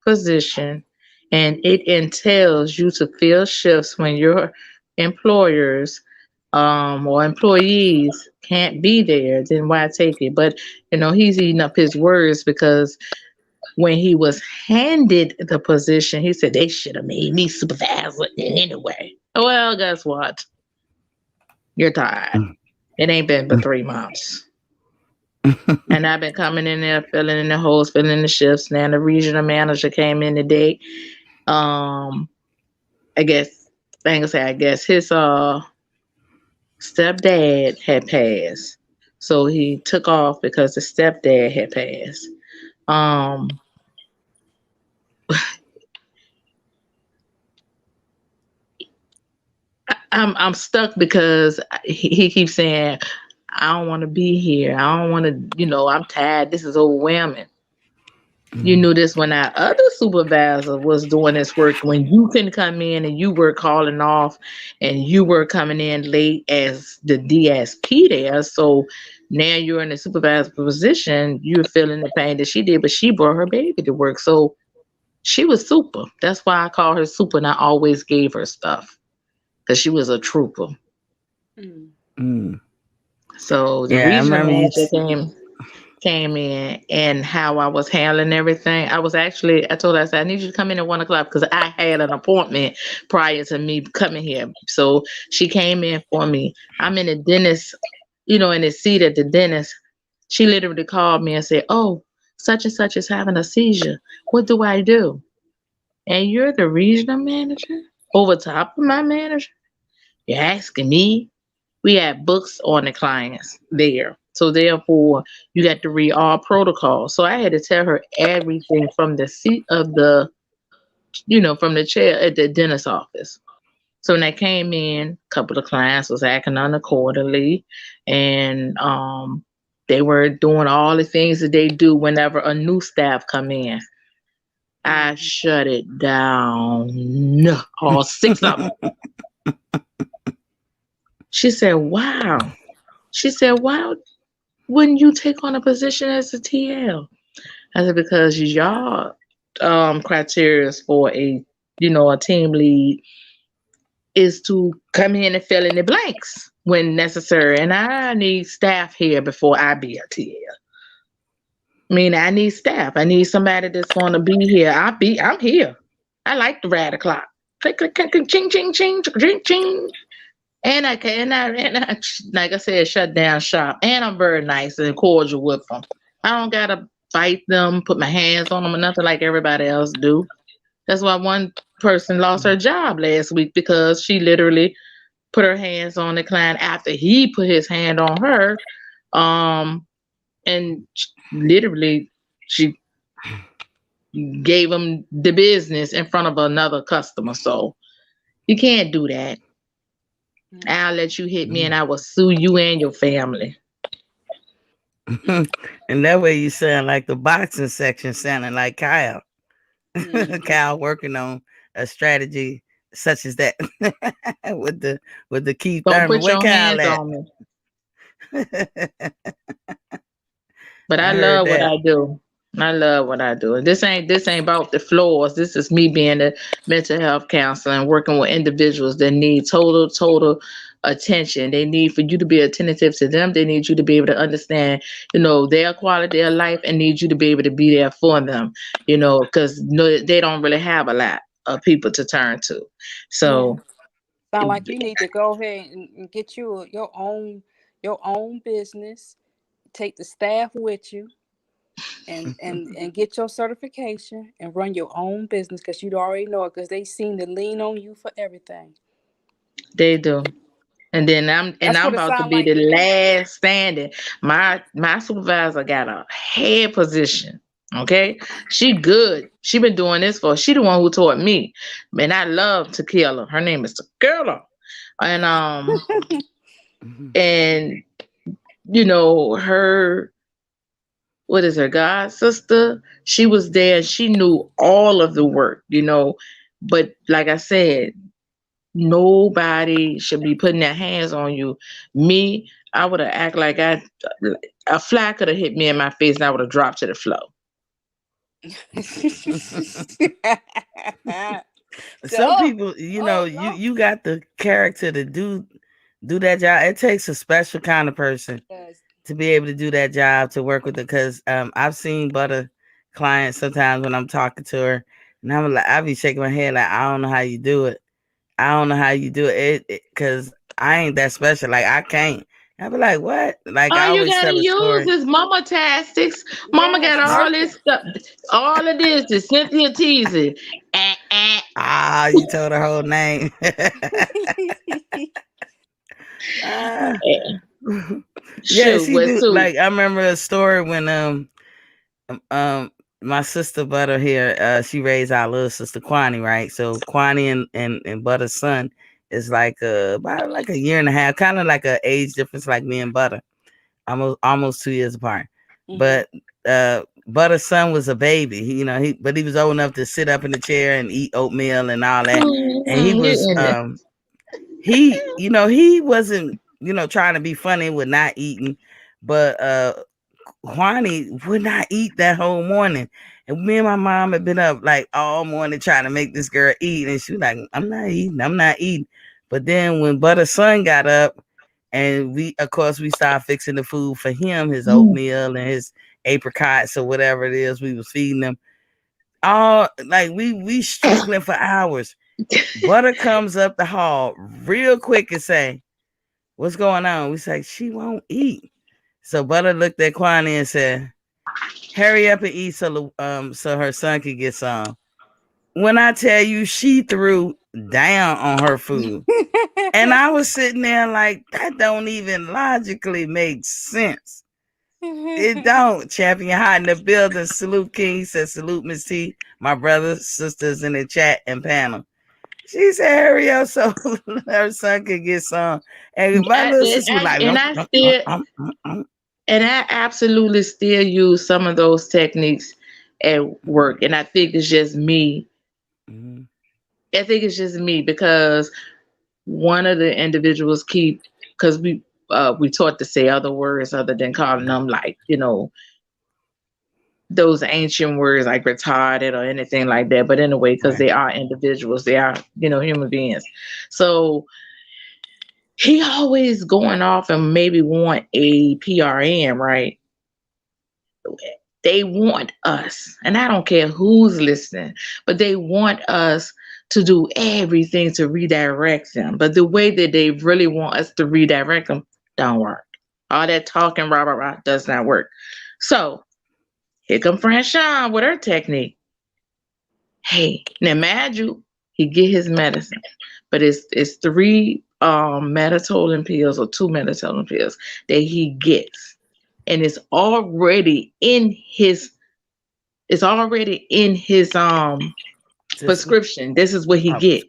position and it entails you to fill shifts when your employers or employees can't be there, then why take it? But he's eating up his words because when he was handed the position, he said they should have made me supervisor anyway. Well, guess what? You're tired. It ain't been but 3 months. And I've been coming in there, filling in the holes, filling in the shifts. Now the regional manager came in today. I guess his stepdad had passed. So he took off because the stepdad had passed. I'm stuck because he keeps saying, I don't want to be here. I don't want to, I'm tired. This is overwhelming. You knew this when our other supervisor was doing this work, when you couldn't come in and you were calling off and you were coming in late as the DSP there. So now you're in the supervisor position, you're feeling the pain that she did, but she brought her baby to work. So she was super. That's why I call her super, and I always gave her stuff because she was a trooper. So the regional manager came in, and how I was handling everything. I told her, I said, I need you to come in at 1 o'clock because I had an appointment prior to me coming here. So she came in for me. I'm in the dentist, in the seat at the dentist. She literally called me and said, oh, such and such is having a seizure. What do I do? And you're the regional manager over top of my manager? You're asking me? We had books on the clients there. So therefore, you got to read all protocols. So I had to tell her everything from the seat of from the chair at the dentist office. So when I came in, a couple of clients was acting unaccordingly, and they were doing all the things that they do whenever a new staff come in. I shut it down, all 6 of them. She said, wow. She said, why wouldn't you take on a position as a TL? I said, because y'all criteria for a team lead is to come in and fill in the blanks when necessary. And I need staff here before I be a TL. I need staff. I need somebody that's going to be here. I'm here. I like the rad clock. Click, click, click, click, ching, ching, ching, ching, ching. And I like I said, shut down shop. And I'm very nice and cordial with them. I don't gotta bite them, put my hands on them, or nothing like everybody else do. That's why one person lost her job last week because she literally put her hands on the client after he put his hand on her, and literally she gave him the business in front of another customer. So you can't do that. I'll let you hit me and I will sue you and your family. And that way you sound like the boxing section sounding like Kyle. Kyle working on a strategy such as that with the Keith Thurman. Don't put your hands on me. But I love what I do. I love what I do. And this ain't about the floors. This is me being a mental health counselor and working with individuals that need total attention. They need for you to be attentive to them. They need you to be able to understand, their quality of life, and need you to be able to be there for them, because they don't really have a lot of people to turn to. So sound like you need to go ahead and get you your own business, take the staff with you. And get your certification and run your own business, because you'd already know it, because they seem to lean on you for everything. They do. And then I'm about to be the last standing. My supervisor got a head position. Okay, she good. She been doing this she the one who taught me. And I love Tequila. Her name is Tequila. And and her, what is her god sister? She was there and she knew all of the work, but like I said, nobody should be putting their hands on you. Me, I would have acted like a fly could have hit me in my face and I would have dropped to the floor. Some people, you got the character to do that job. It takes a special kind of person to be able to do that job, to work with it, because I've seen Butter client sometimes when I'm talking to her, and I'm like, I be shaking my head like, I don't know how you do it. I don't know how you do it, because I ain't that special. Like I can't. I be like, what? Like I All you always gotta tell a use story. is Mama Tastics. Mama Yes, got all this stuff. All of this is Cynthia Teasy. Ah, you told her whole name. Ah. Yeah, Shoot, she with do. soup. Like I remember a story when um my sister Butter here, she raised our little sister Kwani, right? So Kwani and Butter's son is like about like a year and a half, kind of like a age difference like me and Butter. Almost 2 years apart. But Butter's son was a baby. But he was old enough to sit up in the chair and eat oatmeal and all that. And he was he wasn't trying to be funny with not eating, but Juani would not eat that whole morning. And me and my mom had been up like all morning trying to make this girl eat. And she was like, I'm not eating. But then when Butter's son got up, and we started fixing the food for him, his oatmeal and his apricots or whatever it is we was feeding him. All like we struggling for hours. Butter comes up the hall real quick and say, what's going on? We say, she won't eat. So Butter looked at Kwani and said, hurry up and eat so her son could get some. When I tell you, she threw down on her food. And I was sitting there like, that don't even logically make sense. It don't. Champion High in the building. Salute King. Says salute Miss T. My brothers, sisters in the chat and panel. She said, hurry up so her son could get some. And my little sister was like, and I absolutely still use some of those techniques at work. And I think it's just me. Mm-hmm. I think it's just me because one of the individuals because we taught to say other words other than calling them like, those ancient words like retarded or anything like that. But in a way, because they are individuals, they are, human beings. So he always going off and maybe want a PRN, right? They want us, and I don't care who's listening, but they want us to do everything to redirect them. But the way that they really want us to redirect them don't work. All that talking, rah, does not work. So here come Fran Sean with her technique. Hey, now mind you, he get his medicine, but it's 3 melatonin pills or 2 melatonin pills that he gets, and it's already in his prescription. This is what he get.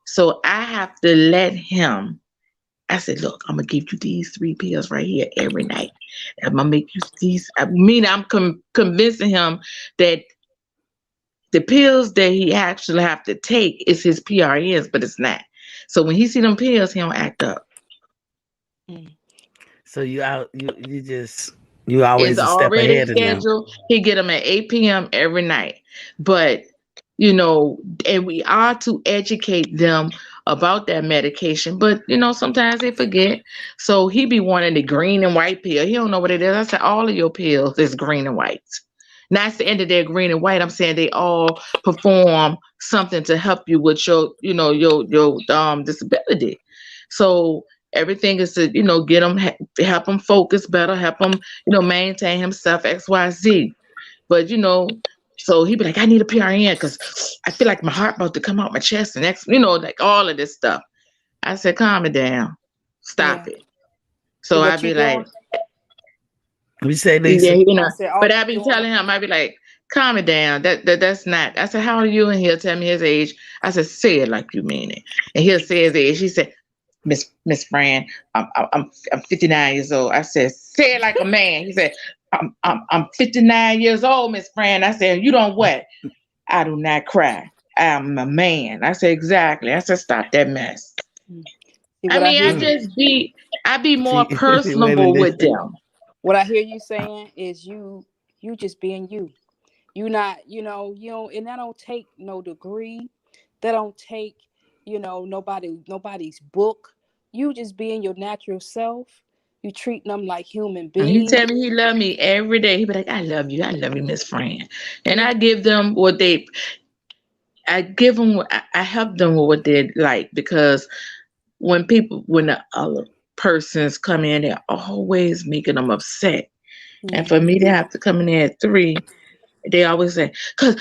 So I have to let him. I said, look, I'm gonna give you these 3 pills right here every night. I'm gonna make you these. I'm convincing him that the pills that he actually have to take is his PRNs, but it's not. So when he see them pills, he don't act up. So you always it's a step already ahead scheduled. He get them at 8 p.m. every night. But and we are to educate them about that medication. But sometimes they forget. So he be wanting the green and white pill. He don't know what it is. I said all of your pills is green and white. Not the end of their green and white. I'm saying they all perform something to help you with your disability. So everything is to get him, help him focus better, help him maintain himself, XYZ. But so he'd be like, I need a PRN because I feel like my heart about to come out my chest and like all of this stuff. I said, calm it down, stop it. So I'd be like, we say, Lisa, but I be telling him, I be like, calm it down. That's not. I said, how old are you? And he'll tell me his age. I said, say it like you mean it. And he'll say his age. He said, Miss Fran, I'm 59 years old. I said, say it like a man. He said, I'm 59 years old, Miss Fran. I said, you don't what? I do not cry. I'm a man. I said, exactly. I said, stop that mess. I be more personable with them. What I hear you saying is you just being you. You not, you don't, and that don't take no degree. That don't take, nobody's book. You just being your natural self. You treating them like human And he beings. tell me he love me every day. He be like, I love you, Miss Fran. And I give them what they, I help them with what they like, because when the other persons come in, they're always making them upset. And for me to have to come in there at 3, they always say, because,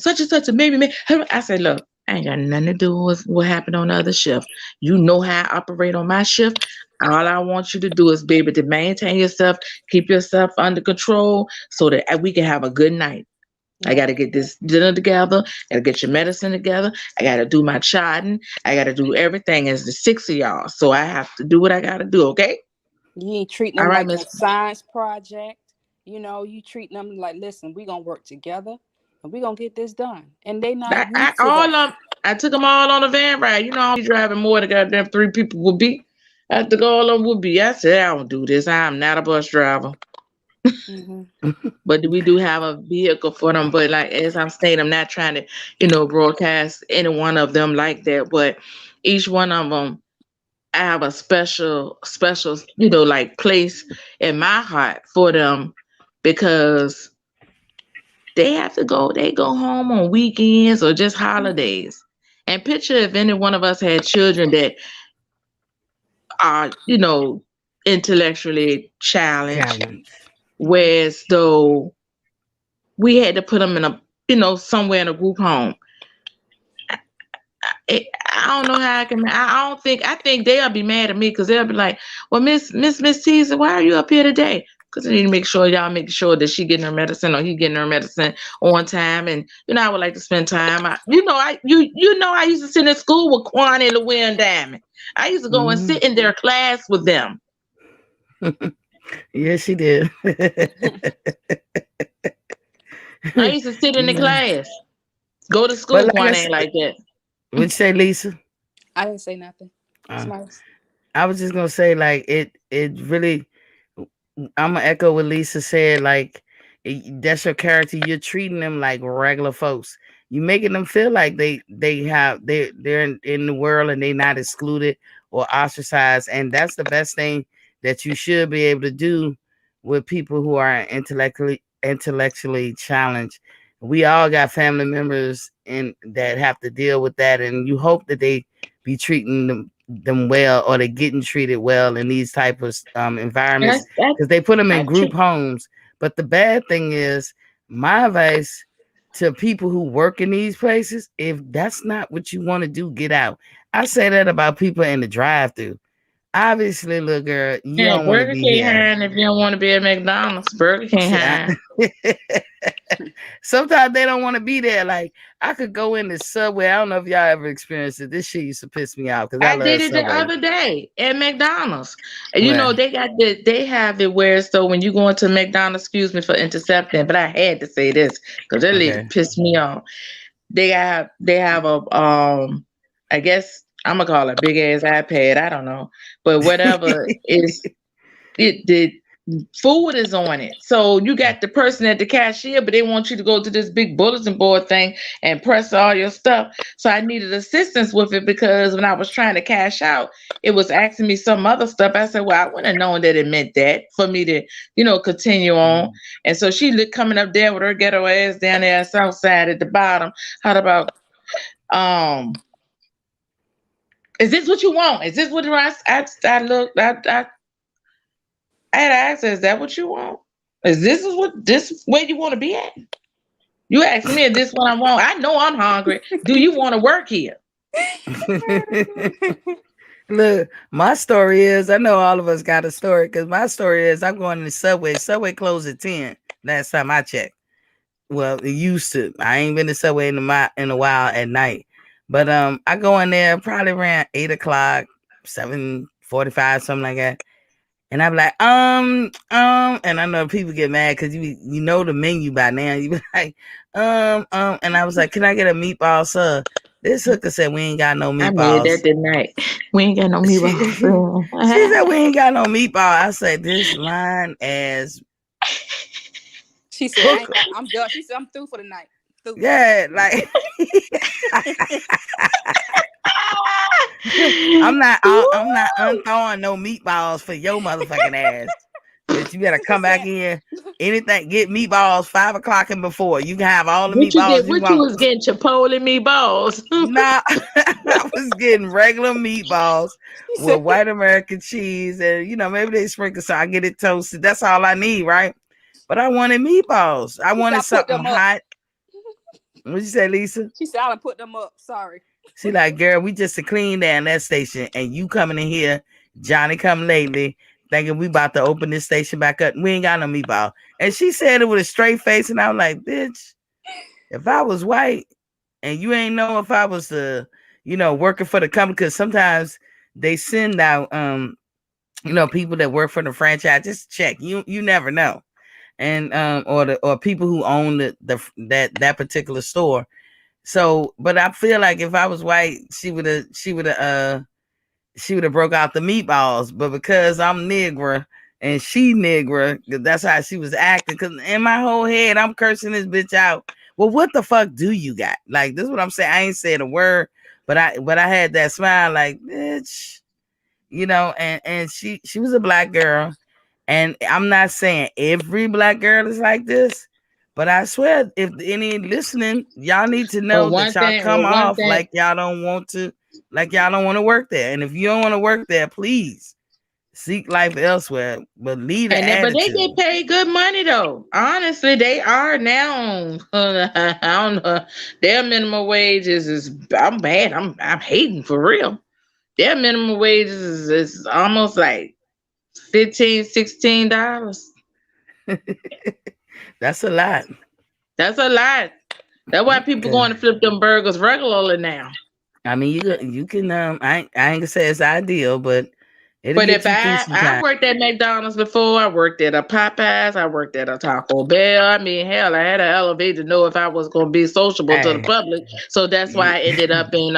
such and such a maybe. I say, look, I ain't got nothing to do with what happened on the other shift. You know how I operate on my shift. All I want you to do is be able to maintain yourself, keep yourself under control so that we can have a good night. I got to get this dinner together. I got to get your medicine together. I got to do my charting. I got to do everything as the 6 of y'all. So I have to do what I got to do, okay? You ain't treating them like a science project. You treating them like, listen, we're going to work together and we're going to get this done. And they not I took them all on a van ride. I'll be driving more than goddamn 3 people would be. I took all of them would be. I said, I don't do this. I'm not a bus driver. But we do have a vehicle for them. But like as I'm saying, I'm not trying to, broadcast any one of them like that. But each one of them, I have a special, like place in my heart for them, because they have to go. They go home on weekends or just holidays. And picture if any one of us had children that are, intellectually challenged. Whereas though we had to put them in a, somewhere in a group home. I don't know how I can. I think they'll be mad at me, because they'll be like, well, Miss Teaser, why are you up here today? Because I need to make sure that she getting her medicine or he getting her medicine on time. And I would like to spend time. I used to sit in school with Quan and Louie and Diamond. I used to go and sit in their class with them. Yes, she did. I used to sit in the class. Go to school, Quan ain't like that. What'd you say, Lisa? I didn't say nothing. Nice. I was just gonna say, like, it really, I'm gonna echo what Lisa said. Like, that's your character. You're treating them like regular folks. You making them feel like they're in the world and they're not excluded or ostracized. And that's the best thing that you should be able to do with people who are intellectually challenged. We all got family members that have to deal with that, and you hope that they be treating them well, or they're getting treated well in these type of environments, because they put them in group homes. But the bad thing is, my advice to people who work in these places, if that's not what you want to do, get out. I say that about people in the drive-thru. Obviously, little girl, you don't want to be here. If you don't want to be at McDonald's, Burger King hire. Sometimes they don't want to be there. Like, I could go in the Subway. I don't know if y'all ever experienced it. This shit used to piss me off, because I did it Subway. The other day at McDonald's. They have it where, so when you go into McDonald's, excuse me for intercepting, but I had to say this because that lady pissed me off. They have a I guess I'm gonna call it a big ass iPad. I don't know, but whatever the food is on it. So you got the person at the cashier, but they want you to go to this big bulletin board thing and press all your stuff. So I needed assistance with it, because when I was trying to cash out, it was asking me some other stuff. I said, well, I wouldn't have known that it meant that for me to, continue on. And so she coming up there with her ghetto ass down there south side at the bottom. How about, is this what you want? Is this what I looked? I had to ask her, is that what you want? Is this where you want to be at? You asked me, is this what I want? I know I'm hungry. Do you want to work here? Look, my story is, I know all of us got a story, because my story is, I'm going to the Subway. Subway closed at 10 last time I checked. Well, it used to. I ain't been to Subway in a while at night. But I go in there probably around 8 o'clock, 7:45, something like that. And I'm like, and I know people get mad because you know the menu by now. You be like, and I was like, can I get a meatball sub? This hooker said we ain't got no meatballs. I made that tonight. We ain't got no meatballs. She said we ain't got no meatball. I said, this line as. She said, I'm done. She said, I'm through for the night. I'm not unthawing no meatballs for your motherfucking ass. Bitch, you better come back in. Anything, get meatballs 5 o'clock and before. You can have all the meatballs you want. You was getting Chipotle meatballs? Nah, I was getting regular meatballs with white American cheese, and maybe they sprinkle so I get it toasted. That's all I need, right? But I wanted meatballs. I wanted something hot. What'd you say, Lisa? She said, "I done put them up." Sorry. She like, girl, we just a clean down that station, and you coming in here, Johnny come lately, thinking we about to open this station back up. We ain't got no meatball. And she said it with a straight face, and I was like, bitch, if I was white and you ain't know if I was working for the company, because sometimes they send out people that work for the franchise, just check. You never know. And or people who own that particular store. So, but I feel like if I was white, she would have broke out the meatballs. But because I'm Negro and she Negro, that's how she was acting. Because in my whole head, I'm cursing this bitch out. Well, what the fuck do you got? Like, this is what I'm saying. I ain't said a word, but I had that smile, like, bitch, And she was a black girl, and I'm not saying every black girl is like this. But I swear, if any listening, y'all need to know that y'all come off like y'all don't want to work there. And if you don't want to work there, please seek life elsewhere. But leave the attitude. But they get paid good money though. Honestly, they are now. I don't know. Their minimum wages is. I'm bad. I'm hating for real. Their minimum wages is almost like $15-16. That's a lot. That's why people going to flip them burgers regularly now. I mean, you can. I ain't gonna say it's ideal, but if I worked at McDonald's before, I worked at a Popeyes, I worked at a Taco Bell. I mean, hell, I had an elevator to know if I was gonna be sociable to the public. So that's why I ended up in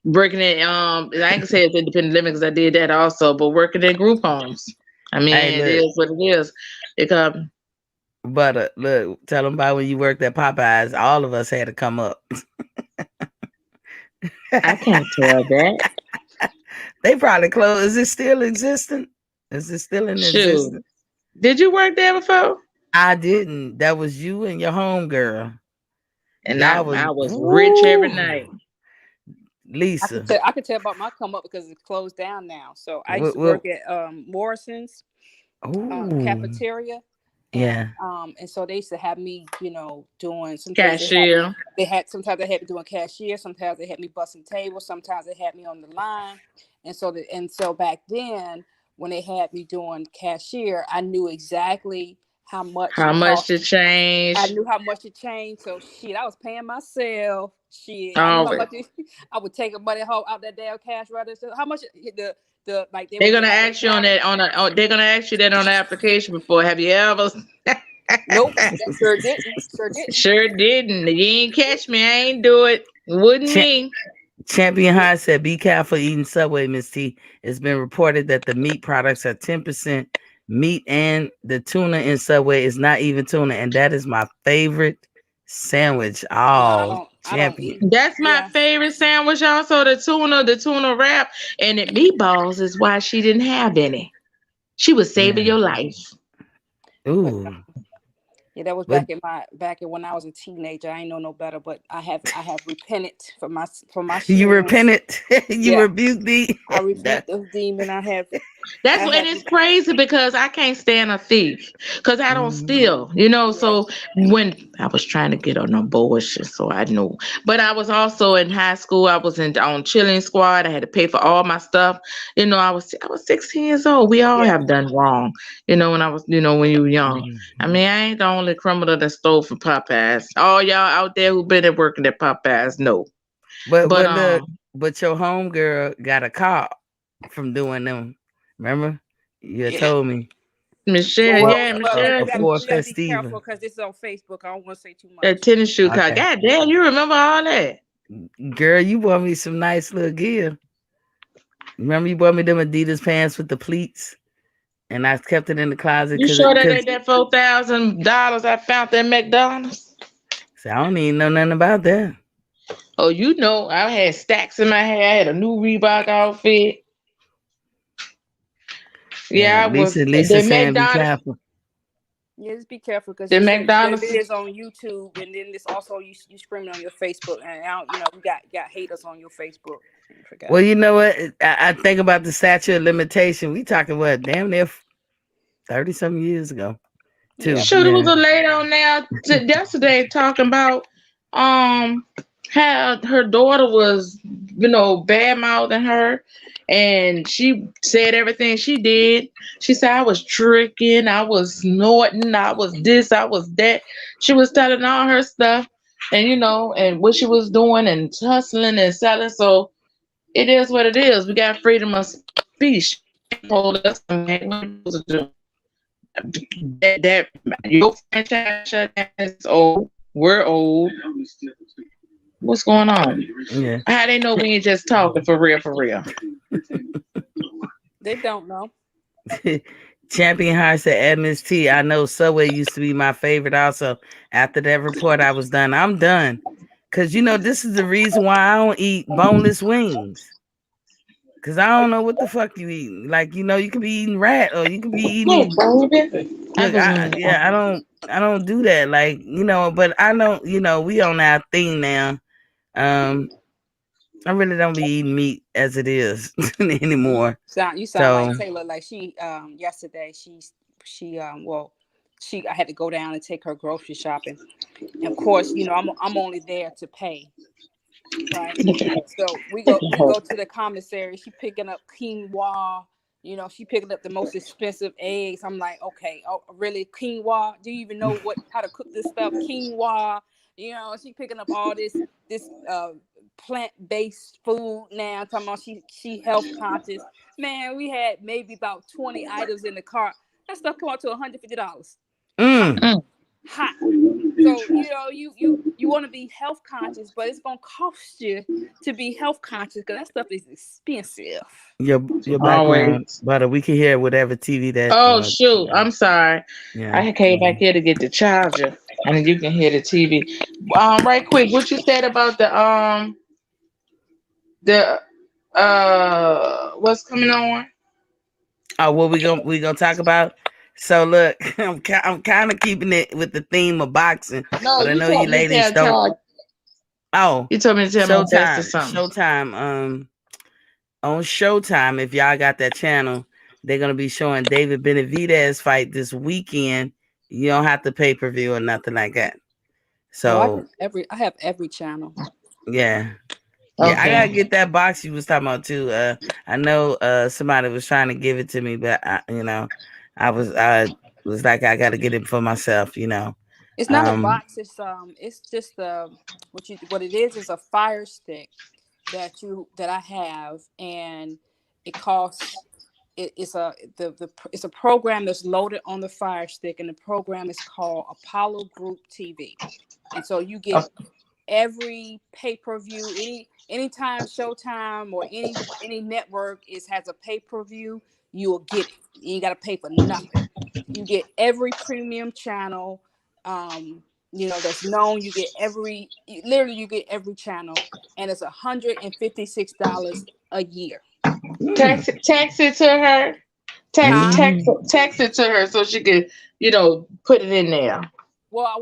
working at I ain't gonna say it's independent living because I did that also, but working in group homes. I mean, it is what it is. But look, tell them about when you worked at Popeyes. All of us had to come up. I can't tell that. They probably closed. Is it still existing? Is it still in existence? Did you work there before? I didn't. That was you and your home girl. And I was rich every night. Lisa. I could tell about my come up because it's closed down now. So I used to work at Morrison's cafeteria. Yeah. And so they used to have me, doing some cashier. Sometimes they had me doing cashier. Sometimes they had me busting tables. Sometimes they had me on the line. And so back then, when they had me doing cashier, I knew exactly how much to change. I knew how much it changed. So I was paying myself. I would take a money home out that damn cash register. How much they're gonna ask you they're gonna ask you that on the application before. Have you ever? Nope, sure didn't. You ain't catch me. I ain't do it. Wouldn't me. Champion High said, "Be careful eating Subway, Miss T. It's been reported that the meat products are 10% meat, and the tuna in Subway is not even tuna, and that is my favorite sandwich." Champion. That's my favorite sandwich. Also, the tuna wrap, and the meatballs is why she didn't have any. She was saving your life. Ooh. Yeah, that was back in when I was a teenager. I ain't know no better, but I have repented for my sins. You repented. You rebuked thee. I rebuked those demons. It's crazy because I can't stand a thief because I don't steal, So when I was trying to get on a bullshit, so I knew. But I was also in high school. I was on cheerleading squad. I had to pay for all my stuff. I was 16 years old. We all have done wrong. When I was, when you were young. I mean, I ain't the only criminal that stole from Popeyes. All y'all out there who been working at Popeyes, no. But your homegirl got a call from doing them. Remember, you told me. Michelle, Michelle. You gotta be careful because this is on Facebook. I don't want to say too much. That tennis shoe car. God damn, you remember all that? Girl, you bought me some nice little gear. Remember you bought me them Adidas pants with the pleats? And I kept it in the closet. You sure that ain't that $4,000 I found at McDonald's? So I don't even know nothing about that. Oh, you know, I had stacks in my hair. I had a new Reebok outfit. Yeah, Yeah, I was. Lisa The saying be McDonald's. careful. Yeah, just be careful because The you said the McDonald's. videos on YouTube, and then this also you screaming on your Facebook, and now you know we got haters on your Facebook. I forgot. Well, you know what? I think about the statute of limitation. We talking what? Damn near 30-some years ago. Too. Yeah. Sure, there was a lady on there yesterday talking about how her daughter was, you know, bad mouthing her, and she said everything she did. She said I was tricking, I was snorting, I was this, I was that. She was telling all her stuff, and you know, and what she was doing and hustling and selling. So it is what it is. We got freedom of speech. She told us what we're supposed to do. That your franchise shut down is old. We're old. What's going on? Yeah. How they know we ain't just talking for real, for real? They don't know. Champion Heart said, Edmonds T, I know Subway used to be my favorite also. After that report, I was done. I'm done. Because, you know, this is the reason why I don't eat boneless wings. Because I don't know what the fuck you eating. Like, you know, you could be eating rat or you could be eating. Look, I don't do that. Like, you know, but I know, you know, we on our thing now. I really don't be eating meat as it is anymore. You sound like Taylor. Like she yesterday I had to go down and take her grocery shopping. And of course, you know, I'm only there to pay. Right. So we go to the commissary. She picking up quinoa. You know, she picking up the most expensive eggs. I'm like, okay, oh, really, quinoa? Do you even know how to cook this stuff? Quinoa. You know, she picking up all this plant-based food now. Talking about she health conscious. Man, we had maybe about 20 items in the cart. That stuff come out to $150. Hot. So you know, you want to be health conscious, but it's gonna cost you to be health conscious because that stuff is expensive. Your background, but we can hear whatever TV that. Oh shoot! I'm sorry. Yeah. I came back here to get the charger, and you can hear the TV. Right quick, what you said about the what's coming on? Oh, what we gonna talk about? So look, I'm kind of keeping it with the theme of boxing, no, but I know you ladies don't. Oh, you told me to tell my best or something. Showtime. On Showtime, if y'all got that channel, they're gonna be showing David Benavidez fight this weekend. You don't have to pay-per-view or nothing like that. So I have every channel. Yeah. Yeah, okay. I gotta get that box you was talking about too. I know somebody was trying to give it to me, but I was like, I gotta get it for myself, you know. It's not a box, it's just what it is a Fire Stick that I have, and it costs it's a program that's loaded on the Fire Stick, and the program is called Apollo Group TV. And so you get every pay-per-view, anytime Showtime or any network has a pay-per-view, you will get it. You ain't got to pay for nothing. You get every premium channel, you know, that's known. You get every channel, and it's $156 a year. Text it to her. Text it to her so she could, you know, put it in there. Well, I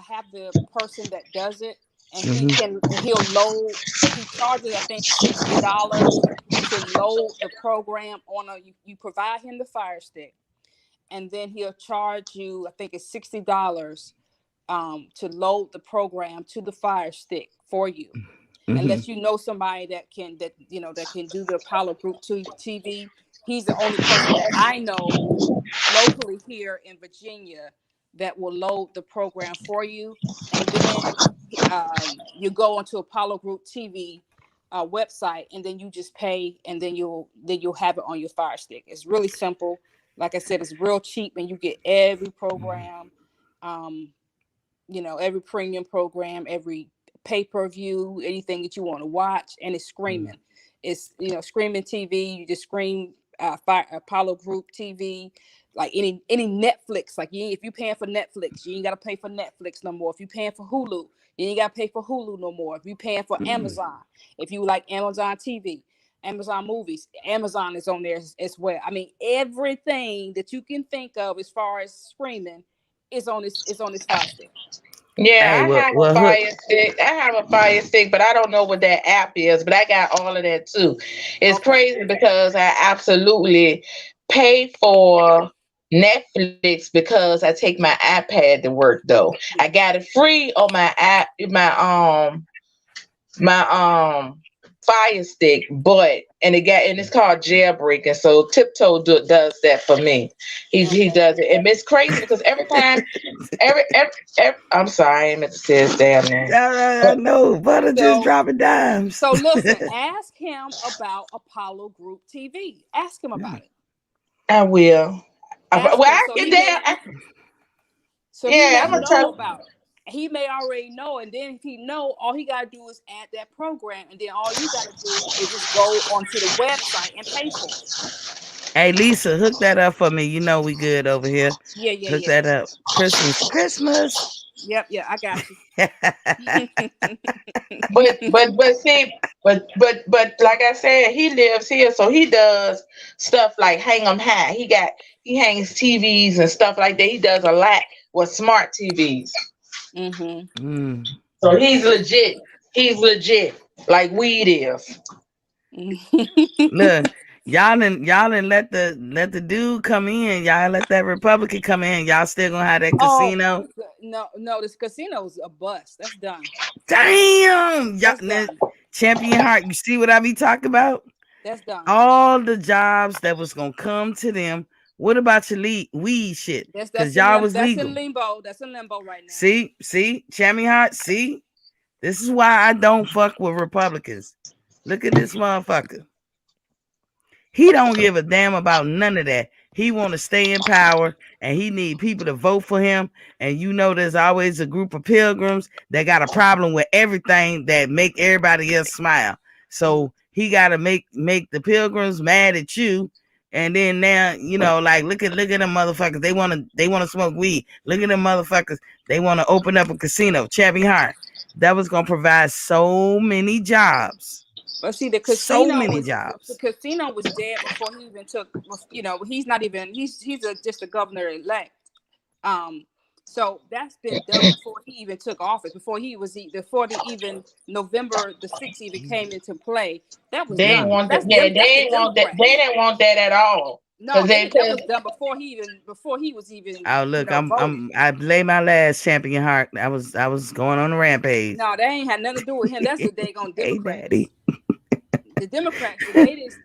have the person that does it, and he'll load. He charges, I think, $60 to load the program on you provide him the Fire Stick, and then he'll charge you, I think it's $60 to load the program to the Fire Stick for you. Unless you know somebody that can do the Apollo Group TV. He's the only person that I know locally here in Virginia that will load the program for you, and then you go onto Apollo Group TV website, and then you just pay, and then you'll have it on your Fire Stick. It's really simple. Like I said, it's real cheap, and you get every program, you know, every premium program, every pay-per-view, anything that you want to watch, and it's streaming. It's, you know, streaming TV. You just stream Apollo Group TV. like any Netflix. Like if you paying for Netflix, you ain't gotta pay for Netflix no more. If you paying for Hulu, you ain't gotta pay for Hulu no more. If you paying for Amazon, if you like Amazon TV, Amazon Movies, Amazon is on there as well. I mean, everything that you can think of as far as streaming is on this Fire Stick. Yeah, I have a Fire Stick. I have a Fire Stick, but I don't know what that app is. But I got all of that too. It's crazy because I absolutely pay for Netflix because I take my iPad to work. Though I got it free on my app, my Fire Stick, but and it's called jailbreaking. So Tiptoe does that for me. He does it, and it's crazy because every time, every I'm sorry, I meant to say his damn name. I know, Butter just dropping dimes. So listen, ask him about Apollo Group TV. Ask him about it. I will. Well, I get that. So yeah, I'm gonna know about it. He may already know, and then if he know, all he gotta do is add that program, and then all you gotta do is just go onto the website and pay for it. Hey Lisa, hook that up for me. You know we good over here. Yeah. Hook that up. Christmas. Yep, I got you. but like I said, he lives here, so he does stuff like hang 'em high. He hangs TVs and stuff like that. He does a lot with smart TVs. So he's legit like weed is. Look, y'all didn't let the dude come in. Y'all let that Republican come in. Y'all still gonna have that casino? No, this casino's a bust. That's done. Damn, y'all, Champion Heart. You see what I be talking about? That's done. All the jobs that was gonna come to them. What about your weed shit? Because y'all was legal. That's in limbo right now. See, Champion Heart. See, this is why I don't fuck with Republicans. Look at this motherfucker. He don't give a damn about none of that. He want to stay in power, and he need people to vote for him. And you know, there's always a group of pilgrims that got a problem with everything that make everybody else smile. So he got to make the pilgrims mad at you. And then now, you know, like look at them motherfuckers. They want to smoke weed. Look at them motherfuckers. They want to open up a casino. Champion Heart. That was gonna provide so many jobs. But see, the casino jobs. The casino was dead before he even took. You know, he's not even. He's just a governor elect. So that's been done before he even took office. Before even November the 6th even came into play. That was they didn't want that. They didn't want that. They didn't want that at all. No, that was done before he was even. Oh look, I lay my last Champion Heart. I was going on a rampage. No, that ain't had nothing to do with him. That's the daggone Democrats. Hey, Daddy. The Democrats,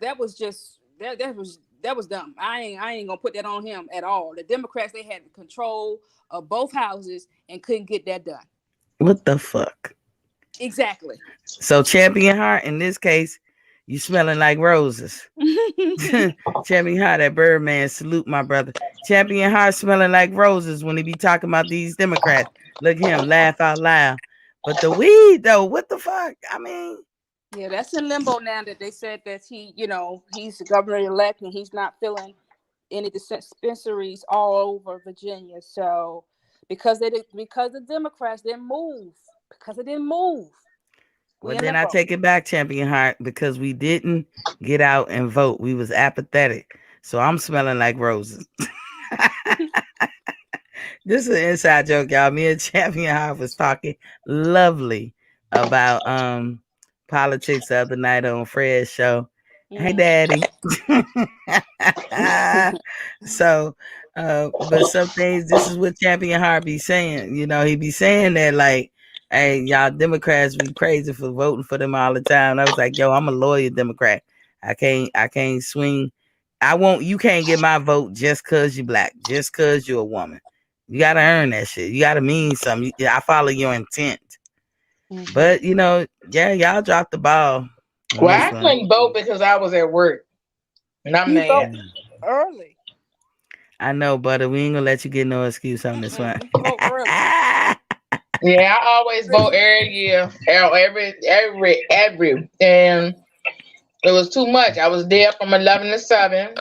that was dumb. I ain't gonna put that on him at all. The Democrats, they had control of both houses and couldn't get that done. What the fuck? Exactly. So Champion Heart, in this case, you smelling like roses. Champion Heart, that Birdman, salute my brother. Champion Heart smelling like roses when he be talking about these Democrats. Look at him, laugh out loud. But the weed though, what the fuck? I mean, yeah, that's in limbo now that they said that he's the governor-elect and he's not filling any dispensaries all over Virginia. So because the Democrats didn't move. Well, then I take it back, Champion Heart, because we didn't get out and vote. We was apathetic. So I'm smelling like roses. This is an inside joke, y'all. Me and Champion Heart was talking lovely about politics the other night on Fred's show. Hey, Daddy. So, but some things, this is what Champion Heart be saying. You know, he be saying that like, hey, y'all Democrats be crazy for voting for them all the time. I was like, yo, I'm a loyal Democrat. I can't swing. You can't get my vote just cause you black, just cause you're a woman. You gotta earn that shit. You gotta mean something. I follow your intent. But you know, yeah, y'all dropped the ball. Well, I couldn't vote because I was at work, and I'm mad. Early. I know, but we ain't gonna let you get no excuse on this one. Yeah, I always vote every year, every, and it was too much. I was there from 11 to 7,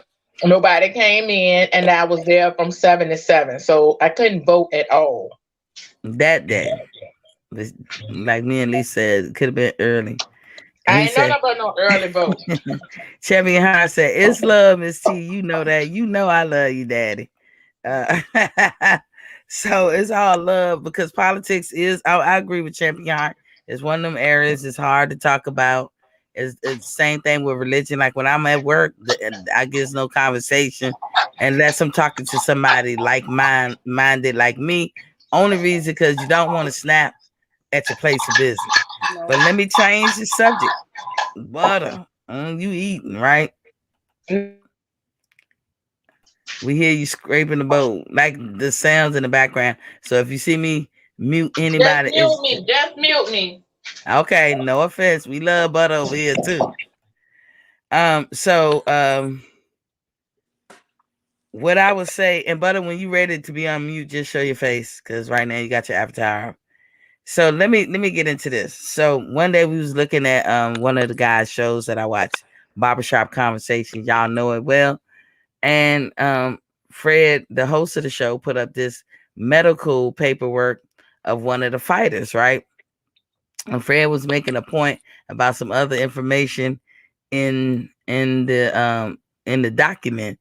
Nobody came in, and I was there from 7 to 7, so I couldn't vote at all. That day, like me and Lee said, it could have been early. And I he ain't know said, about no early vote. Champion High said, it's love, Miss T. You know that. You know I love you, Daddy. So it's all love because politics is, I agree with Champion High. It's one of them areas it's hard to talk about. It's the same thing with religion. Like when I'm at work, I get no conversation unless I'm talking to somebody like minded like me. Only reason because you don't want to snap at your place of business. No. But let me change the subject. Butter, you eating, right? We hear you scraping the bowl, like the sounds in the background. So if you see me mute anybody, just mute me. Okay, no offense. We love Butter over here too. What I would say, and Butter, when you ready to be on mute, just show your face because right now you got your avatar. So let me get into this. So one day we was looking at one of the guys' shows that I watch, Barbershop Conversation. Y'all know it well. And Fred, the host of the show, put up this medical paperwork of one of the fighters, right? And Fred was making a point about some other information in the document.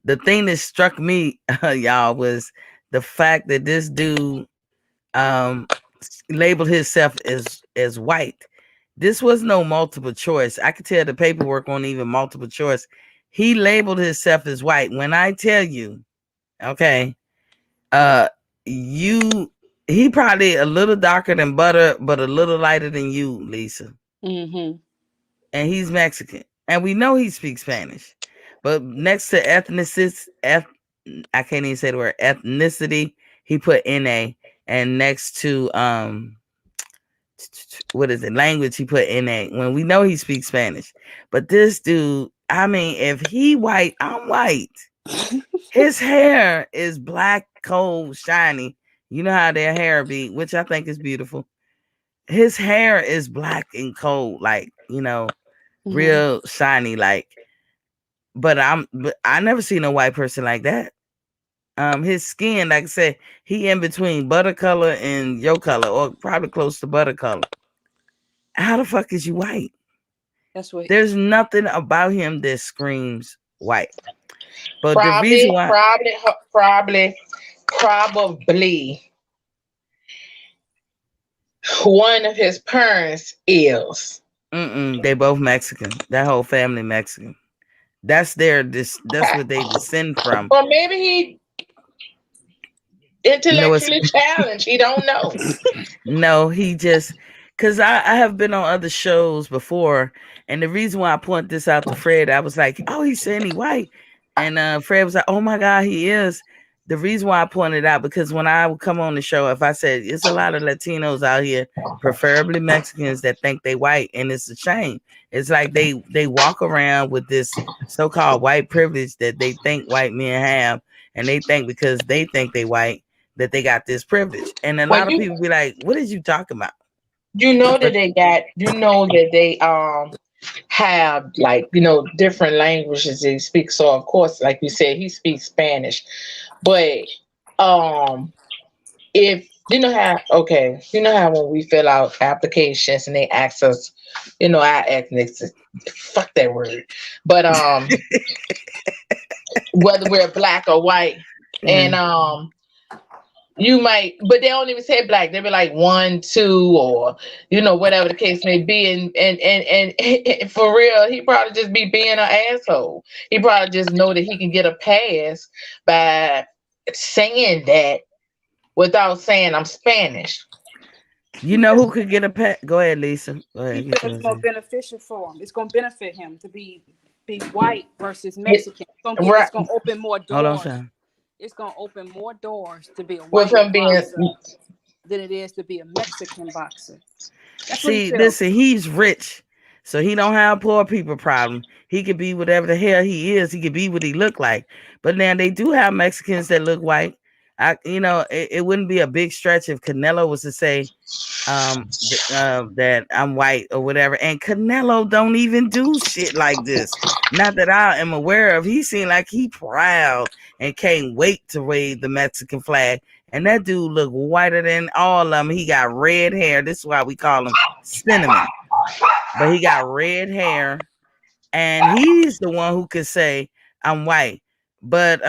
The thing that struck me, y'all, was the fact that this dude labeled himself as white. This was no multiple choice. I could tell the paperwork wasn't even multiple choice. He labeled himself as white. When I tell you, okay, he probably a little darker than Butter, but a little lighter than you, Lisa. Mm-hmm. And he's Mexican, and we know he speaks Spanish. But next to ethnicity, I can't even say the word ethnicity, he put NA, and next to what is it, language, he put NA. When we know he speaks Spanish. But this dude, I mean, if he white, I'm white. His hair is black, cold, shiny. You know how their hair be, which I think is beautiful. His hair is black and cold, like, you know, real shiny, like. But I never seen a white person like that. His skin, like I said, he in between butter color and your color, or probably close to butter color. How the fuck is you white? That's what. There's nothing about him that screams white. But probably, the reason why, probably, one of his parents is. They both Mexican. That whole family Mexican. That's what they descend from. Well, maybe he intellectually challenged. He don't know. No, he just, because I have been on other shows before, and the reason why I point this out to Fred, I was like, oh, he's saying he white. And Fred was like, oh my God, he is. The reason why I pointed out, because when I would come on the show, if I said it's a lot of Latinos out here, preferably Mexicans, that think they white, and it's a shame. It's like they walk around with this so-called white privilege that they think white men have, and they think because they think they white that they got this privilege. And a lot of people be like, what is you talking about? You know that they have, like, you know, different languages they speak. So of course, like you said, he speaks Spanish. But if you know how when we fill out applications and they ask us, you know, our ethnicity, fuck that word, but whether we're black or white, and you might, but they don't even say black. They be like 1, 2, or you know, whatever the case may be. And for real, he probably just be being an asshole. He probably just know that he can get a pass by saying that without saying I'm Spanish. You know who could get a pass? Go ahead, Lisa. Go ahead. It's more beneficial for him. It's going to benefit him to be white versus Mexican. It's going to open more doors. Hold on, it's going to open more doors to be a white boxer than it is to be a Mexican boxer. See, listen, he's rich, so he don't have poor people problem. He could be whatever the hell he is. He could be what he look like. But now they do have Mexicans that look white. it wouldn't be a big stretch if Canelo was to say that I'm white or whatever. And Canelo don't even do shit like this. Not that I am aware of. He seemed like he proud and can't wait to wave the Mexican flag. And that dude look whiter than all of them. He got red hair. This is why we call him Cinnamon. But he got red hair. And he's the one who could say I'm white. But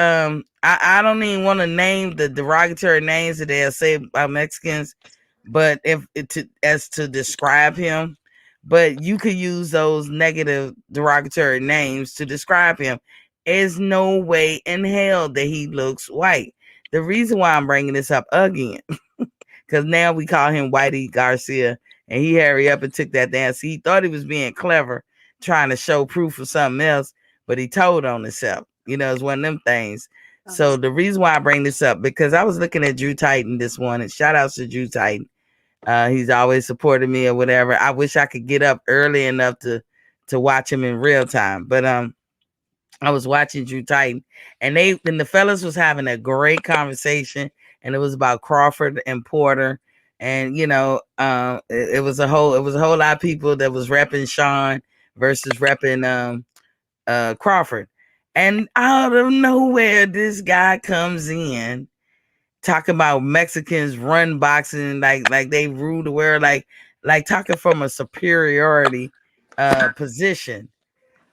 I don't even want to name the derogatory names that they'll say about Mexicans, but as to describe him. But you could use those negative derogatory names to describe him. There's no way in hell that he looks white. The reason why I'm bringing this up again, because now we call him Whitey Garcia, and he hurry up and took that dance. He thought he was being clever, trying to show proof of something else, but he told on himself. It's one of them things. So the reason why I bring this up, because I was looking at Drew Titan this morning. Shout out to Drew Titan. He's always supported me or whatever. I wish I could get up early enough to watch him in real time. But I was watching Drew Titan, and the fellas was having a great conversation, and it was about Crawford and Porter. And it was a whole lot of people that was repping Sean versus repping Crawford. And out of nowhere, this guy comes in talking about Mexicans run boxing like they rule the world, like talking from a superiority position.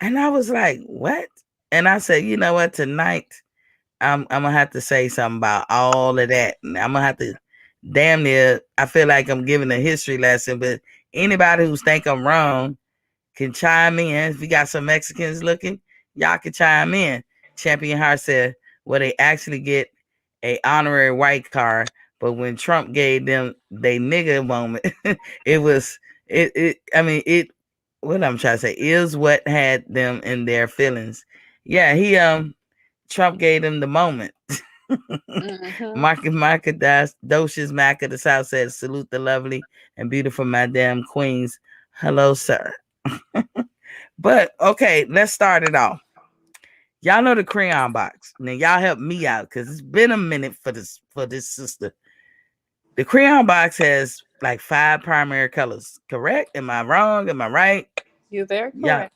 And I was like, what? And I said, you know what? Tonight, I'm gonna have to say something about all of that. And I'm gonna have to damn near. I feel like I'm giving a history lesson, but anybody who's think I'm wrong can chime in. If we got some Mexicans looking, y'all can chime in. Champion Heart said, well, they actually get a honorary white card, but when Trump gave them they nigga moment, it was what I'm trying to say is what had them in their feelings. Yeah, Trump gave them the moment. Marca Docious Mac of the South said, salute the lovely and beautiful Madame Queens. Hello, sir. But okay, let's start it off. Y'all know the crayon box. Now y'all help me out because it's been a minute for this sister. The crayon box has like 5 primary colors. Correct? Am I wrong? Am I right? You're very correct.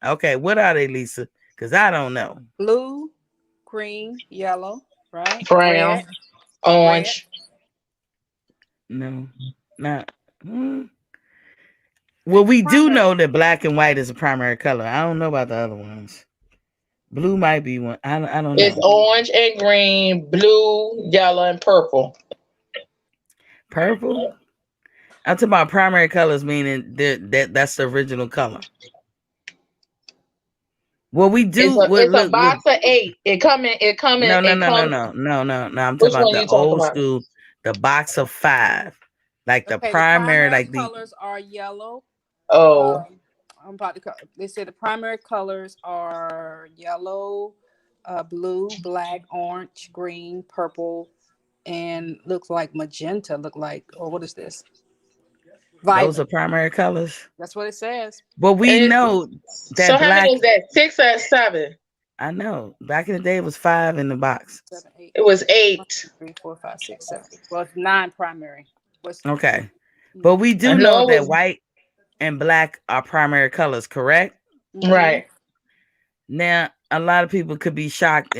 Yeah. Okay, what are they, Lisa? Because I don't know. Blue, green, yellow, right? Brown, red, orange. Red. No, not. Well, we do know that black and white is a primary color. I don't know about the other ones. Blue might be one. I don't know. It's orange and green, blue, yellow, and purple. Purple? I'm talking about primary colors, meaning that's the original color. Well, we do. It's a box of 8. It come in. No. I'm talking about the old school, the box of 5, like the primary, like the colors are yellow. Oh. I'm about to. They said the primary colors are yellow, blue, black, orange, green, purple, and looks like magenta. Or what is this? Violet. Those are primary colors. That's what it says. But we know that. So how many is that? 6 or 7? I know. Back in the day, it was 5 in the box. 7, 8. It was 8. 1, 2, 3, 4, 5, 6, 7. Well, it's 9 primary. Okay, but we do know that white and black are primary colors, correct? Right. Now, a lot of people could be shocked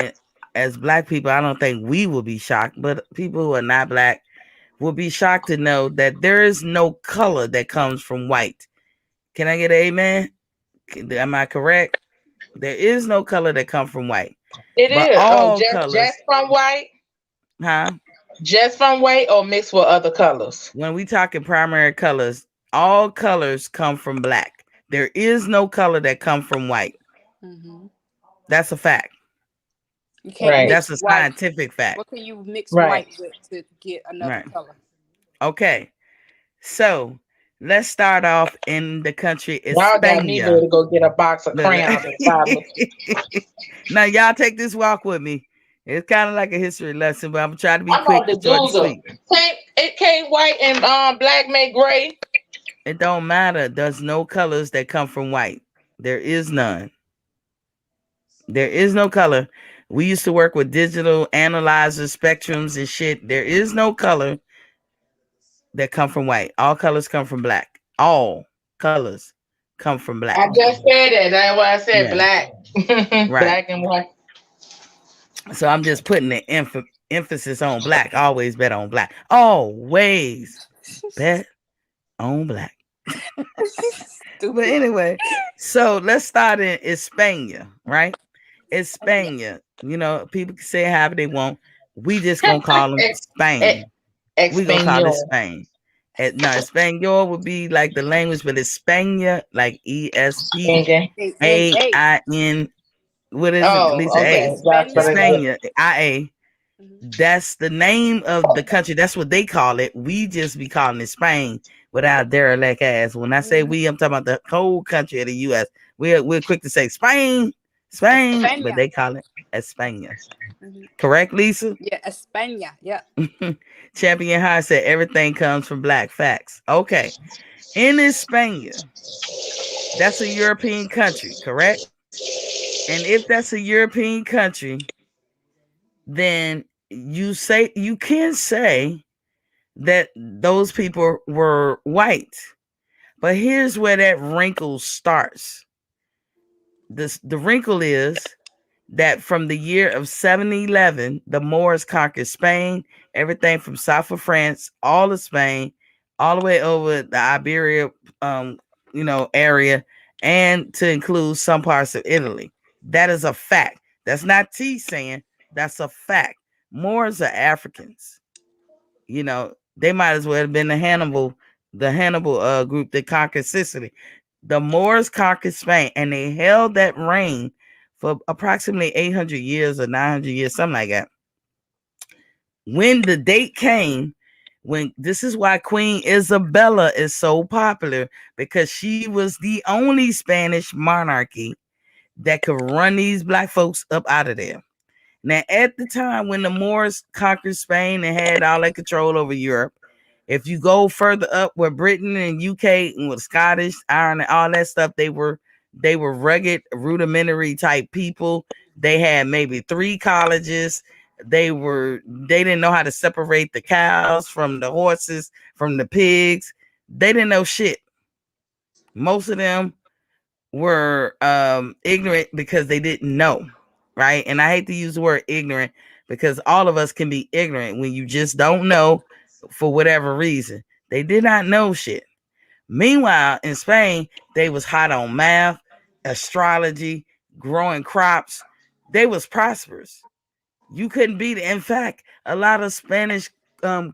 as black people. I don't think we will be shocked, but people who are not black will be shocked to know that there is no color that comes from white. Can I get an amen? Am I correct? There is no color that comes from white. It is. All colors, just from white? Huh? Just from white or mixed with other colors? When we talking primary colors, all colors come from black. There is no color that comes from white. Mm-hmm. That's a fact. You can't. That's a scientific fact. What can you mix white with to get another color? Okay, so let's start off in the country. Y'all got me to go get a box of crayons. Now y'all take this walk with me. It's kind of like a history lesson, but I'm trying to be quick and short and sweet. It can't white and black make gray. It don't matter. There's no colors that come from white. There is none. There is no color. We used to work with digital analyzers, spectrums, and shit. There is no color that come from white. All colors come from black. All colors come from black. I just said that. That's why I said black. Right. Black and white. So I'm just putting the emphasis on black. Always bet on black. Always bet on black. But anyway, so let's start in España, right? España. You know, people can say however they want. We just gonna call them Spain. We gonna call it Spain. No, Espanol would be like the language, but España, like ESPAIN. What is it? Lisa A. España, IA. That's the name of the country. That's what they call it. We just be calling it Spain without derelict ass. When I say we, I'm talking about the whole country of the U.S. We're quick to say Spain, but they call it España. Correct, Lisa? Yeah, España. Yeah. Champion High said everything comes from black. Facts. Okay. In España, that's a European country, correct? And if that's a European country, then you can say that those people were white. But here's where that wrinkle starts. The wrinkle is that from the year of 711, the Moors conquered Spain, everything from south of France, all of Spain, all the way over the Iberia, area, and to include some parts of Italy. That is a fact. That's not T saying, that's a fact. Moors are Africans. You know, they might as well have been the Hannibal group that conquered Sicily. The Moors conquered Spain, and they held that reign for approximately 800 years or 900 years, something like that. When the date came, this is why Queen Isabella is so popular, because she was the only Spanish monarchy that could run these black folks up out of there. Now, at the time when the Moors conquered Spain and had all that control over Europe, if you go further up where Britain and UK and with Scottish, Ireland, all that stuff, they were rugged, rudimentary type people. They had maybe 3 colleges. They didn't know how to separate the cows from the horses, from the pigs. They didn't know shit. Most of them were ignorant because they didn't know, right? And I hate to use the word ignorant because all of us can be ignorant when you just don't know for whatever reason. They did not know shit. Meanwhile, in Spain, they was hot on math, astrology, growing crops. They was prosperous. You couldn't beat it. In fact, a lot of Spanish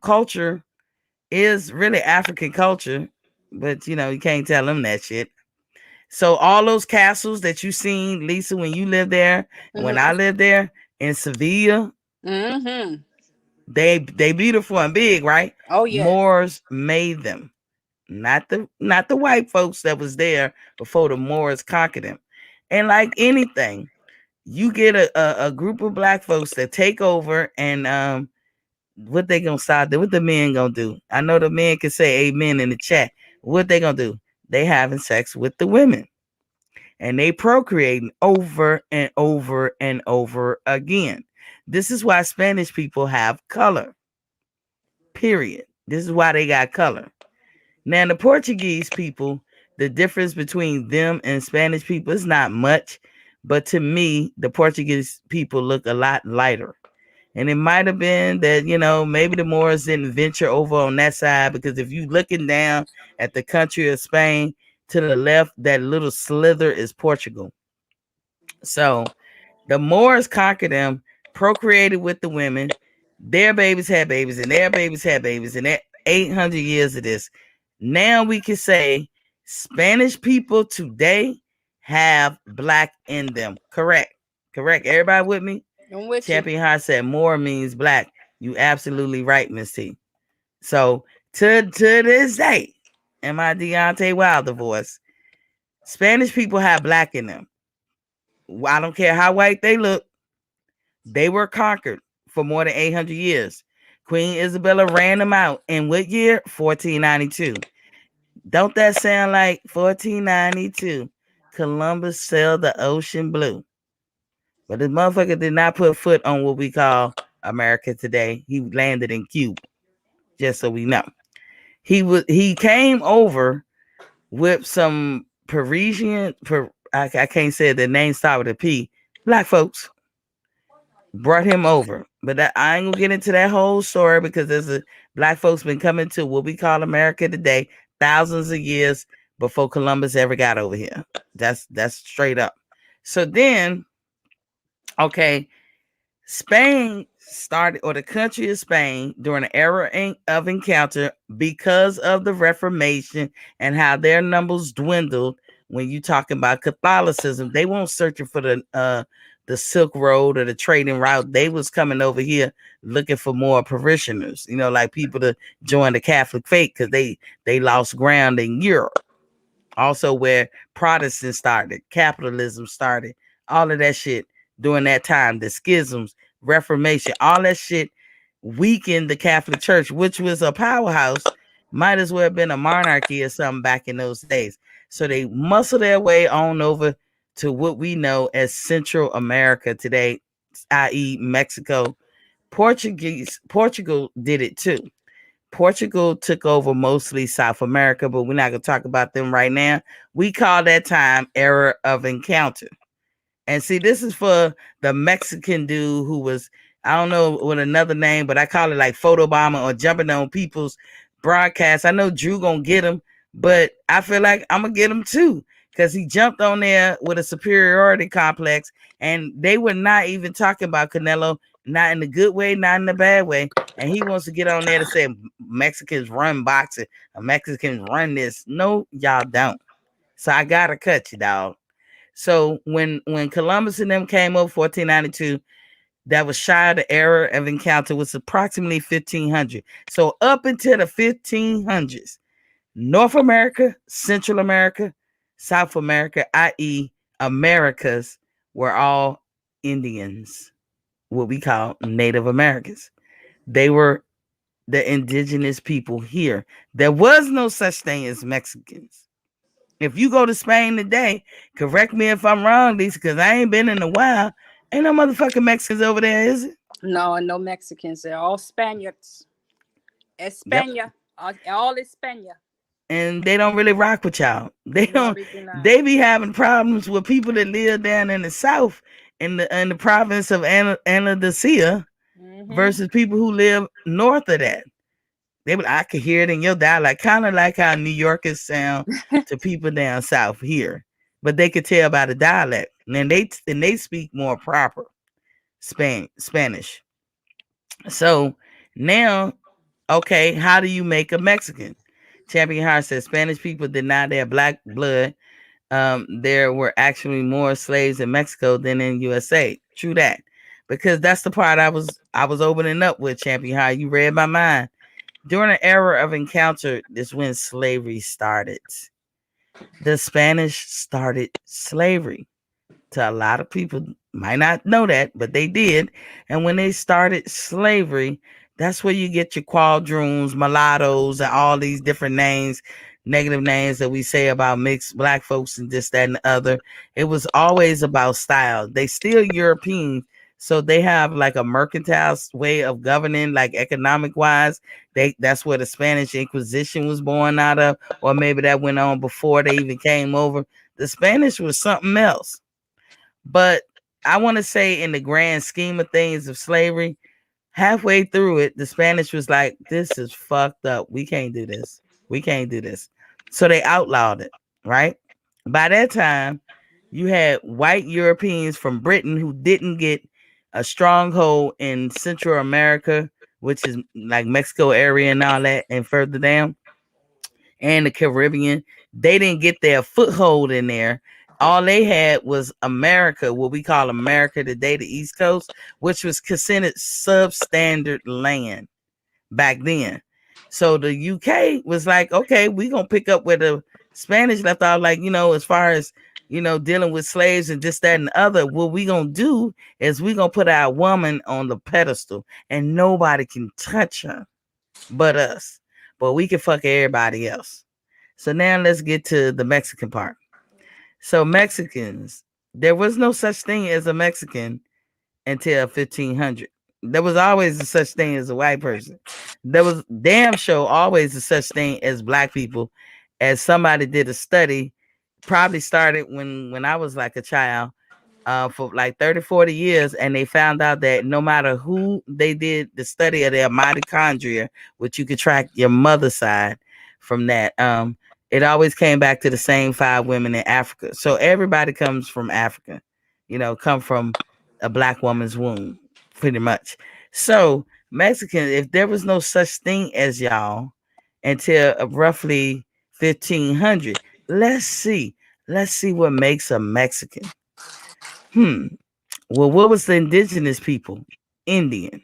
culture is really African culture, but you can't tell them that shit. So all those castles that you seen, Lisa, when you lived there, when I lived there in Sevilla, they beautiful and big, right? Oh yeah. Moors made them, not the white folks that was there before the Moors conquered them. And like anything, you get a group of black folks that take over, and what they gonna start doing? What the men gonna do? I know the men can say amen in the chat. What they gonna do? They having sex with the women, and they procreating over and over and over again. This is why Spanish people have color. Period. This is why they got color. Now, the Portuguese people, the difference between them and Spanish people is not much, but to me, the Portuguese people look a lot lighter. And it might have been that, maybe the Moors didn't venture over on that side, because if you looking down at the country of Spain, to the left, that little slither is Portugal. So the Moors conquered them, procreated with the women. Their babies had babies, and their babies had babies, and that 800 years of this. Now we can say Spanish people today have black in them. Correct. Everybody with me? I'm with Champion High said more means black. You absolutely right, Miss T. So to this day, in my Deontay Wilder voice, Spanish people have black in them. I don't care how white they look. They were conquered for more than 800 years. Queen Isabella ran them out in what year? 1492. Don't that sound like 1492? Columbus sailed the ocean blue. But this motherfucker did not put foot on what we call America today. He landed in Cuba, just so we know. He came over with some Parisian, I can't say the name start with a P, black folks brought him over. But I ain't gonna get into that whole story because black folks been coming to what we call America today thousands of years before Columbus ever got over here. That's straight up. So then, okay, Spain started, or the country of Spain, during the era of encounter because of the Reformation and how their numbers dwindled. When you talking about Catholicism, they weren't searching for the Silk Road or the trading route. They was coming over here looking for more parishioners, like people to join the Catholic faith because they lost ground in Europe. Also where Protestants started, capitalism started, all of that shit during that time, the schisms, Reformation, all that shit weakened the Catholic Church, which was a powerhouse, might as well have been a monarchy or something back in those days. So they muscled their way on over to what we know as Central America today, i.e. Mexico. Portugal did it too. Portugal took over mostly South America, but we're not going to talk about them right now. We call that time era of encounter. And see, this is for the Mexican dude who was, I don't know what another name, but I call it like photobomber or jumping on people's broadcasts. I know Drew going to get him, but I feel like I'm going to get him too because he jumped on there with a superiority complex, and they were not even talking about Canelo, not in the good way, not in the bad way. And he wants to get on there to say Mexicans run boxing, or Mexicans run this. No, y'all don't. So I got to cut you, dog. So when Columbus and them came over 1492, that was shy of the era of encounter, was approximately 1500. So up until the 1500s, North America, Central America, South America, i.e. Americas, were all Indians, what we call Native Americans. They were the indigenous people here. There was no such thing as Mexicans. If you go to Spain today, correct me if I'm wrong, Lisa, because I ain't been in a while. Ain't no motherfucking Mexicans over there, is it? No Mexicans. They're all Spaniards. España. Yep. All España. And they don't really rock with y'all. They don't. They be having problems with people that live down in the south, in the province of Andalusia, versus people who live north of that. I could hear it in your dialect, kind of like how New Yorkers sound to people down south here, but they could tell by the dialect, and they speak more proper Spanish. So now, okay, how do you make a Mexican? Champion Hart says Spanish people deny their black blood. There were actually more slaves in Mexico than in USA. True that, because that's the part I was opening up with. Champion Hart, you read my mind. During an era of encounter, this when slavery started. The Spanish started slavery. To a lot of people might not know that, but they did. And when they started slavery, that's where you get your quadroons, mulattoes, and all these different names, negative names that we say about mixed black folks and this, that, and the other. It was always about style. They still European. So they have like a mercantile way of governing, like economic wise. That's where the Spanish Inquisition was born out of, or maybe that went on before they even came over. The Spanish was something else. But I want to say in the grand scheme of things of slavery, halfway through it, the Spanish was like, this is fucked up. We can't do this. We can't do this. So they outlawed it, right? By that time, you had white Europeans from Britain who didn't get a stronghold in Central America, which is like Mexico area and all that, and further down, and the Caribbean. They didn't get their foothold in there. All they had was America, what we call America today, the East Coast, which was considered substandard land back then. So the UK was like, okay, we're going to pick up where the Spanish left off, like, as far as, dealing with slaves and this, that, and the other. What we going to do is we going to put our woman on the pedestal and nobody can touch her but us. But we can fuck everybody else. So now let's get to the Mexican part. So Mexicans, There was no such thing as a Mexican until 1500. There was always a such thing as a white person. There was damn sure always a such thing as black people. As somebody did a study, probably started when I was like a child, for like 30, 40 years, and they found out that no matter who they did the study of their mitochondria, which you could track your mother's side from that, it always came back to the same 5 women in Africa. So everybody comes from Africa, come from a black woman's womb, pretty much. So Mexican, if there was no such thing as y'all until roughly 1500, let's see what makes a Mexican. Well, what was the indigenous people? Indian,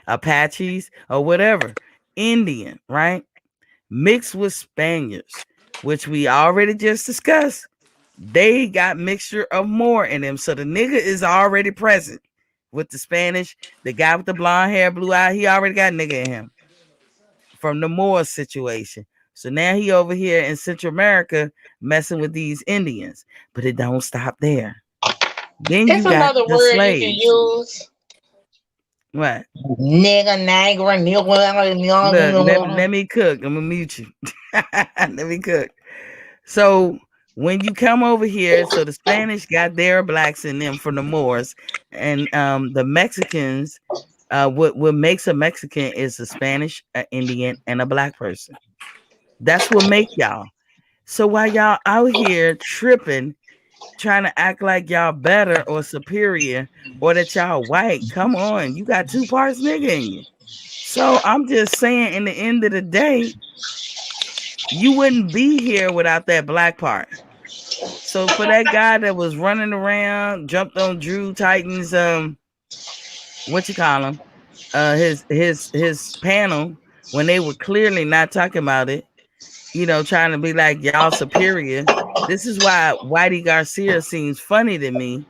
Apaches, or whatever. Indian, right? Mixed with Spaniards, which we already just discussed. They got mixture of more in them. So the nigga is already present with the Spanish. The guy with the blonde hair, blue eye, he already got nigga in him from the Moor situation. So now he over here in Central America messing with these Indians. But it don't stop there. Then it's you got another the word slaves. you can use. What? Nigga, Look, let me cook. I'm gonna mute you. Let me cook. So when you come over here, so the Spanish got their blacks in them from the Moors, and the Mexicans, what makes a Mexican is a Spanish, an Indian, and a black person. That's what make y'all. So while y'all out here tripping, trying to act like y'all better or superior, or that y'all white, come on, you got 2 parts nigga in you. So I'm just saying, in the end of the day, you wouldn't be here without that black part. So for that guy that was running around, jumped on Drew Titan's what you call him, his panel, when they were clearly not talking about it, trying to be like y'all superior. This is why Whitey Garcia seems funny to me,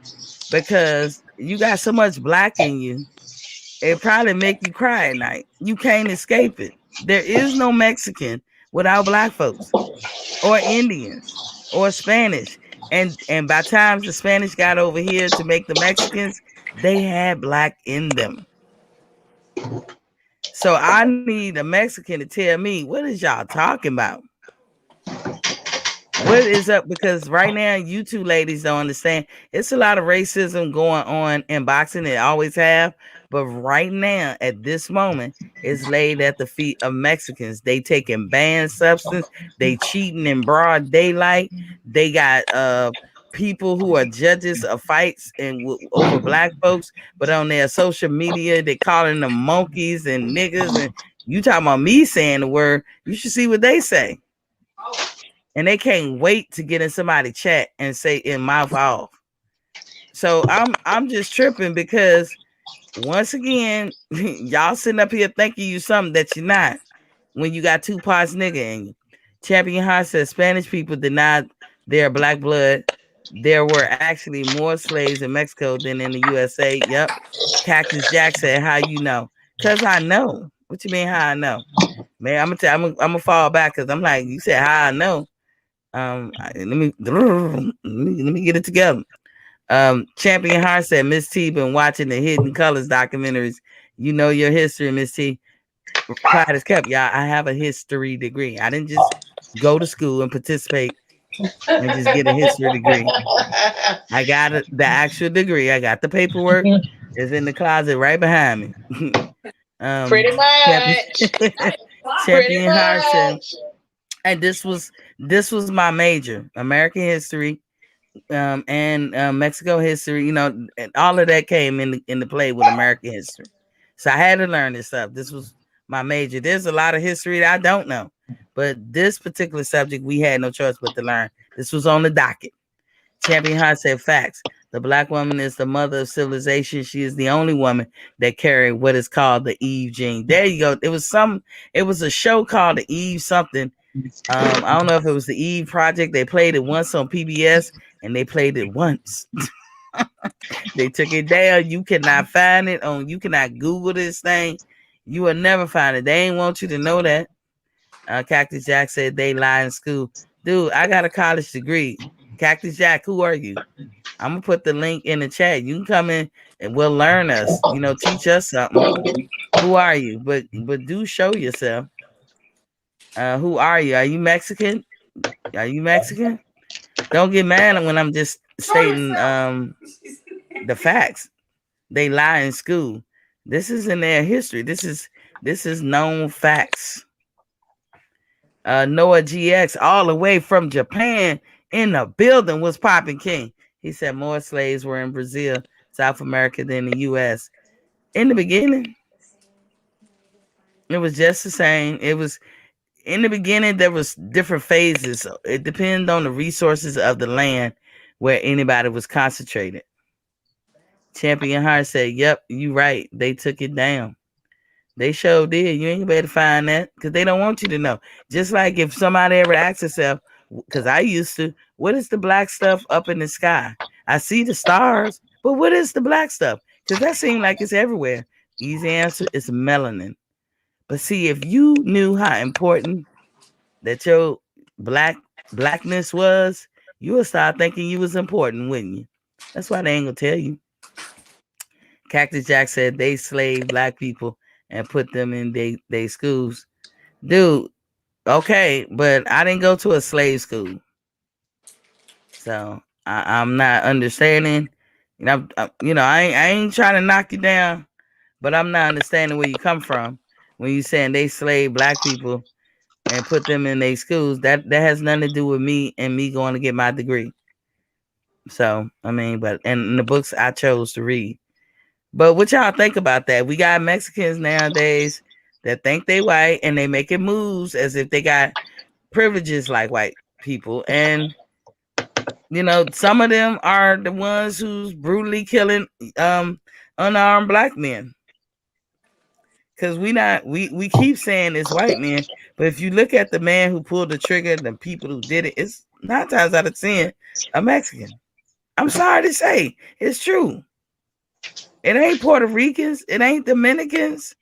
because you got so much black in you, it probably make you cry at night. You can't escape it. There is no Mexican without black folks or Indians or Spanish. And by times the Spanish got over here to make the Mexicans, they had black in them. So I need a Mexican to tell me, what is y'all talking about? What is up? Because right now, you two ladies don't understand. It's a lot of racism going on in boxing. It always have. But right now, at this moment, it's laid at the feet of Mexicans. They taking banned substance. They cheating in broad daylight. They got people who are judges of fights and over black folks. But on their social media, they calling them monkeys and niggas. And you talking about me saying the word. You should see what they say. And they can't wait to get in somebody's chat and say in mouth off. So I'm just tripping because once again, y'all sitting up here thinking you something that you're not when you got 2 parts nigga in you. Champion Hart says Spanish people denied their black blood. There were actually more slaves in Mexico than in the USA. Yep. Cactus Jack said, how you know? Because I know. What you mean how I know? Man, I'm gonna fall back because I'm like, you said how I know. Let me get it together. Champion Hart said Miss T been watching the Hidden Colors documentaries. You know your history, Miss T. Pride is kept, y'all. I have a history degree. I didn't just go to school and participate and just get a history degree. I got the actual degree. I got the paperwork. It's in the closet right behind me. Pretty much. Champion Hart said, and this was my major, American history, and Mexico history. And all of that came into play with American history. So I had to learn this stuff. This was my major. There's a lot of history that I don't know, but this particular subject we had no choice but to learn. This was on the docket. Champion Hart said facts. The black woman is the mother of civilization. She is the only woman that carried what is called the Eve gene. There you go. It was a show called the Eve something. I don't know if it was the Eve Project. They played it once on PBS and they played it once. They took it down. You cannot find it you cannot Google this thing. You will never find it. They ain't want you to know that. Cactus Jack said they lie in school. Dude, I got a college degree. Cactus Jack, who are you? I'm gonna put the link in the chat. You can come in and we'll learn us. Teach us something. Who are you? But do show yourself. Who are you? Are you Mexican? Are you Mexican? Don't get mad when I'm just stating the facts. They lie in school. This is in their history. This is known facts. Noah GX, all the way from Japan, in the building, was popping king. He said more slaves were in Brazil, South America than the U.S. In the beginning, it was just the same. It was in the beginning, there was different phases. So it depended on the resources of the land where anybody was concentrated. Champion Heart said, yep, you right. They took it down. They sure did. You ain't better find that because they don't want you to know. Just like if somebody ever asks herself, because I used to, what is the black stuff up in the sky? I see the stars, but what is the black stuff? Because that seems like it's everywhere. Easy answer is melanin. But see, if you knew how important that your blackness was, you would start thinking you was important, wouldn't you? That's why they ain't gonna tell you. Cactus Jack said they slaved black people and put them in they schools. Dude, okay, but I didn't go to a slave school. So I'm not understanding. I ain't trying to knock you down, but I'm not understanding where you come from when you saying they slave black people and put them in their schools. That has nothing to do with me and me going to get my degree. So but in the books I chose to read. But what y'all think about that? We got Mexicans nowadays that think they white and they making moves as if they got privileges like white people. And some of them are the ones who's brutally killing unarmed black men. Because we keep saying it's white men, but if you look at the man who pulled the trigger, the people who did it, it's 9 times out of 10 a Mexican. I'm sorry to say, it's true. It ain't Puerto Ricans, it ain't Dominicans,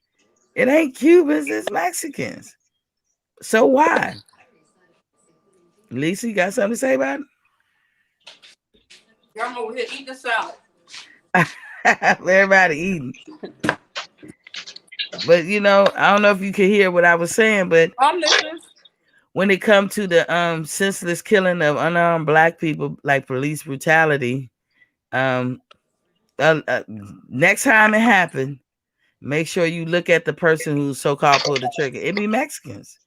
it ain't Cubans, it's Mexicans. So why? Lisa, you got something to say about it? I'm over here eating a salad. Everybody eating. But I don't know if you could hear what I was saying, but I'm listening. When it comes to the senseless killing of unarmed black people, like police brutality, next time it happened, make sure you look at the person who's so-called pulled the trigger. It be Mexicans.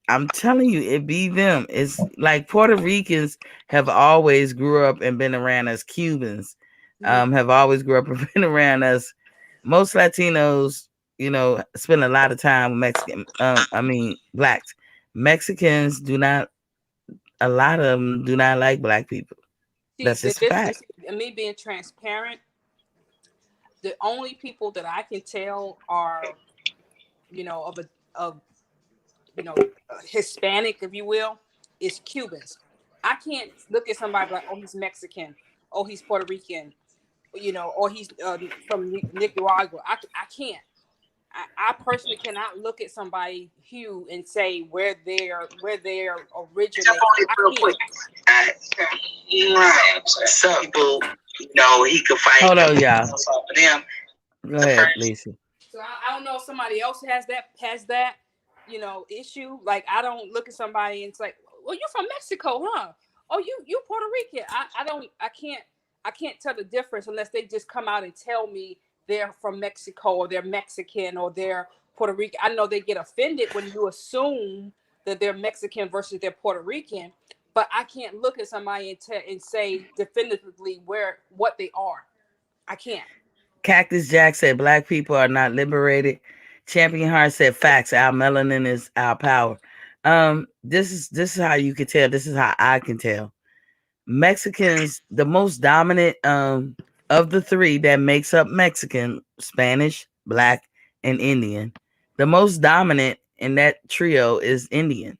I'm telling you, it be them. It's like Puerto Ricans have always grew up and been around us. Cubans have always grew up and been around us. Most Latinos, spend a lot of time with Mexican. Blacks. Mexicans do not. A lot of them do not like black people. That's just a fact. Me being transparent, the only people that I can tell are, Hispanic, if you will, is Cubans. I can't look at somebody like, oh, he's Mexican, oh, he's Puerto Rican, or he's from Nicaragua. I can't. I personally cannot look at somebody hue and say where they're originating. Real quick. Some people, he could fight. Hold on, y'all. Go ahead, Lisa. So I don't know if somebody else has that issue. Like, I don't look at somebody and it's like, well, you're from Mexico, huh? Oh, you Puerto Rican. I can't tell the difference unless they just come out and tell me they're from Mexico or they're Mexican or they're Puerto Rican. I know they get offended when you assume that they're Mexican versus they're Puerto Rican, but I can't look at somebody and say definitively what they are. I can't. Cactus Jack said black people are not liberated. Champion Heart said facts. Our melanin is our power. This is how you can tell. This is how I can tell. Mexicans, the most dominant of the three that makes up Mexican, Spanish, Black, and Indian, the most dominant in that trio is Indian.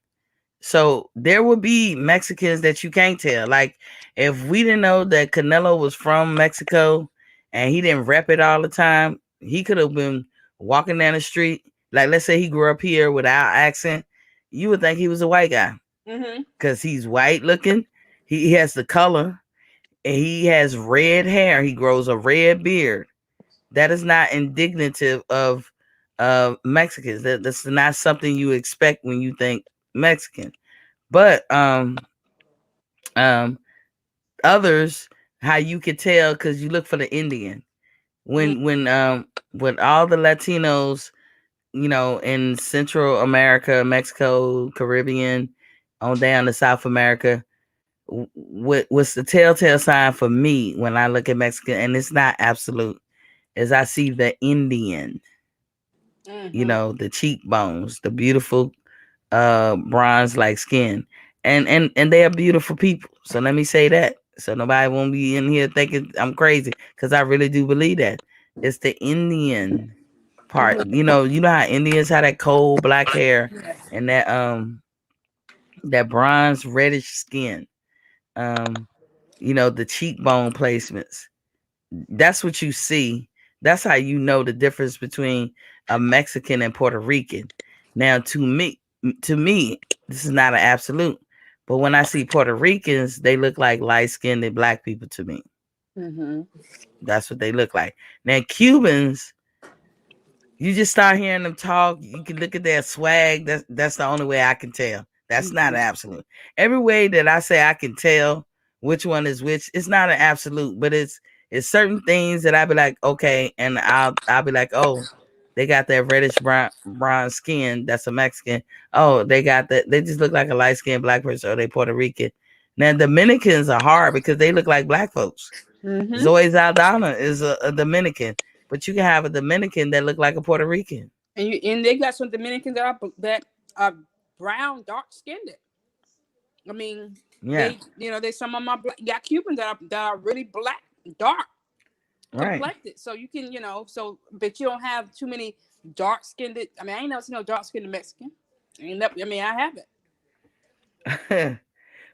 So there will be Mexicans that you can't tell. Like, if we didn't know that Canelo was from Mexico and he didn't rep it all the time, he could have been walking down the street. Like, let's say he grew up here without accent, you would think he was a white guy. because he's white looking. He has the color, and he has red hair. He grows a red beard. That is not indicative of Mexicans. That's not something you expect when you think Mexican. But others, how you could tell, because you look for the Indian. When all the Latinos, in Central America, Mexico, Caribbean, on down to South America, what's the telltale sign for me when I look at Mexican, and it's not absolute, is I see the Indian, the cheekbones, the beautiful bronze like skin, and they are beautiful people. So let me say that, so nobody won't be in here thinking I'm crazy, because I really do believe that it's the Indian part. You know how Indians have that cold black hair and that bronze reddish skin, the cheekbone placements. That's what you see. That's how you know the difference between a Mexican and Puerto Rican. Now, to me, this is not an absolute, but when I see Puerto Ricans, they look like light-skinned black people to me. That's what they look like. Now, Cubans, you just start hearing them talk. You can look at their swag. That's the only way I can tell. That's not an absolute. Every way that I say I can tell which one is which, it's not an absolute, but it's certain things that I'll be like, okay, and I'll be like, oh, they got that reddish brown skin. That's a Mexican. Oh, they got that. They just look like a light-skinned black person, or they Puerto Rican. Now, Dominicans are hard because they look like black folks. Zoe Saldana is a Dominican, but you can have a Dominican that look like a Puerto Rican. And they got some Dominicans that are brown, dark-skinned. I mean, yeah, they some of my got Cubans that are really black, dark, right, complected. So you can, but you don't have too many dark-skinned. I mean, I ain't never seen no dark-skinned Mexican. I haven't.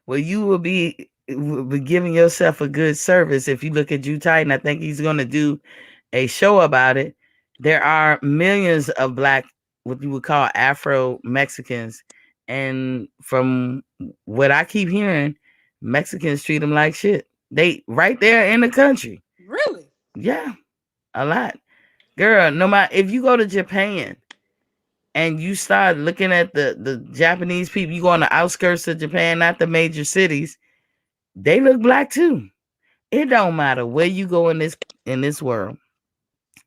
Well, you will be giving yourself a good service if you look at Drew Titan. I think he's going to do a show about it. There are millions of black, what you would call Afro Mexicans, and from what I keep hearing, Mexicans treat them like shit. They right there in the country. Really? Yeah, a lot. Girl, no matter if you go to Japan and you start looking at the Japanese people, you go on the outskirts of Japan, not the major cities, they look black too. It don't matter where you go in this world.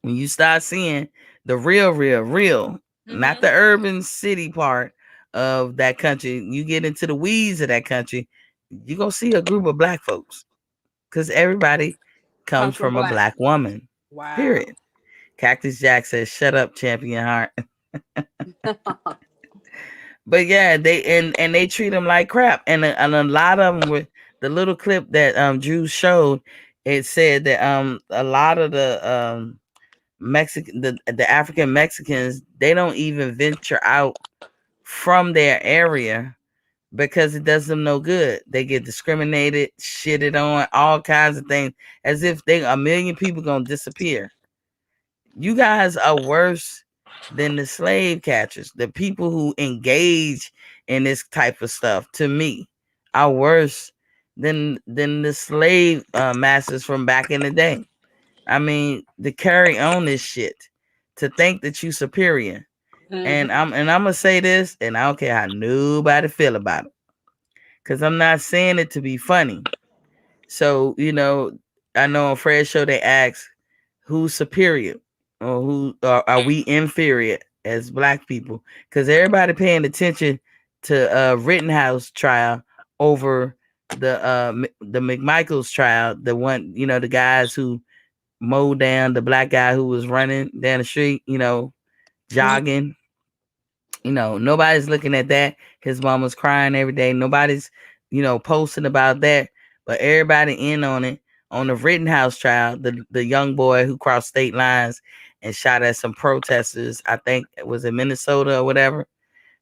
When you start seeing the real, not the urban city part of that country, you get into the weeds of that country, you're going to see a group of black folks, because everybody comes from a black woman. Wow. Period. Cactus Jack says, shut up, Champion Heart. But yeah, they treat them like crap. And a lot of them, with the little clip that Drew showed, it said that a lot of the the African Mexicans, they don't even venture out from their area because it does them no good. They get discriminated, shitted on, all kinds of things, as if a million people gonna disappear. You guys are worse than the slave catchers. The people who engage in this type of stuff, to me, are worse than the slave masters from back in the day. I mean, to carry on this shit, to think that you superior. And I'm gonna say this, and I don't care how nobody feel about it, because I'm not saying it to be funny. So, I know on Fred's show they ask who's superior, or who are we inferior as black people, because everybody paying attention to Rittenhouse trial over the McMichael's trial, the one, the guys who mowed down the black guy who was running down the street, jogging. Nobody's looking at that. His mom was crying every day. Nobody's, posting about that. But everybody in on it. On the Rittenhouse trial, the young boy who crossed state lines and shot at some protesters, I think it was in Minnesota or whatever.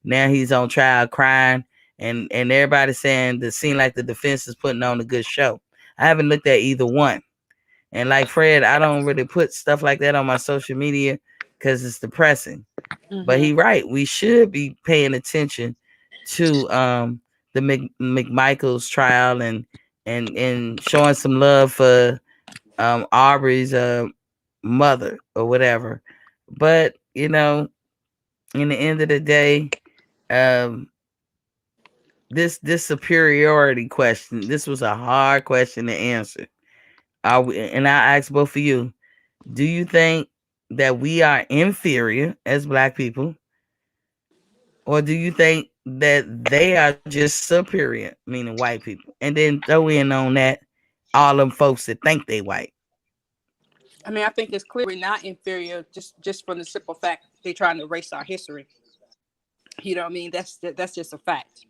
Now he's on trial crying. And everybody's saying it seems like the defense is putting on a good show. I haven't looked at either one. And like Fred, I don't really put stuff like that on my social media because it's depressing. But he's right. We should be paying attention to the McMichael's trial and showing some love for Aubrey's mother or whatever. But in the end of the day, this superiority question, this was a hard question to answer. And I ask both of you, do you think that we are inferior as Black people, or do you think that they are just superior, meaning white people? And then throw in on that all them folks that think they white. I mean, I think it's clearly not inferior, just from the simple fact they're trying to erase our history. You know what I mean? That's just a fact.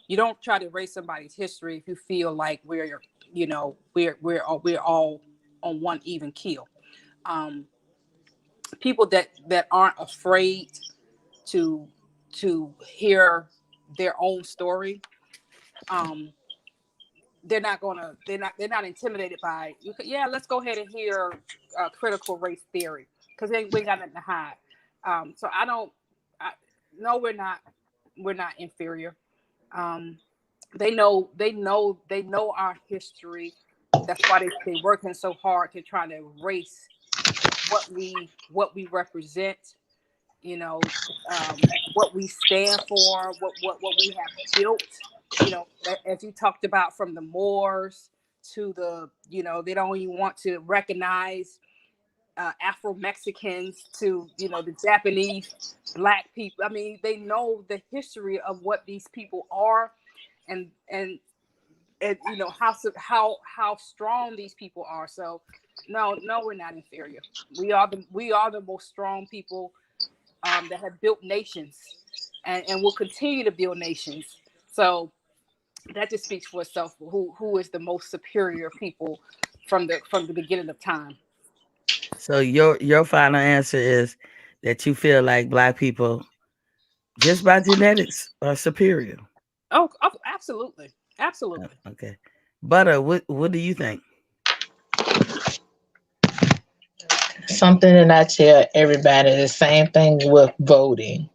You don't try to erase somebody's history if you feel like we're all on one even keel. People that aren't afraid to hear their own story, they're not intimidated by, yeah, let's go ahead and hear critical race theory, because we ain't got nothing to hide. So no, we're not inferior. They know our history. That's why they're working so hard to try to erase what we represent, what we stand for, what we have built, as you talked about, from the Moors to the, they don't even want to recognize Afro-Mexicans to, the Japanese Black people. I mean, they know the history of what these people are, and how strong these people are. So no, we're not inferior. We are the most strong people that have built nations, and will continue to build nations. So that just speaks for itself. Who is the most superior people from the beginning of time? So your final answer is that you feel like Black people, just by genetics, are superior. Oh, absolutely. Okay, Butter, what do you think? Something that I tell everybody, the same thing with voting.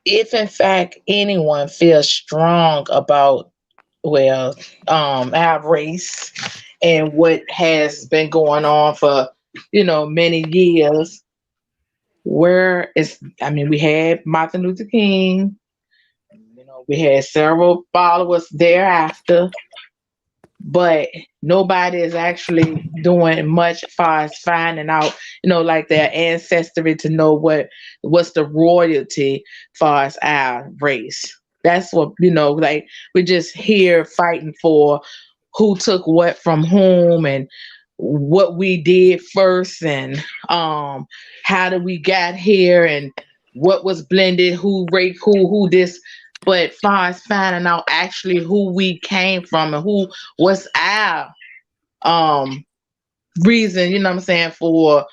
If in fact anyone feels strong about our race and what has been going on for many years, we had Martin Luther King, we had several followers thereafter, but nobody is actually doing much as far as finding out, like their ancestry, to know what's the royalty far as our race. That's what, like, we just here fighting for who took what from whom and what we did first, and how did we got here, and what was blended, who raped who this. But far as finding out actually who we came from and who was our reason, what I'm saying, for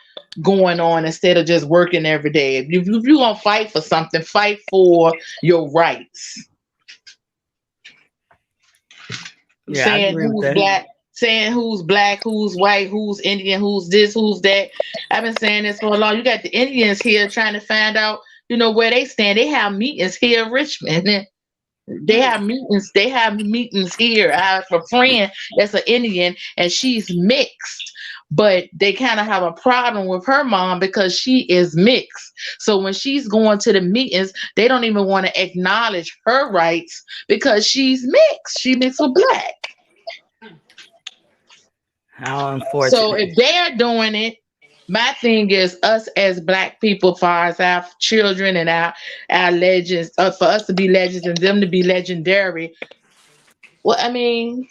going on, instead of just working every day. If you're gonna fight for something, fight for your rights. Yeah, saying who's black, saying who's black, who's white, who's Indian, who's this, who's that. I've been saying this for a long. You got the Indians here trying to find out, where they stand. They have meetings here in Richmond. They have meetings. They have meetings here. I have a friend that's an Indian, and she's mixed, but they kind of have a problem with her mom because she is mixed. So when she's going to the meetings, they don't even want to acknowledge her rights because she's mixed. She mixed with black. How unfortunate. So if they're doing it, my thing is us as black people, far as our children and our legends, for us to be legends and them to be legendary. Well, I mean,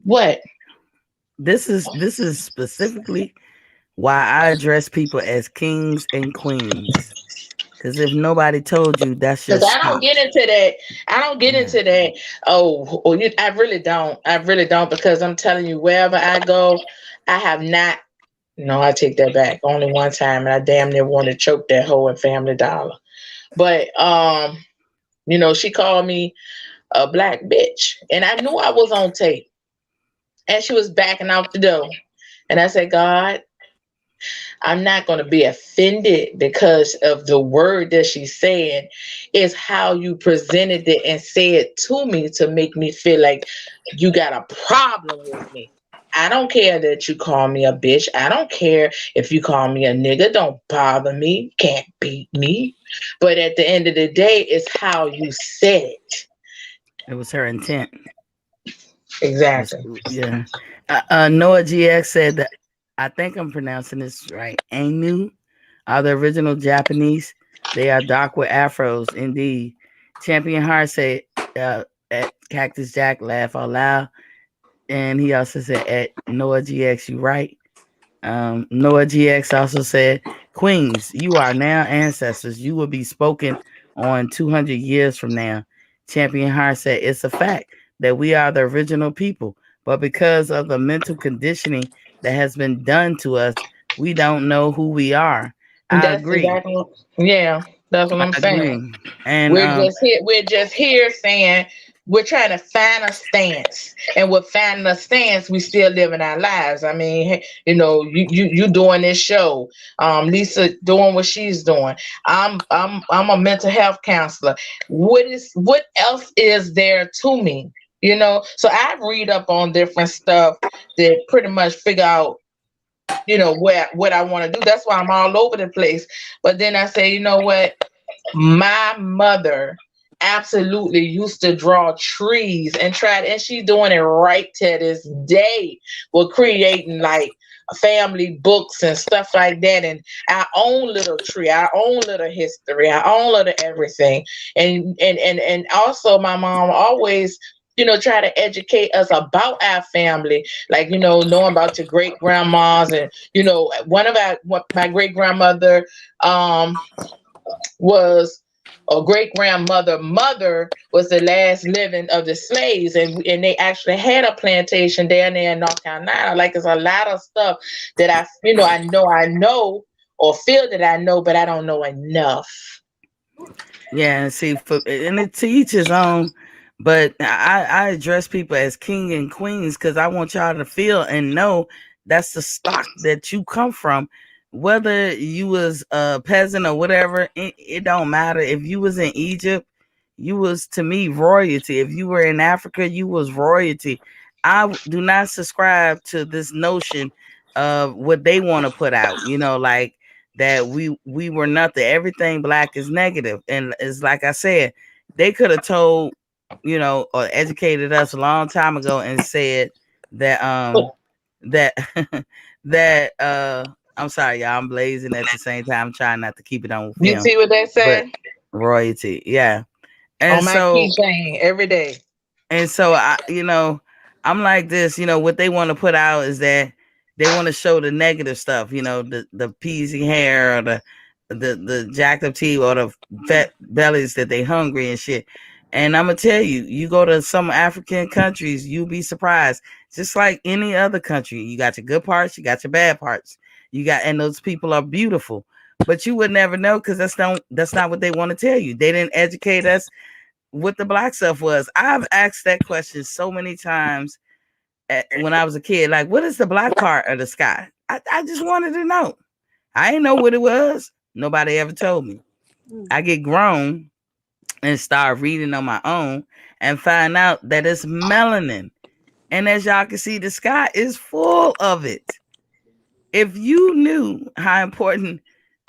what? This is specifically why I address people as kings and queens. Because if nobody told you, that's just. I don't get into that. I don't get into that. I really don't. I really don't, because I'm telling you, wherever I go, I have not. No, I take that back. Only one time, and I damn near wanted to choke that hoe in Family Dollar. But she called me a black bitch, and I knew I was on tape. And she was backing out the door, and I said, God, I'm not going to be offended because of the word that she's saying. It's how you presented it and said to me to make me feel like you got a problem with me. I don't care that you call me a bitch. I don't care if you call me a nigga. Don't bother me. Can't beat me. But at the end of the day, it's how you said it. It was her intent. Exactly. Yeah. Noah GX said that, I think I'm pronouncing this right, Ainu are the original Japanese. They are dark with afros, indeed. Champion Heart said at Cactus Jack, laugh out loud. And he also said at Noah GX, you right. Noah GX also said, Queens, you are now ancestors. You will be spoken on 200 years from now. Champion Heart said, it's a fact that we are the original people, but because of the mental conditioning that has been done to us, we don't know who we are. I agree. Exactly, yeah, that's what I'm saying. And we're just here saying we're trying to find a stance, and with finding a stance, we still living our lives. I mean, you doing this show, Lisa doing what she's doing. I'm a mental health counselor. What else is there to me? So I read up on different stuff that pretty much figure out what I want to do. That's why I'm all over the place. But then I say, you know what? My mother absolutely used to draw trees and she's doing it right to this day. We're creating like family books and stuff like that, and our own little tree, our own little history, our own little everything. And also my mom always try to educate us about our family, like, knowing about your great grandmas. And, my great grandmother was a great grandmother. Mother was the last living of the slaves. And they actually had a plantation down there in North Carolina. Like, there's a lot of stuff that I know or feel that I know, but I don't know enough. Yeah. See, and it to each his own. But I address people as king and queens because I want y'all to feel and know that's the stock that you come from. Whether you was a peasant or whatever, it don't matter. If you was in Egypt, you was, to me, royalty. If you were in Africa, you was royalty. I do not subscribe to this notion of what they want to put out, like that we were nothing. Everything black is negative. And it's like I said, they could have told, or educated us a long time ago and said that I'm sorry, y'all, I'm blazing at the same time, trying not to keep it on film. You see what they say? Royalty, yeah. And on my keychain every day. And so I'm like this, what they want to put out is that they want to show the negative stuff, the peasy hair, or the jacked up teeth, or the fat bellies that they hungry and shit. And I'm gonna tell you, you go to some African countries, you'll be surprised. Just like any other country, you got your good parts, you got your bad parts. And those people are beautiful, but you would never know because that's not what they want to tell you. They didn't educate us what the black stuff was. I've asked that question so many times when I was a kid, like, what is the black part of the sky? I just wanted to know. I didn't know what it was. Nobody ever told me. I get grown and start reading on my own and find out that it's melanin. And as y'all can see, the sky is full of it. If you knew how important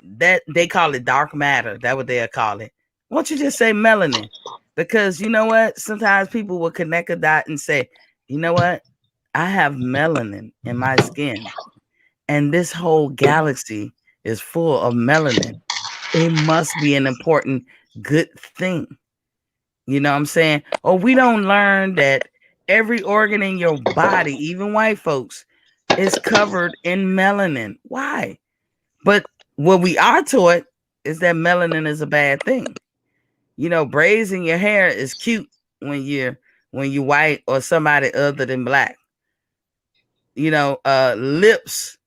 that, they call it dark matter, that's what they'll call it. Why don't you just say melanin? Because you know what? Sometimes people will connect a dot and say, you know what? I have melanin in my skin. And this whole galaxy is full of melanin. It must be an important, good thing. You know what I'm saying? Or we don't learn that every organ in your body, even white folks, is covered in melanin. Why? But what we are taught is that melanin is a bad thing. Braids in your hair is cute when you're white or somebody other than black. Lips,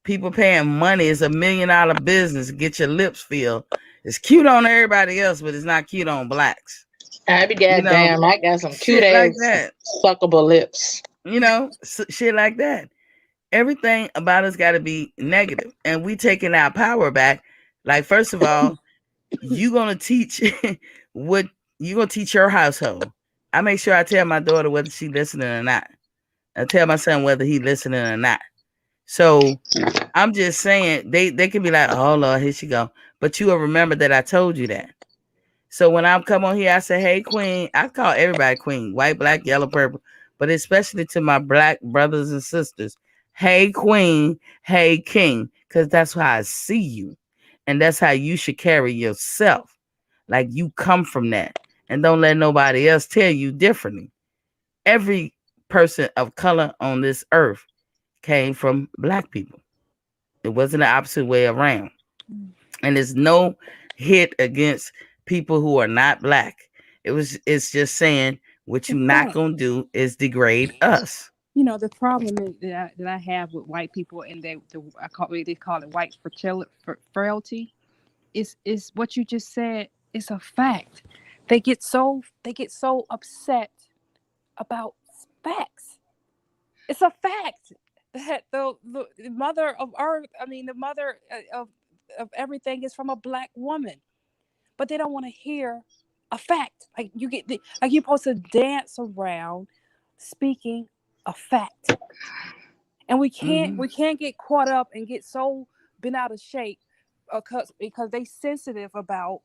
people paying money. It's $1 million business to get your lips filled. It's cute on everybody else, but it's not cute on blacks. I be goddamn, I got some cute ass like that. Suckable lips. Shit like that. everything about us got to be negative, and we taking our power back. Like, first of all, you gonna teach what you gonna teach your household. I make sure I tell my daughter whether she listening or not. I tell my son whether he listening or not. So I'm just saying they can be like, oh Lord, here she go. But you will remember that I told you that. So when I come on here, I say, hey Queen. I call everybody Queen, white, black, yellow, purple, but especially to my black brothers and sisters. Hey Queen, hey King, because that's how I see you. And that's how you should carry yourself. Like you come from that. And don't let nobody else tell you differently. Every person of color on this earth came from black people. It wasn't the opposite way around. And there's no hit against people who are not black. It's just saying what you're not gonna do is degrade us. You know, the problem is that I have with white people, and they call it white frailty. Is what you just said. It's a fact. They get so upset about facts. It's a fact that the mother of earth, the mother of everything is from a black woman, but they don't want to hear a fact. Like you're supposed to dance around speaking a fact, and we can't get caught up and get so bent out of shape because they sensitive about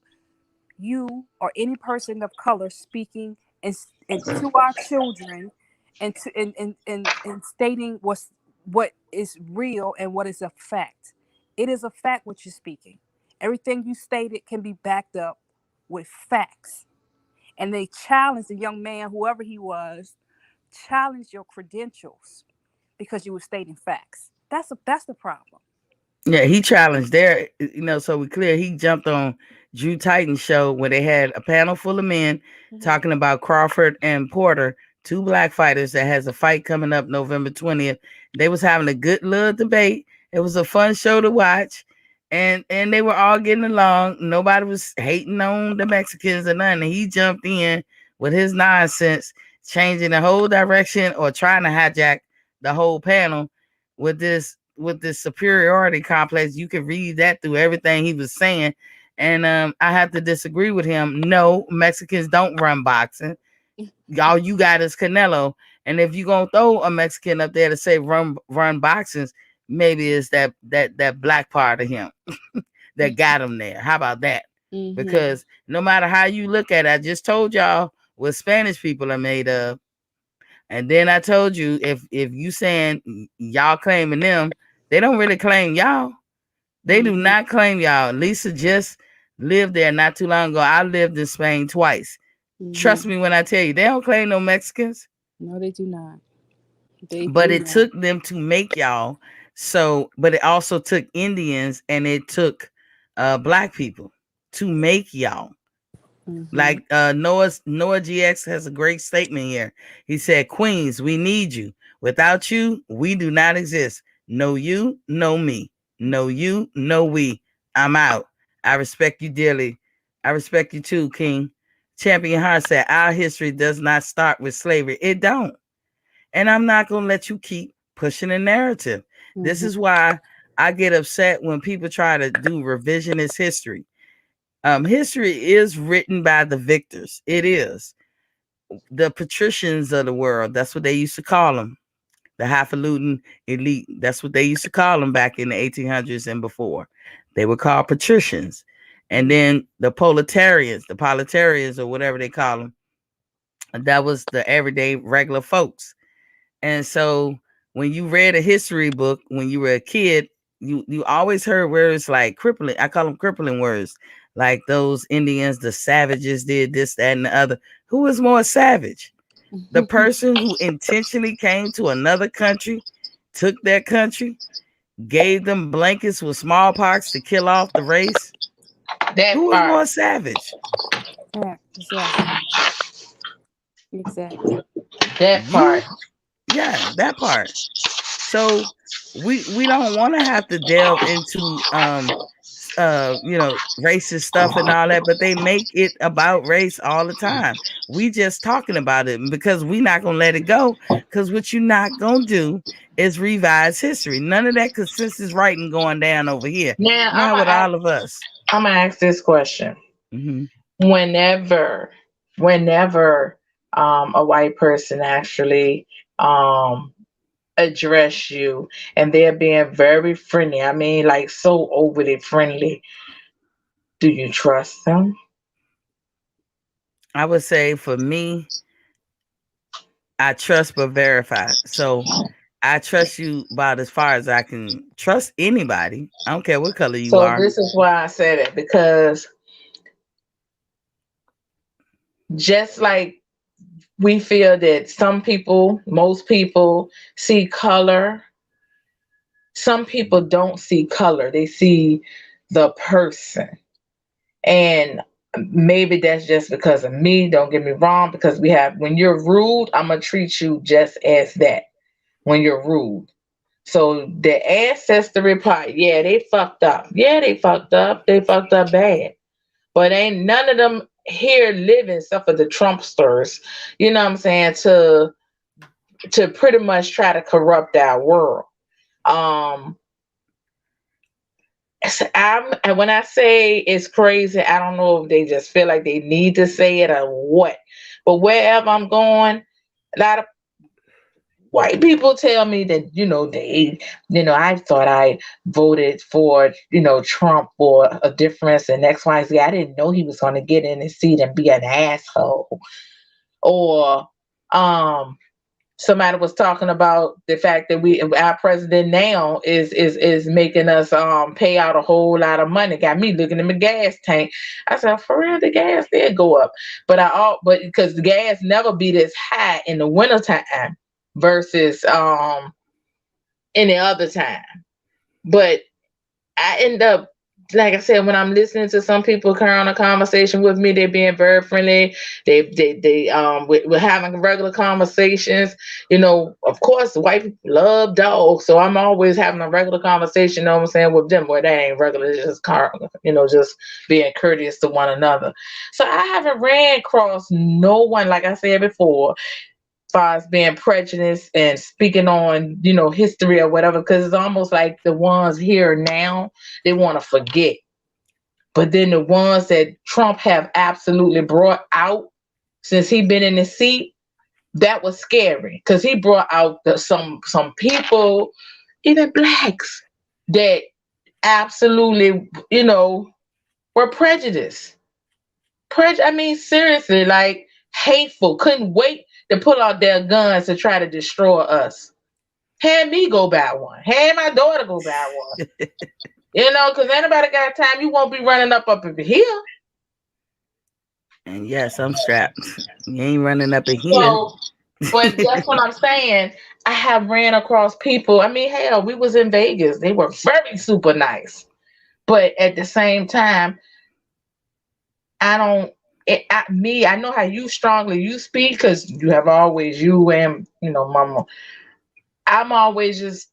you or any person of color speaking and to our children and stating what is real and what is a fact. It is a fact what you're speaking. Everything you stated can be backed up with facts. And they challenged the young man, whoever he was, challenged your credentials because you were stating facts. That's the problem. Yeah, he challenged there, so we clear. He jumped on Drew Titan's show where they had a panel full of men talking about Crawford and Porter, two black fighters that has a fight coming up November 20th. They was having a good little debate. It was a fun show to watch. And they were all getting along. Nobody was hating on the Mexicans or nothing. And he jumped in with his nonsense, changing the whole direction or trying to hijack the whole panel with this superiority complex. You can read that through everything he was saying. And I have to disagree with him. No, Mexicans don't run boxing. All you got is Canelo. And if you're going to throw a Mexican up there to say run boxings, maybe it's that black part of him that got him there. How about that? Because no matter how you look at it, I just told y'all what Spanish people are made of. And then I told you, if you saying y'all claiming them, they don't really claim y'all. They do not claim y'all. Lisa just lived there not too long ago. I lived in Spain twice. Trust me when I tell you, they don't claim no Mexicans. No, they do not. It took them to make y'all. So, but it also took Indians and it took black people to make y'all. Like Noah GX has a great statement here. He said, Queens, we need you. Without you, we do not exist. No you, no me. No you, no we. I'm out. I respect you dearly. I respect you too, King. Champion Hart said, our history does not start with slavery. It don't. And I'm not going to let you keep pushing the narrative. This is why I get upset when people try to do revisionist history. History is written by the victors. It is. The patricians of the world. That's what they used to call them. The highfalutin elite. That's what they used to call them back in the 1800s and before. They were called patricians. And then the proletarians or whatever they call them. That was the everyday regular folks. And so when you read a history book, when you were a kid, you always heard words like crippling. I call them crippling words. Like those Indians, the savages did this, that, and the other. Who was more savage? The person who intentionally came to another country, took their country, gave them blankets with smallpox to kill off the race? Who was more savage? Yeah, exactly. That part. Yeah, that part. So we don't want to have to delve into racist stuff and all that, but they make it about race all the time. We just talking about it because we not gonna let it go, because what you're not gonna do is revise history. None of that consensus writing going down over here. Now, Not with all of us. I'm gonna ask this question. Mm-hmm. Whenever a white person actually address you and they're being very friendly, I mean, like so overly friendly, do you trust them? I would say for me, I trust but verify. So I trust you about as far as I can trust anybody. I don't care what color you are. So this is why I said it, because just like we feel that most people see color, some people don't see color. They see the person. And maybe that's just because of me. Don't get me wrong, because when you're rude, I'm going to treat you just as that when you're rude. So the ancestry part, yeah, they fucked up. Yeah, they fucked up. They fucked up bad. But ain't none of them here living except for the Trumpsters, you know what I'm saying, to pretty much try to corrupt our world. And when I say it's crazy, I don't know if they just feel like they need to say it or what. But wherever I'm going, a lot of white people tell me that, I thought I voted for, Trump for a difference in XYZ. I didn't know he was going to get in his seat and be an asshole. Or somebody was talking about the fact that our president now is making us pay out a whole lot of money. Got me looking at my gas tank. I said, for real, the gas did go up. But because the gas never be this high in the wintertime versus any other time. But I end up, like I said, when I'm listening to some people carry on a conversation with me, they're being very friendly. We're having regular conversations. Of course, white people love dogs, so I'm always having a regular conversation. You know what I'm saying, with them, where they ain't regular, it's just just being courteous to one another. So I haven't ran across no one, like I said before, as far as being prejudiced and speaking on, history or whatever, because it's almost like the ones here now, they want to forget. But then the ones that Trump have absolutely brought out since he been in the seat, that was scary, because he brought out some people, even blacks, that absolutely, were prejudiced. I mean, seriously, like hateful, couldn't wait to pull out their guns to try to destroy us. Had me go buy one. Had my daughter go buy one. Because anybody got time, you won't be running up over here. And yes, I'm strapped. You ain't running up in here. So, but that's what I'm saying. I have ran across people. I mean, hell, we was in Vegas. They were very super nice. But at the same time, I know how you strongly speak, because you have always, you and, mama. I'm always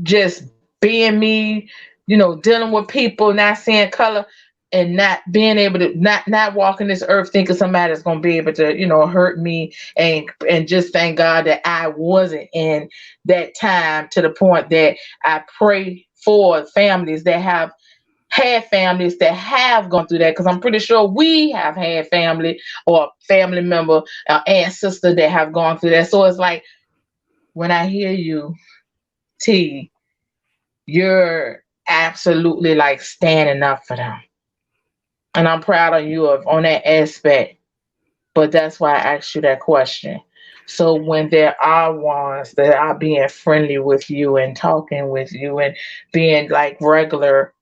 just being me, dealing with people, not seeing color, and not being able to, not walking this earth thinking somebody's going to be able to, hurt me, and just thank God that I wasn't in that time, to the point that I pray for families that have had families that have gone through that, because I'm pretty sure we have had family or family member, ancestor that have gone through that. So it's like, when I hear you, T, you're absolutely like standing up for them, and I'm proud of you on that aspect. But that's why I asked you that question. So when there are ones that are being friendly with you and talking with you and being like regular,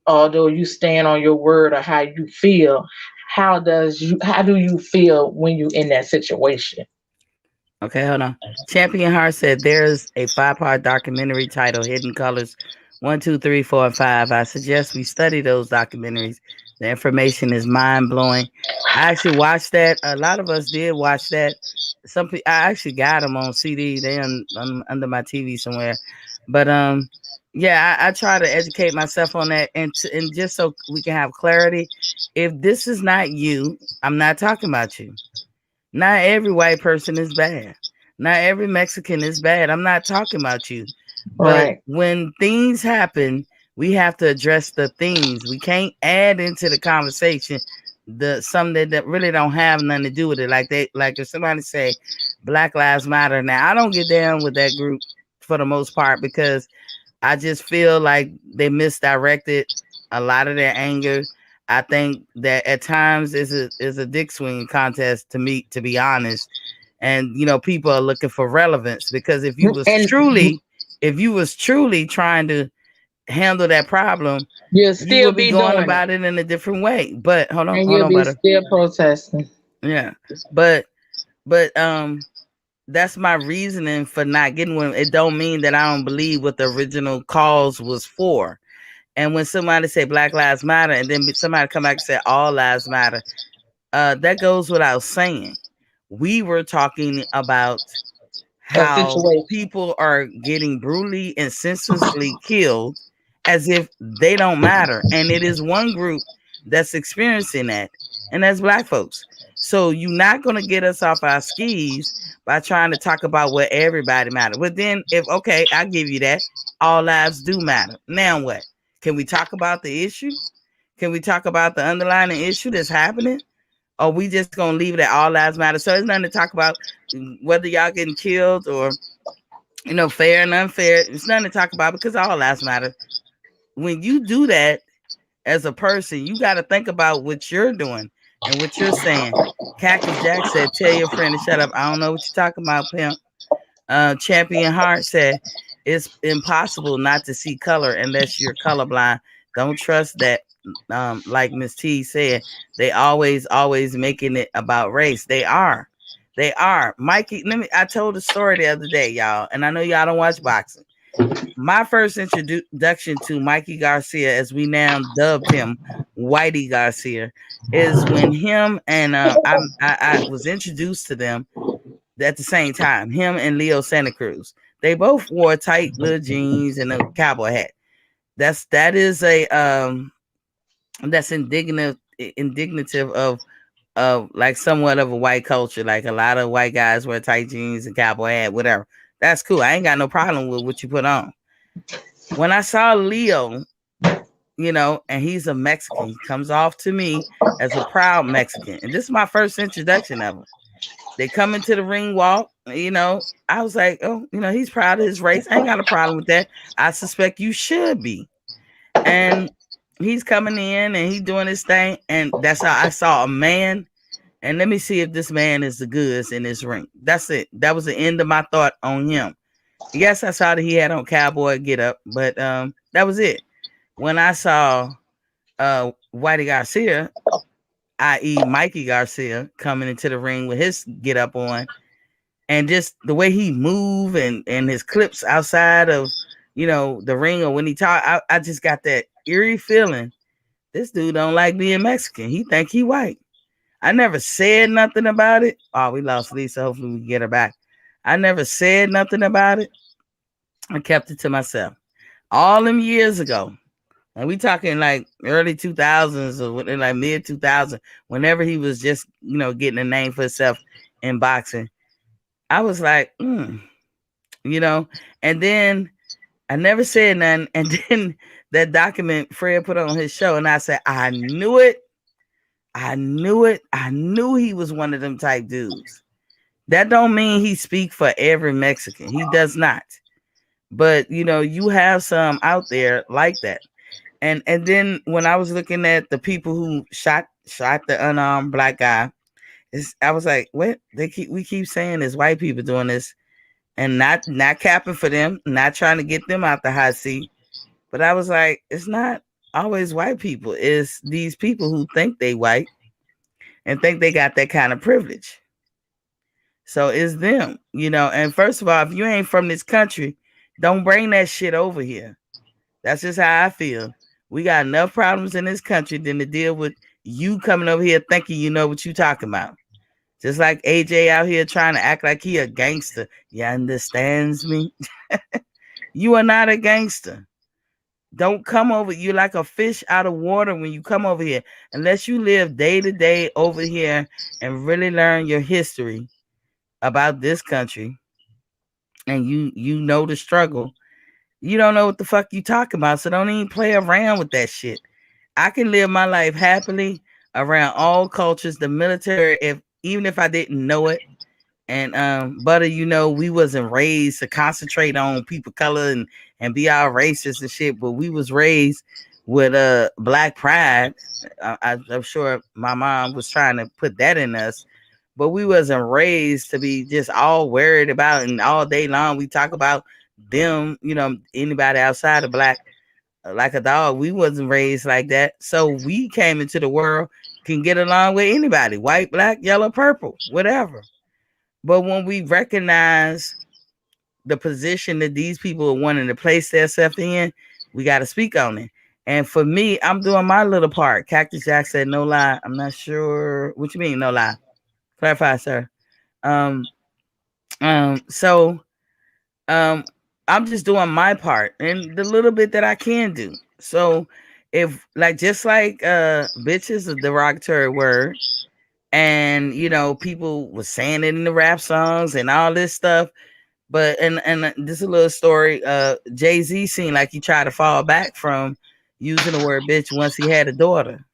although you stand on your word or how you feel, how do you feel when you're in that situation? Okay, hold on. Champion Heart said there's a 5-part documentary titled Hidden Colors 1, 2, 3, 4, and 5. I suggest we study those documentaries. The information is mind-blowing. I actually watched that. A lot of us did watch that. I actually got them on CD. They're under my TV somewhere. But Yeah, I try to educate myself on that, and just so we can have clarity. If this is not you, I'm not talking about you. Not every white person is bad. Not every Mexican is bad. I'm not talking about you. But Right. when things happen, we have to address the things. We can't add into the conversation something that really don't have nothing to do with it. Like if somebody say Black Lives Matter. Now I don't get down with that group for the most part because I just feel like they misdirected a lot of their anger. I think that at times is a dick swinging contest to me, to be honest. And people are looking for relevance, because if you was truly trying to handle that problem, you'll you still would be be going doing about it in a different way. But hold and you'll on, be butter. still protesting. Yeah, but that's my reasoning for not getting one. It don't mean that I don't believe what the original cause was for. And when somebody say Black Lives Matter, and then somebody come back and say all lives matter, that goes without saying. We were talking about how people are getting brutally and senselessly killed as if they don't matter. And it is one group that's experiencing that, and that's Black folks. So you're not going to get us off our skis by trying to talk about what everybody matters. But then okay, I give you that. All lives do matter. Now what? Can we talk about the issue? Can we talk about the underlying issue that's happening? Or we just going to leave it at all lives matter? So there's nothing to talk about whether y'all getting killed or, fair and unfair. It's nothing to talk about because all lives matter. When you do that as a person, you got to think about what you're doing and what you're saying. Cactus Jack said, tell your friend to shut up. I don't know what you're talking about, pimp. Champion Heart said, it's impossible not to see color unless you're colorblind. Don't trust that. Like Miss T said, they always making it about race. They are. Mikey, I told a story the other day, y'all, and I know y'all don't watch boxing. My first introduction to Mikey Garcia, as we now dubbed him, Whitey Garcia, is when him and I was introduced to them at the same time. Him and Leo Santa Cruz. They both wore tight little jeans and a cowboy hat. That is that's indignative of like somewhat of a white culture. Like a lot of white guys wear tight jeans and cowboy hat, whatever. That's cool. I ain't got no problem with what you put on. When I saw Leo, and he's a Mexican, he comes off to me as a proud Mexican. And this is my first introduction of him. They come into the ring walk, I was like, oh, he's proud of his race. I ain't got a problem with that. I suspect you should be. And he's coming in and he's doing his thing. And that's how I saw a man. And let me see if this man is the goods in this ring. That's it. That was the end of my thought on him. Yes, I saw that he had on cowboy get up, but that was it. When I saw Whitey Garcia, i.e. Mikey Garcia, coming into the ring with his get up on, and just the way he move and his clips outside of the ring, or when he talk, I just got that eerie feeling. This dude don't like being Mexican. He think he white. I never said nothing about it. Oh, we lost Lisa. Hopefully we get her back. I never said nothing about it. I kept it to myself. All them years ago, and we talking like early 2000s or like mid 2000s, whenever he was just, getting a name for himself in boxing, I was like, and then I never said nothing. And then that document Fred put on his show, and I said, I knew it. I knew he was one of them type dudes. That don't mean he speak for every Mexican. He does not. But, you have some out there like that. And then when I was looking at the people who shot the unarmed black guy, I was like, what? We keep saying there's white people doing this, and not capping for them, not trying to get them out the hot seat. But I was like, it's not always white people. It's these people who think they white and think they got that kind of privilege. So it's them, and first of all, if you ain't from this country, don't bring that shit over here. That's just how I feel. We got enough problems in this country than to deal with you coming over here thinking you know what you talking about. Just like AJ out here trying to act like he a gangster. You understands me? You are not a gangster. Don't come over. You're like a fish out of water when you come over here. Unless you live day to day over here and really learn your history about this country, and you know the struggle, you don't know what the fuck you talking about. So don't even play around with that shit. I can live my life happily around all cultures, the military, even if I didn't know it. And Butter, you know, we wasn't raised to concentrate on people color and be all racist and shit, but we was raised with black pride. I'm sure my mom was trying to put that in us, but we wasn't raised to be just all worried about, and all day long we talk about them, you know, anybody outside of black like a dog. We wasn't raised like that. So we came into the world, can get along with anybody, white, black, yellow, purple, whatever. But when we recognize the position that these people are wanting to place themselves in, we got to speak on it. And for me, I'm doing my little part. Cactus Jack said, no lie. I'm not sure. What you mean, no lie? Clarify, sir. So I'm just doing my part and the little bit that I can do. So if just like bitch is a derogatory word, and you know, people were saying it in the rap songs and all this stuff, but and this is a little story. Jay-Z seemed like he tried to fall back from using the word bitch once he had a daughter.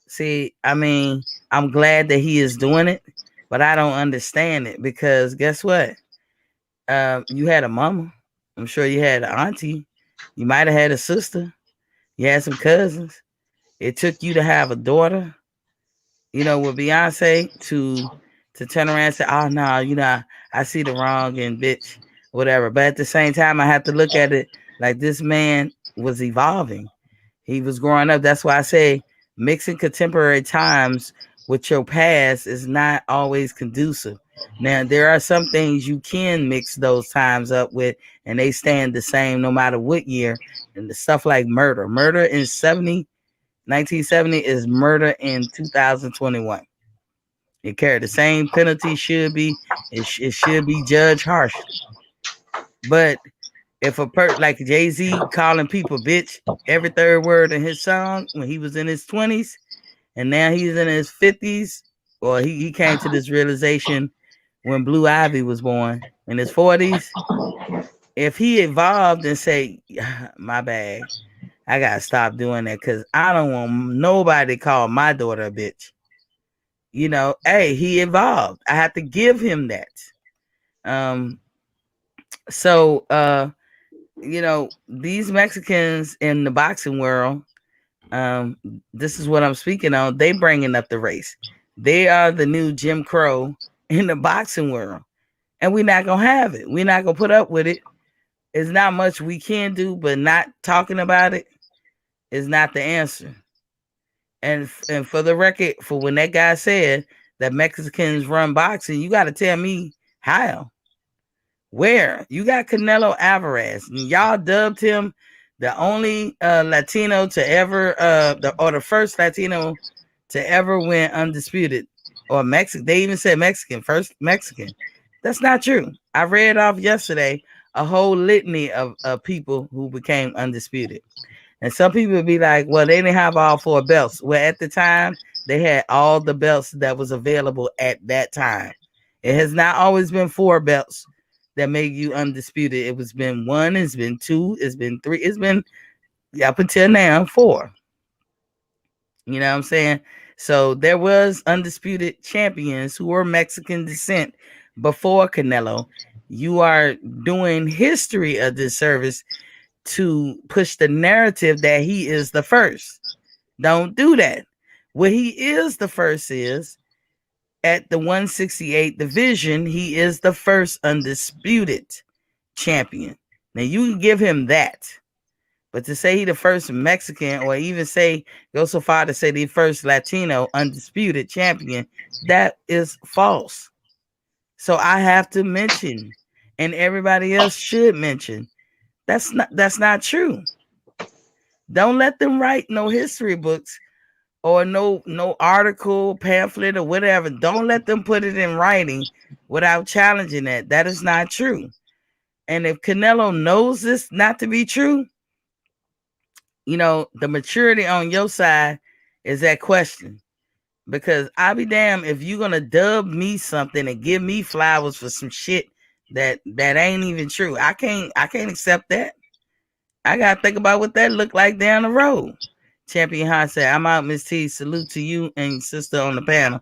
See, I mean, I'm glad that he is doing it, but I don't understand it, because guess what? You had a mama. I'm sure you had an auntie. You might have had a sister. You had some cousins. It took you to have a daughter, you know, with Beyonce to turn around and say, oh, no, you know, I see the wrong and bitch, whatever. But at the same time, I have to look at it like this man was evolving. He was growing up. That's why I say mixing contemporary times with your past is not always conducive. Now, there are some things you can mix those times up with, and they stand the same no matter what year. And the stuff like murder. Murder in 1970 is murder in 2021. It carried the same penalty, should be. It should be judged harshly. But if like Jay-Z calling people bitch every third word in his song when he was in his 20s, and now he's in his 50s, or he came to this realization when Blue Ivy was born in his 40s. If he evolved and say, my bad, I gotta stop doing that because I don't want nobody to call my daughter a bitch. You know, hey, he evolved. I have to give him that. You know, these Mexicans in the boxing world, this is what I'm speaking on. They bringing up the race. They are the new Jim Crow in the boxing world, and we're not gonna have it. We're not gonna put up with it. It's not much we can do, but not talking about it is not the answer. And for the record, for when that guy said that Mexicans run boxing, you got to tell me how. Where? You got Canelo Alvarez, and y'all dubbed him the only Latino to ever, the first Latino to ever win undisputed, or Mexican. They even said Mexican, first Mexican. That's not true. I read off yesterday a whole litany of people who became undisputed. And some people would be like, well, they didn't have all 4 belts. Well, at the time, they had all the belts that was available at that time. It has not always been 4 belts that make you undisputed. It was been 1, it's been 2, it's been 3, it's been up until now 4. You know what I'm saying? So there was undisputed champions who were Mexican descent before Canelo. You are doing history a disservice to push the narrative that he is the first. Don't do that. What he is the first is at the 168 division, he is the first undisputed champion. Now you can give him that, but to say he the first Mexican, or even say go so far to say the first Latino undisputed champion, that is false. So I have to mention, and everybody else should mention, that's not true. Don't let them write no history books or no article, pamphlet, or whatever. Don't let them put it in writing without challenging that. That is not true. And if Canelo knows this not to be true, the maturity on your side is that question. Because I'll be damned if you're gonna dub me something and give me flowers for some shit that ain't even true. I can't accept that. I gotta think about what that look like down the road. Champion Heart said, I'm out, Miss T. Salute to you and your sister on the panel.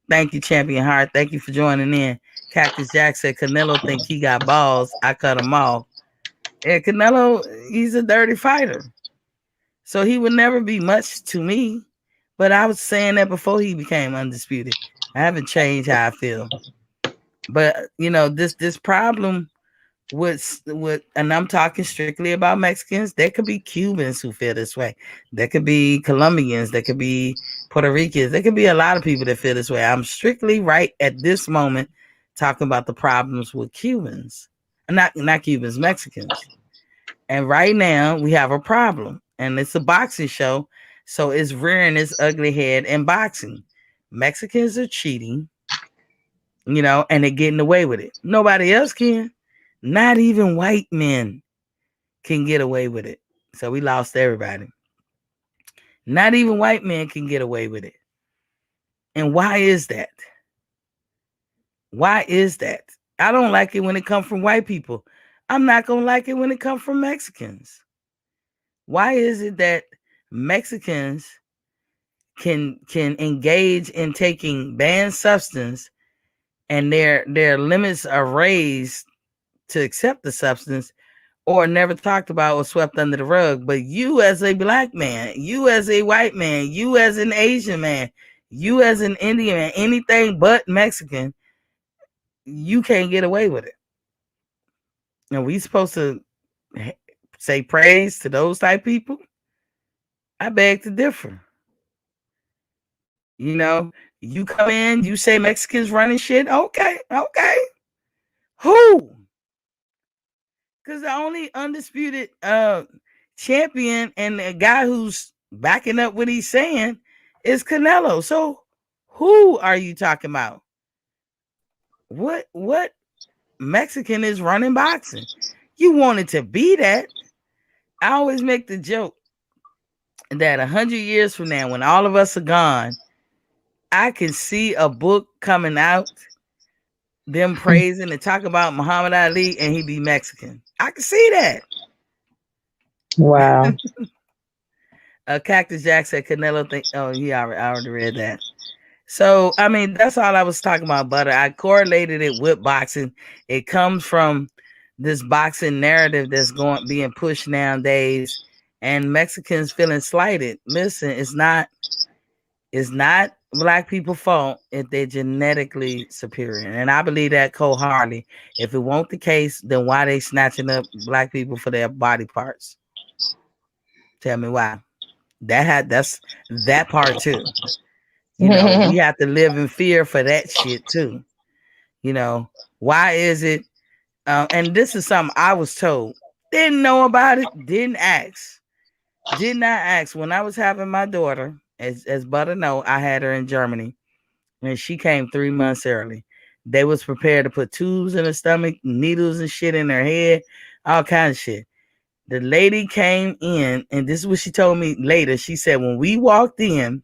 Thank you, Champion Heart. Thank you for joining in. Cactus Jack said, Canelo think he got balls. I cut him off. Yeah, Canelo, he's a dirty fighter. So he would never be much to me. But I was saying that before he became undisputed. I haven't changed how I feel. But, this problem with and I'm talking strictly about Mexicans. There could be Cubans who feel this way. There could be Colombians. There could be Puerto Ricans. There could be a lot of people that feel this way. I'm strictly right at this moment talking about the problems with Cubans. Not Cubans, Mexicans. And right now we have a problem. And it's a boxing show. So it's rearing its ugly head in boxing. Mexicans are cheating, and they're getting away with it. Nobody else can. Not even white men can get away with it. So we lost everybody. Not even white men can get away with it. And why is that? Why is that? I don't like it when it comes from white people. I'm not going to like it when it comes from Mexicans. Why is it that Mexicans can engage in taking banned substance and their limits are raised to accept the substance, or never talked about or swept under the rug? But you as a black man, you as a white man, you as an Asian man, you as an Indian man, anything but Mexican, you can't get away with it. And we supposed to say praise to those type people? I beg to differ. You come in, you say Mexicans running shit. Okay. Who? Because the only undisputed champion and the guy who's backing up what he's saying is Canelo. So who are you talking about? What Mexican is running boxing? You wanted to be that. I always make the joke that 100 years from now, when all of us are gone, I can see a book coming out, them praising and talking about Muhammad Ali, and he be Mexican. I can see that. Wow. Cactus Jack said Canelo think. Oh, I already read that. So I mean, that's all I was talking about, Butter. I correlated it with boxing. It comes from this boxing narrative that's being pushed nowadays, and Mexicans feeling slighted. Listen, it's not Black people's fault if they're genetically superior, and I believe that wholeheartedly. If it won't the case, then why they snatching up Black people for their body parts? Tell me why. That's that part too. We have to live in fear for that shit too. Why is it? And this is something I was told. Didn't know about it. Didn't ask. Did not ask. When I was having my daughter, as Butter know, I had her in Germany, and she came 3 months early. They was prepared to put tubes in her stomach, needles and shit in her head, all kinds of shit. The lady came in, and this is what she told me later. She said, when we walked in,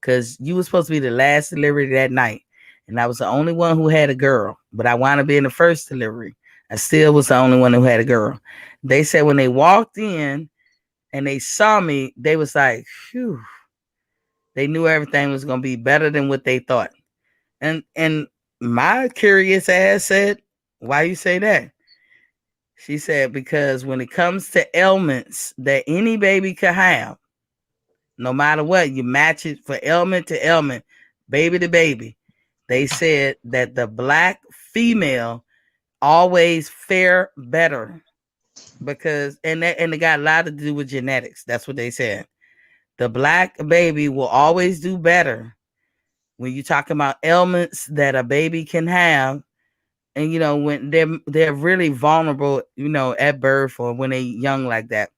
because you were supposed to be the last delivery that night, and I was the only one who had a girl, but I wound up being the first delivery. I still was the only one who had a girl. They said when they walked in and they saw me, they was like, phew. They knew everything was going to be better than what they thought. And my curious ass said, why you say that? She said, because when it comes to ailments that any baby could have, no matter what, you match it for ailment to ailment, baby to baby. They said that the Black female always fare better because, and it got a lot to do with genetics. That's what they said. The Black baby will always do better when you're talking about ailments that a baby can have. And, when they're really vulnerable, at birth or when they're young like that.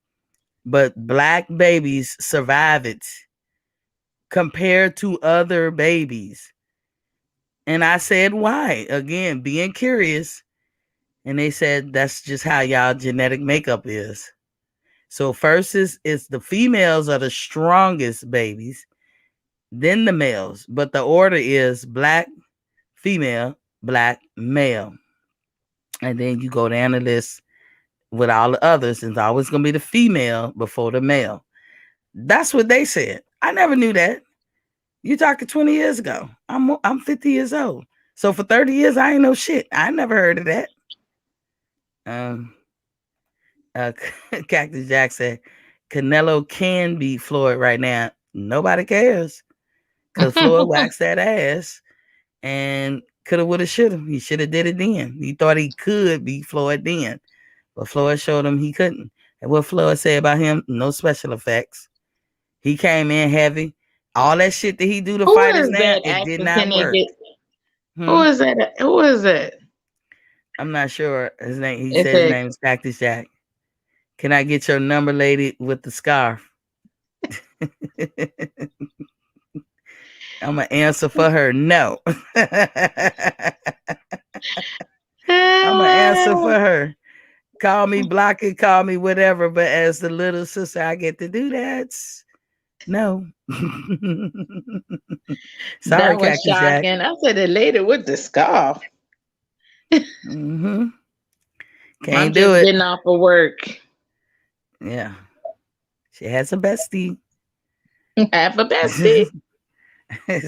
But Black babies survive it compared to other babies. And I said, why? Again, being curious. And they said, that's just how y'all genetic makeup is. So first is the females are the strongest babies, then the males, but the order is black, female, black, male. And then you go down the list with all the others, and it's always going to be the female before the male. That's what they said. I never knew that. You talking 20 years ago. I'm 50 years old. So for 30 years, I ain't know shit. I never heard of that. Cactus Jack said Canelo can beat Floyd right now. Nobody cares. Because Floyd waxed that ass and coulda, woulda, shoulda. He should have did it then. He thought he could beat Floyd then. But Floyd showed him he couldn't. And what Floyd said about him, no special effects. He came in heavy. All that shit that he do to fighters now, it did not work. Who is that? Who is that? I'm not sure. His name. He said his name is Cactus Jack. Can I get your number, lady, with the scarf? I'm gonna answer for her. No. I'm gonna answer for her. Call me, block it, call me, whatever. But as the little sister, I get to do that. No. Sorry, that was Cactus shocking. Jack. I said the lady with the scarf. Mm-hmm. Can't I'm do just it. getting off of work. Yeah. She has a bestie. Have a bestie.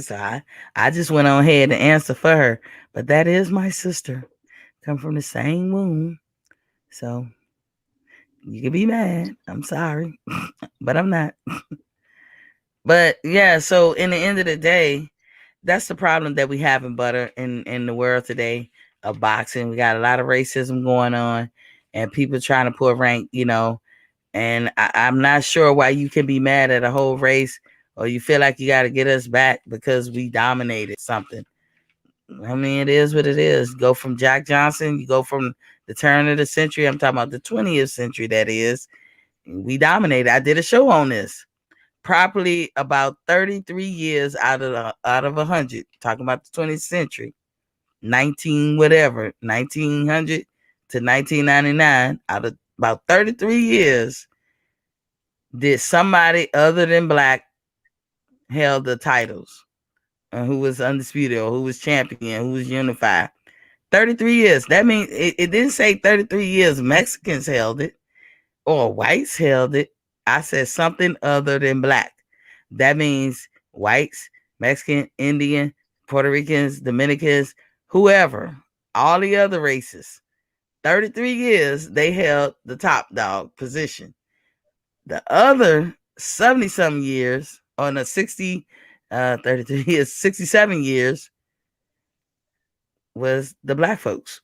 So I just went on ahead and answer for her. But that is my sister. Come from the same womb. So you can be mad. I'm sorry. But I'm not. But yeah, so in the end of the day, that's the problem that we have in butter in the world today of boxing. We got a lot of racism going on and people trying to put rank, and I'm not sure why you can be mad at a whole race or you feel like you got to get us back because we dominated something. I mean, it is what it is. Go from Jack Johnson, you go from the turn of the century. I'm talking about the 20th century, that is. We dominated. I did a show on this. Properly about 33 years out of 100, talking about the 20th century, 1900 to 1999, out of about 33 years, did somebody other than black held the titles, who was undisputed or who was champion, who was unified. 33 years. That means it didn't say 33 years Mexicans held it or whites held it. I said something other than black. That means whites, Mexican, Indian, Puerto Ricans, Dominicans, whoever, all the other races. 33 years, they held the top dog position. The other 70-something years, on the 33 years, 67 years, was the black folks.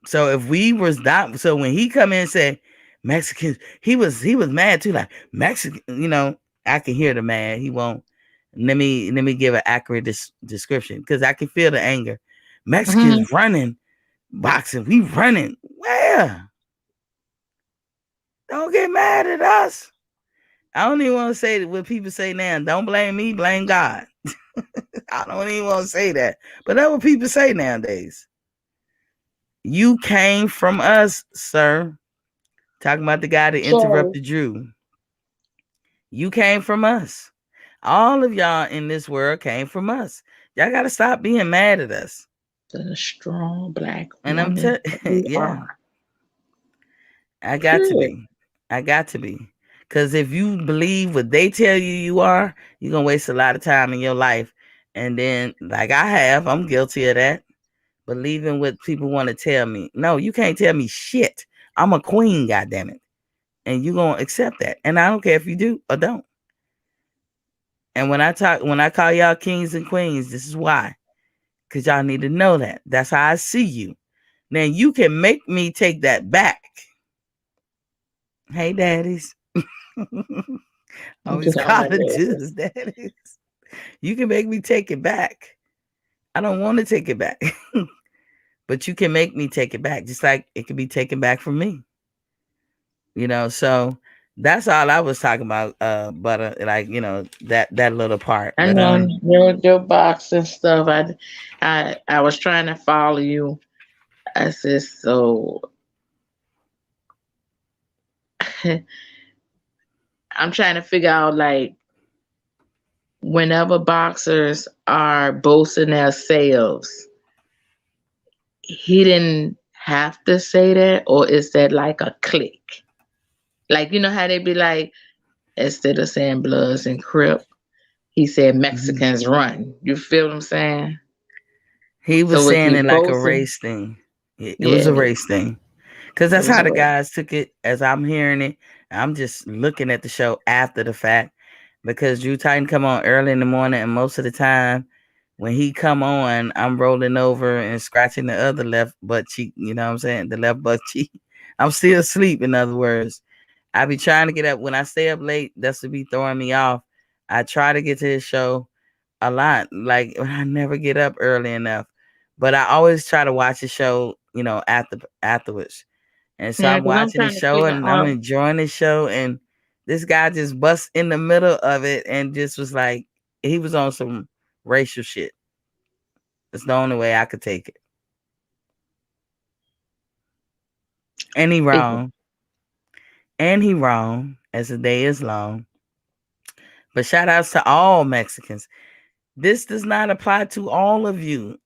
So if we was not, so when he come in and say Mexicans, he was mad too, like Mexican, I can hear the man. He won't. Let me give an accurate description because I can feel the anger. Mexicans running, boxing, we running. Where? Don't get mad at us. I don't even want to say what people say now. Don't blame me, blame God. I don't even want to say that. But that's what people say nowadays. You came from us, sir. Talking about the guy that interrupted Drew. You came from us. All of y'all in this world came from us. Y'all got to stop being mad at us. The strong black and woman. Yeah. I got to be. I got to be. Because if you believe what they tell you are, you're going to waste a lot of time in your life. And then, like I have, I'm guilty of that. Believing what people want to tell me. No, you can't tell me shit. I'm a queen, goddammit. And you're going to accept that. And I don't care if you do or don't. And when I call y'all kings and queens, this is why. Because y'all need to know that. That's how I see you. Now, you can make me take that back. Hey, daddies. Always call the dudes daddies. You can make me take it back. I don't want to take it back. But you can make me take it back. Just like it can be taken back from me. So that's all I was talking about. But like, that little part. I know your boxing stuff. I was trying to follow you. I said, so I'm trying to figure out, like, whenever boxers are boasting themselves, he didn't have to say that, or is that like a click? Like, you know how they be like, instead of saying Bloods and Crip, he said Mexicans run. You feel what I'm saying? He was So was saying he it like a boasting? race thing. It was Yeah, a race thing. Because it that's was how a the race. guys took it as I'm hearing it. I'm just looking at the show after the fact. Because Drew Titan come on early in the morning, and most of the time when he come on, I'm rolling over and scratching the other left butt cheek. You know what I'm saying? The left butt cheek. I'm still asleep, in other words. I be trying to get up. When I stay up late, that's to be throwing me off. I try to get to his show a lot. Like, I never get up early enough. But I always try to watch the show, afterwards. And so Yeah, I'm because I'm watching the trying to show figure and I'm out. enjoying the show. And this guy just bust in the middle of it and just was like, he was on some racial shit. It's the only way I could take it. And he wrong. And he wrong, as the day is long. But shout outs to all Mexicans. This does not apply to all of you.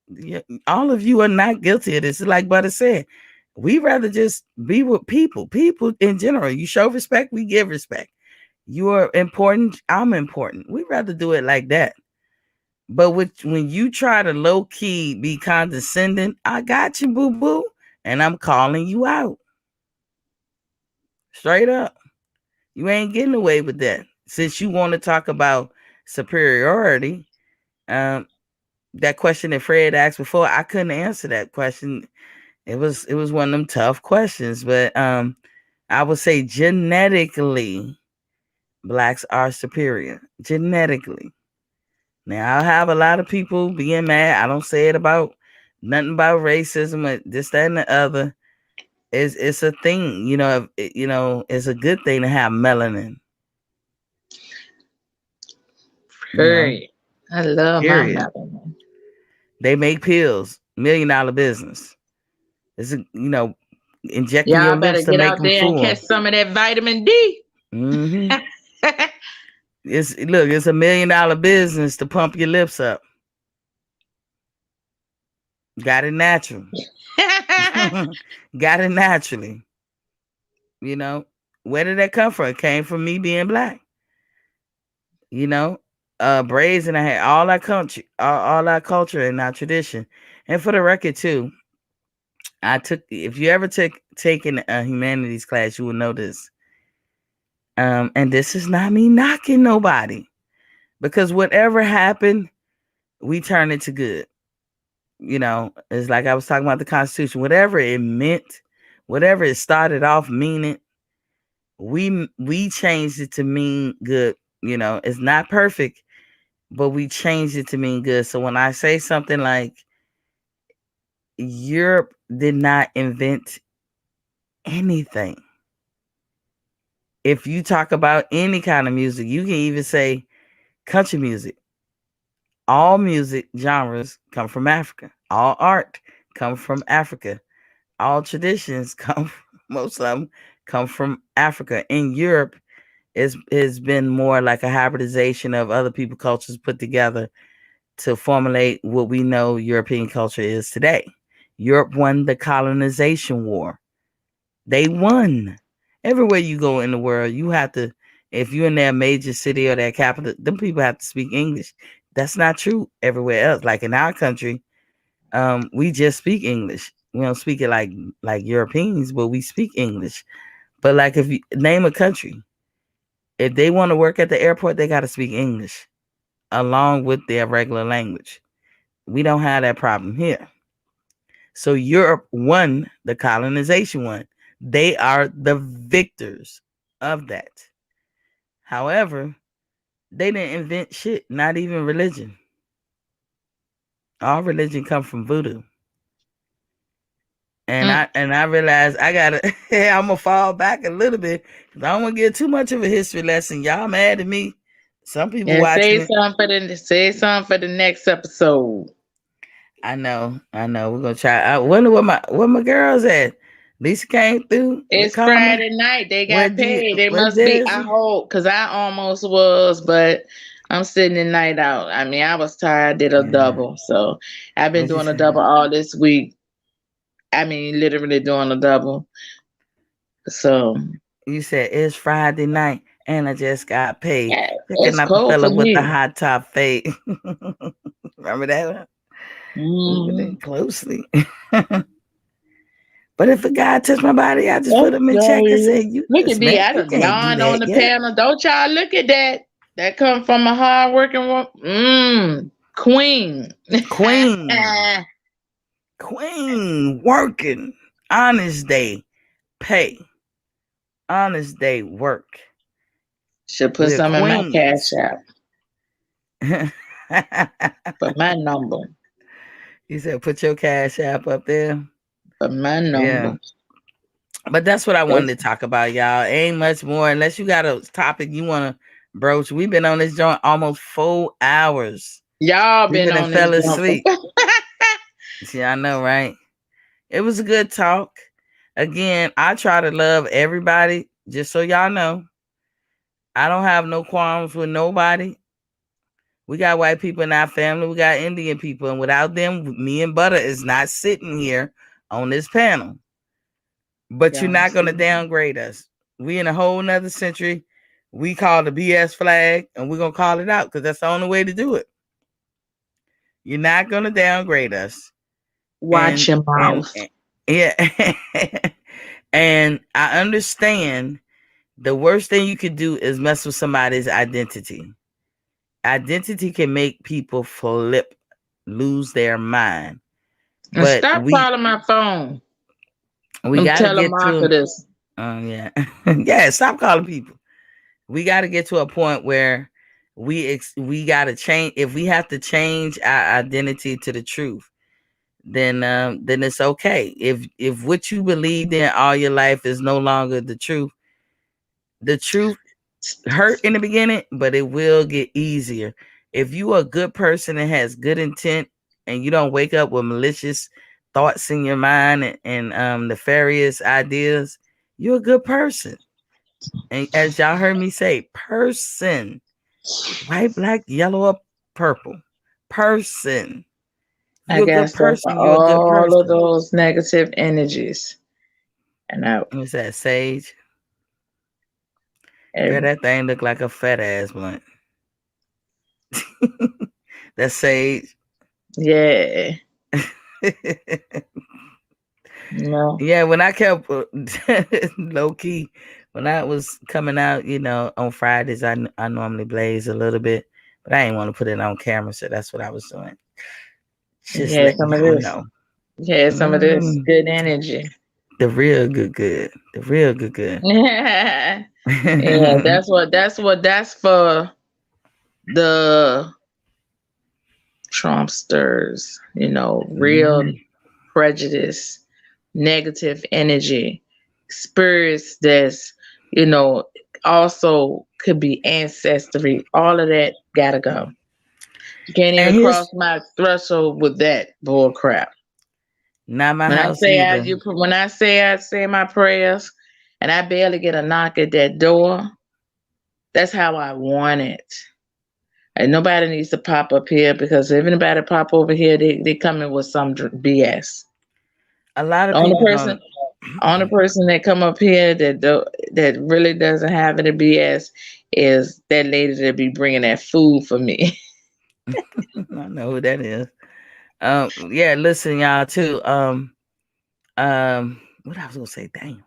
All of you are not guilty of this. Like Butter said, we rather just be with people. People in general. You show respect, we give respect. You are important, I'm important. We rather do it like that. But when you try to low key be condescending, I got you, boo boo, and I'm calling you out straight up. You ain't getting away with that. Since you want to talk about superiority, that question that Fred asked before, I couldn't answer that question. It was one of them tough questions, but I would say genetically, blacks are superior. Genetically. Now, I'll have a lot of people being mad. I don't say it about nothing about racism or this, that, and the other. It's a thing, it's a good thing to have melanin. Period. I love my Period. melanin. They make pills, $1 million business. It's injecting your Y'all better lips to get make out them there and full. catch some of that vitamin D. Mm-hmm. It's a $1 million business to pump your lips up. Got it natural. Got it naturally. Where did that come from? It came from me being black. Braids, and I had all our country, all our culture and our tradition. And for the record too, if you ever taken a humanities class, you will know this. And this is not me knocking nobody, because whatever happened, we turn it to good. It's like I was talking about the Constitution. Whatever it meant, whatever it started off meaning, we changed it to mean good. It's not perfect, but we changed it to mean good. So when I say something like Europe did not invent anything, if you talk about any kind of music, you can even say country music. All music genres come from Africa. All art come from Africa. All traditions most of them come from Africa. In Europe, it's been more like a hybridization of other people's cultures put together to formulate what we know European culture is today. Europe won the colonization war. They won. Everywhere you go in the world, you have to, if you're in that major city or that capital, them people have to speak English. That's not true everywhere else. Like in our country, we just speak English. We don't speak it like Europeans, but we speak English. But like if you name a country, if they want to work at the airport, they got to speak English along with their regular language. We don't have that problem here. So Europe won the colonization one. They are the victors of that. However, they didn't invent shit, not even religion. All religion come from voodoo. And I realized I gotta I'm gonna fall back a little bit because I don't want to get too much of a history lesson. Y'all mad at me. Some people watching it. Say something for the next episode. I know. We're gonna try. I wonder where my girls at. Lisa came through. It's Friday night. They got paid. They must be. I hope, because I almost was, but I'm sitting the night out. I mean, I was tired. Did a double, so I've been doing a double all this week. I mean, literally doing a double. So you said it's Friday night, and I just got paid. yeah, Picking up a fella with the high top fade. Remember that one? Closely. But if a guy touch my body, I just put him in check and say, "You look at me, I done yawned on the panel. Don't y'all look at that? That come from a hard working woman. Queen. Queen working. Honest day pay. Honest day work. Should put some in my cash app. Put my number. You said put your cash app up there. But my number. Yeah. But that's what I wanted to talk about, y'all. Ain't much more unless you got a topic you want to broach. We've been on this joint almost 4 hours. Y'all been on fell asleep. See, I know, right? It was a good talk. Again, I try to love everybody, just so y'all know. I don't have no qualms with nobody. We got white people in our family. We got Indian people. And without them, me and Butter is not sitting here on this panel. But you're not going to downgrade us. We in a whole nother century. We call the BS flag, and we're going to call it out because that's the only way to do it. You're not going to downgrade us. Watch your mouth. Yeah. And I understand the worst thing you could do is mess with somebody's identity. Identity can make people flip, lose their mind. But stop calling my phone. We gotta get to this. Yeah. Yeah, stop calling people. We got to get to a point where we got to change. If we have to change our identity to the truth, then it's okay. If what you believed in all your life is no longer the truth hurt in the beginning, but it will get easier. If you are a good person that has good intent and you don't wake up with malicious thoughts in your mind and nefarious ideas, you're a good person. And as y'all heard me say, person, white, black, yellow, or purple, person. You're a good person. You're a good person. All of those negative energies. And what's that, Sage? Yeah, that thing look like a fat ass blunt. That's Sage. Yeah. No. Yeah, when I kept low key, when I was coming out, on Fridays, I normally blaze a little bit, but I didn't want to put it on camera, so that's what I was doing. Just some of this. Yeah, some of this good energy. The real good. The real good. Yeah, that's for the Trumpsters, real prejudice, negative energy, spirits that's, also could be ancestry. All of that gotta go. You can't even cross my threshold with that bull crap. Not my house. When I say my prayers and I barely get a knock at that door, that's how I want it. And nobody needs to pop up here, because if anybody pop over here, they come in with some BS. A lot of people. Only person that come up here that really doesn't have any BS is that lady that be bringing that food for me. I know who that is. Yeah, listen, y'all, too. What I was gonna say, damn.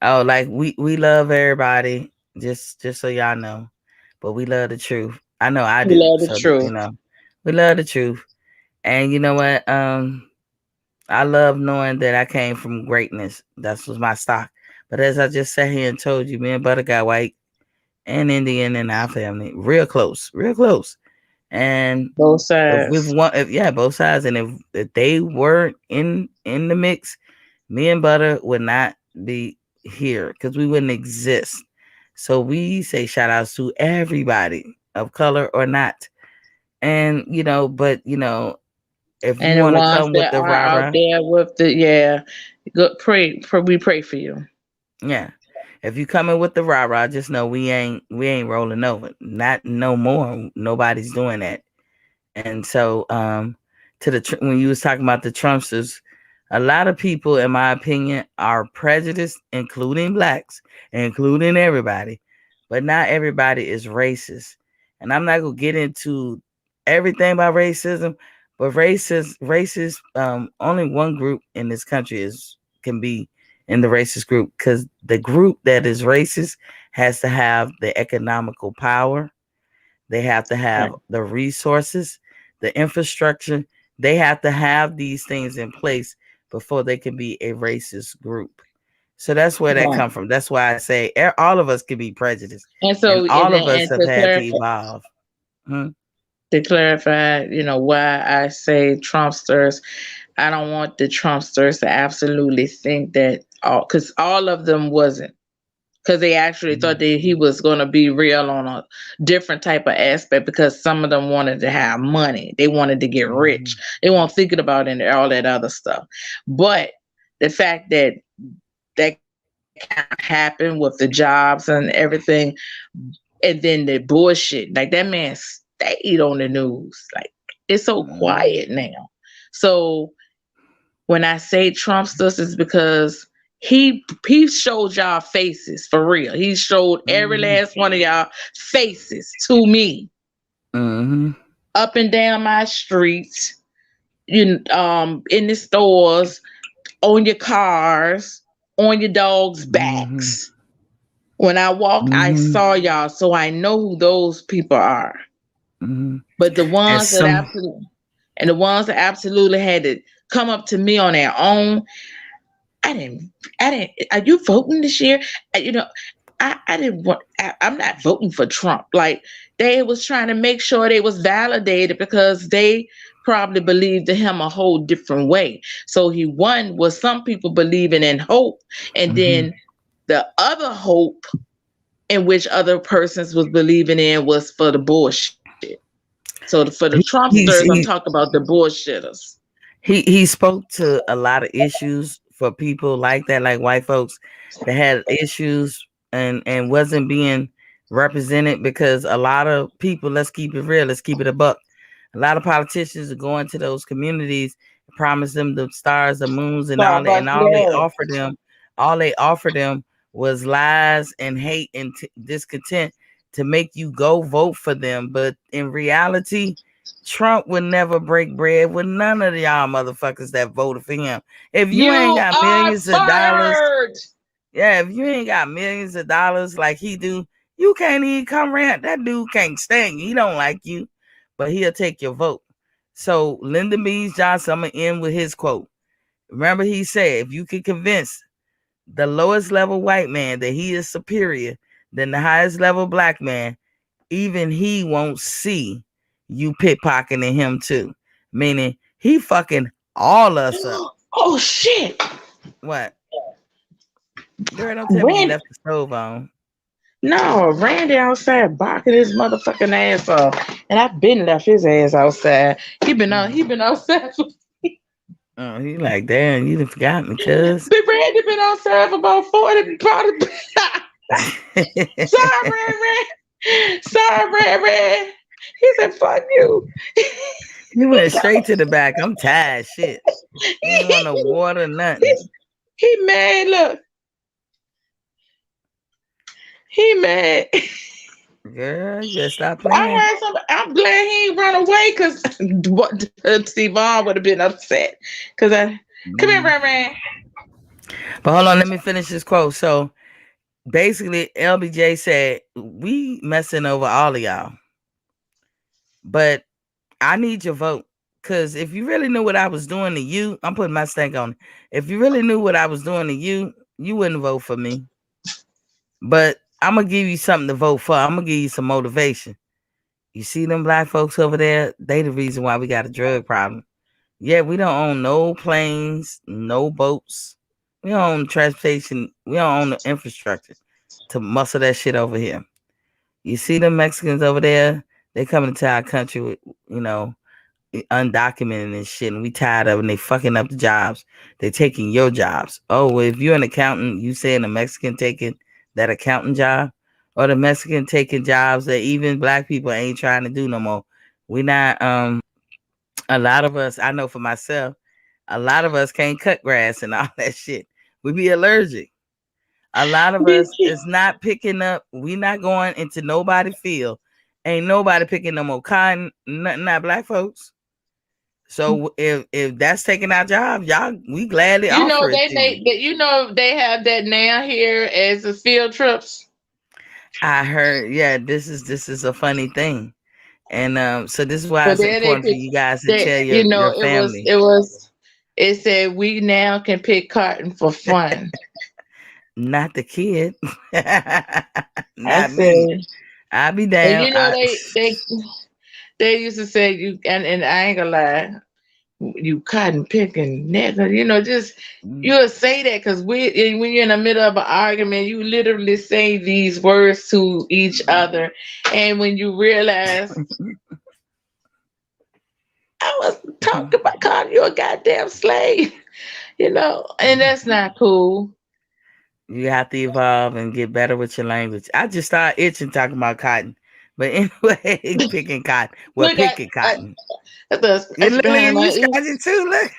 Like we love everybody, just so y'all know, but we love the truth. I know I do. We love the truth. We love the truth, and you know what? I love knowing that I came from greatness. That was my stock. But as I just sat here and told you, me and Butter got white and Indian in our family, real close. And both sides. Both sides. And if they weren't in the mix, me and Butter would not be here, because we wouldn't exist. So we say shout outs to everybody of color or not. And but If you And the want to ones come with that the are out rah-rah, there with the good we pray for you. yeah. If you coming with the rah-rah, just know we ain't rolling over. Not no more. Nobody's doing that. And so, when you was talking about the Trumpsters, a lot of people, in my opinion, are prejudiced, including blacks, including everybody. But not everybody is racist. And I'm not gonna get into everything about racism, but racist, only one group in this country can be in the racist group, because the group that is racist has to have the economical power. They have to have the resources, the infrastructure. They have to have these things in place before they can be a racist group. So that's where that come from. That's why I say all of us can be prejudiced, And so, and all of us have had to evolve. To clarify, why I say Trumpsters, I don't want the Trumpsters to absolutely think that because all of them wasn't. Because they actually thought that he was going to be real on a different type of aspect, because some of them wanted to have money. They wanted to get rich. They weren't thinking about all that other stuff. But the fact that happened with the jobs and everything, and then the bullshit, like that man stayed on the news. Like, it's so quiet now. So when I say Trumpsters, it's because he showed y'all faces for real. He showed every last one of y'all faces to me, up and down my streets, in the stores, on your cars, on your dogs' backs. When I walked, I saw y'all, so I know who those people are. But the ones that absolutely had to come up to me on their own, I didn't. Are you voting this year? I didn't want. I'm not voting for Trump. Like, they was trying to make sure they was validated, because they probably believed in him a whole different way. So he won with some people believing in hope, and then the other hope in which other persons was believing in was for the bullshit. So for the Trumpsters, I'm talking about the bullshitters. He spoke to a lot of issues for people like that, like white folks that had issues and wasn't being represented, because a lot of people, let's keep it real, let's keep it a buck, a lot of politicians are going to those communities, promise them the stars, the moons, and all they offer them was lies and hate and discontent to make you go vote for them. But in reality, Trump would never break bread with none of y'all motherfuckers that voted for him. If you ain't got millions of dollars, if you ain't got millions of dollars like he do, you can't even come around. That dude can't stand you. He don't like you, but he'll take your vote. So Lyndon B. Johnson, I'm gonna end with his quote. Remember, he said, if you can convince the lowest level white man that he is superior than the highest level black man, even he won't see you pickpocketing him too. Meaning he fucking all us up. Oh shit. What? Girl, don't tell me you left the stove on. No, Randy outside barking his motherfucking ass off. And I've been left his ass outside. He been outside for Oh, he like, damn, you done forgot me, cuz. Big Randy been outside for about 40. Sorry, Red. He said, fuck you. He went straight to the back. I'm tired, shit. He didn't want no water, nothing. He mad, look. He mad. Girl, you better stop playing. I heard somebody. I'm glad he ain't run away, because Steve Vaughn would have been upset. Come here, Red. But hold on, let me finish this quote. So basically, LBJ said, we messing over all of y'all, but I need your vote. Because if you really knew what I was doing to you, I'm putting my stank on it. If you really knew what I was doing to you, you wouldn't vote for me. But I'm going to give you something to vote for. I'm going to give you some motivation. You see them black folks over there? They the reason why we got a drug problem. Yeah, we don't own no planes, no boats. We don't own transportation. We don't own the infrastructure to muscle that shit over here. You see them Mexicans over there? They coming into our country with, undocumented and shit, and we tired of, and they fucking up the jobs. They taking your jobs. Oh, well, if you're an accountant, you saying a Mexican taking that accountant job, or the Mexican taking jobs that even black people ain't trying to do no more. We not a lot of us, I know for myself, a lot of us can't cut grass and all that shit. We be allergic. A lot of us is not picking up. We not going into nobody's field. Ain't nobody picking no more cotton, nothing, not black folks. So if that's taking our job, y'all, we gladly offer it. They have that now here as the field trips. I heard, yeah, this is a funny thing. And so this is why it's important for you guys to tell your family. It said we now can pick cotton for fun. Not the kid. Not me. I'll be down. And they used to say you and I ain't gonna lie, you cotton picking nigga. Just you'll say that because when you're in the middle of an argument, you literally say these words to each other, and when you realize I was talking about calling you a goddamn slave, and that's not cool. You have to evolve and get better with your language. I just started itching talking about cotton. But anyway, picking cotton. Well, picking cotton. You scratching too, look.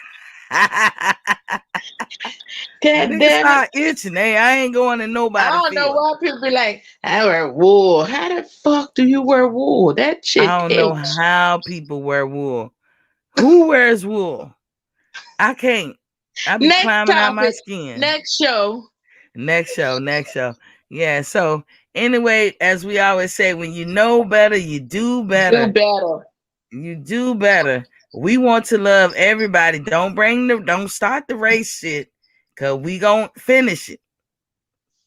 Start itching. Hey, I ain't going to nobody. I don't know why people be like, I wear wool. How the fuck do you wear wool? That shit. I don't know how people wear wool. Who wears wool? I can't. I be climbing out my skin. Next show. Yeah, so anyway, as we always say, when you know better, you do better. You do better. We want to love everybody. Don't start the race shit, because we gonna finish it.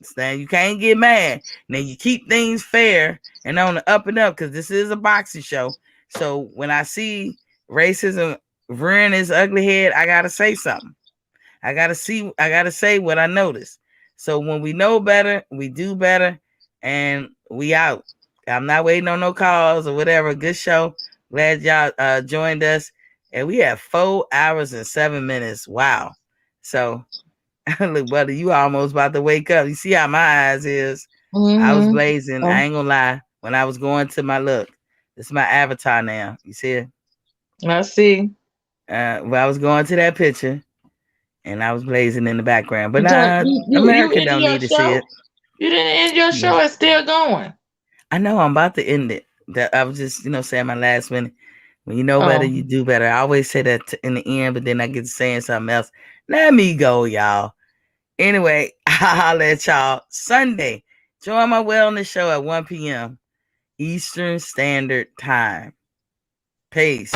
So you can't get mad. Now you keep things fair and on the up and up, because this is a boxing show. So when I see racism rearing its ugly head, I gotta say something. I gotta say what I noticed. So when we know better, we do better, and we out. I'm not waiting on no calls or whatever. Good show. Glad y'all joined us. And we have 4 hours and 7 minutes. Wow. So look, buddy, you almost about to wake up. You see how my eyes is. Mm-hmm. I was blazing. I ain't gonna lie. When I was going to my look, this is my avatar now. You see it? I see. Well, I was going to that picture. And I was blazing in the background. But America don't need to see it. You didn't end your show. It's still going. I know. I'm about to end it. I was just, saying my last minute. When you know better, you do better. I always say that in the end, but then I get to saying something else. Let me go, y'all. Anyway, I'll let y'all. Sunday, join my wellness show at 1 p.m. Eastern Standard Time. Peace.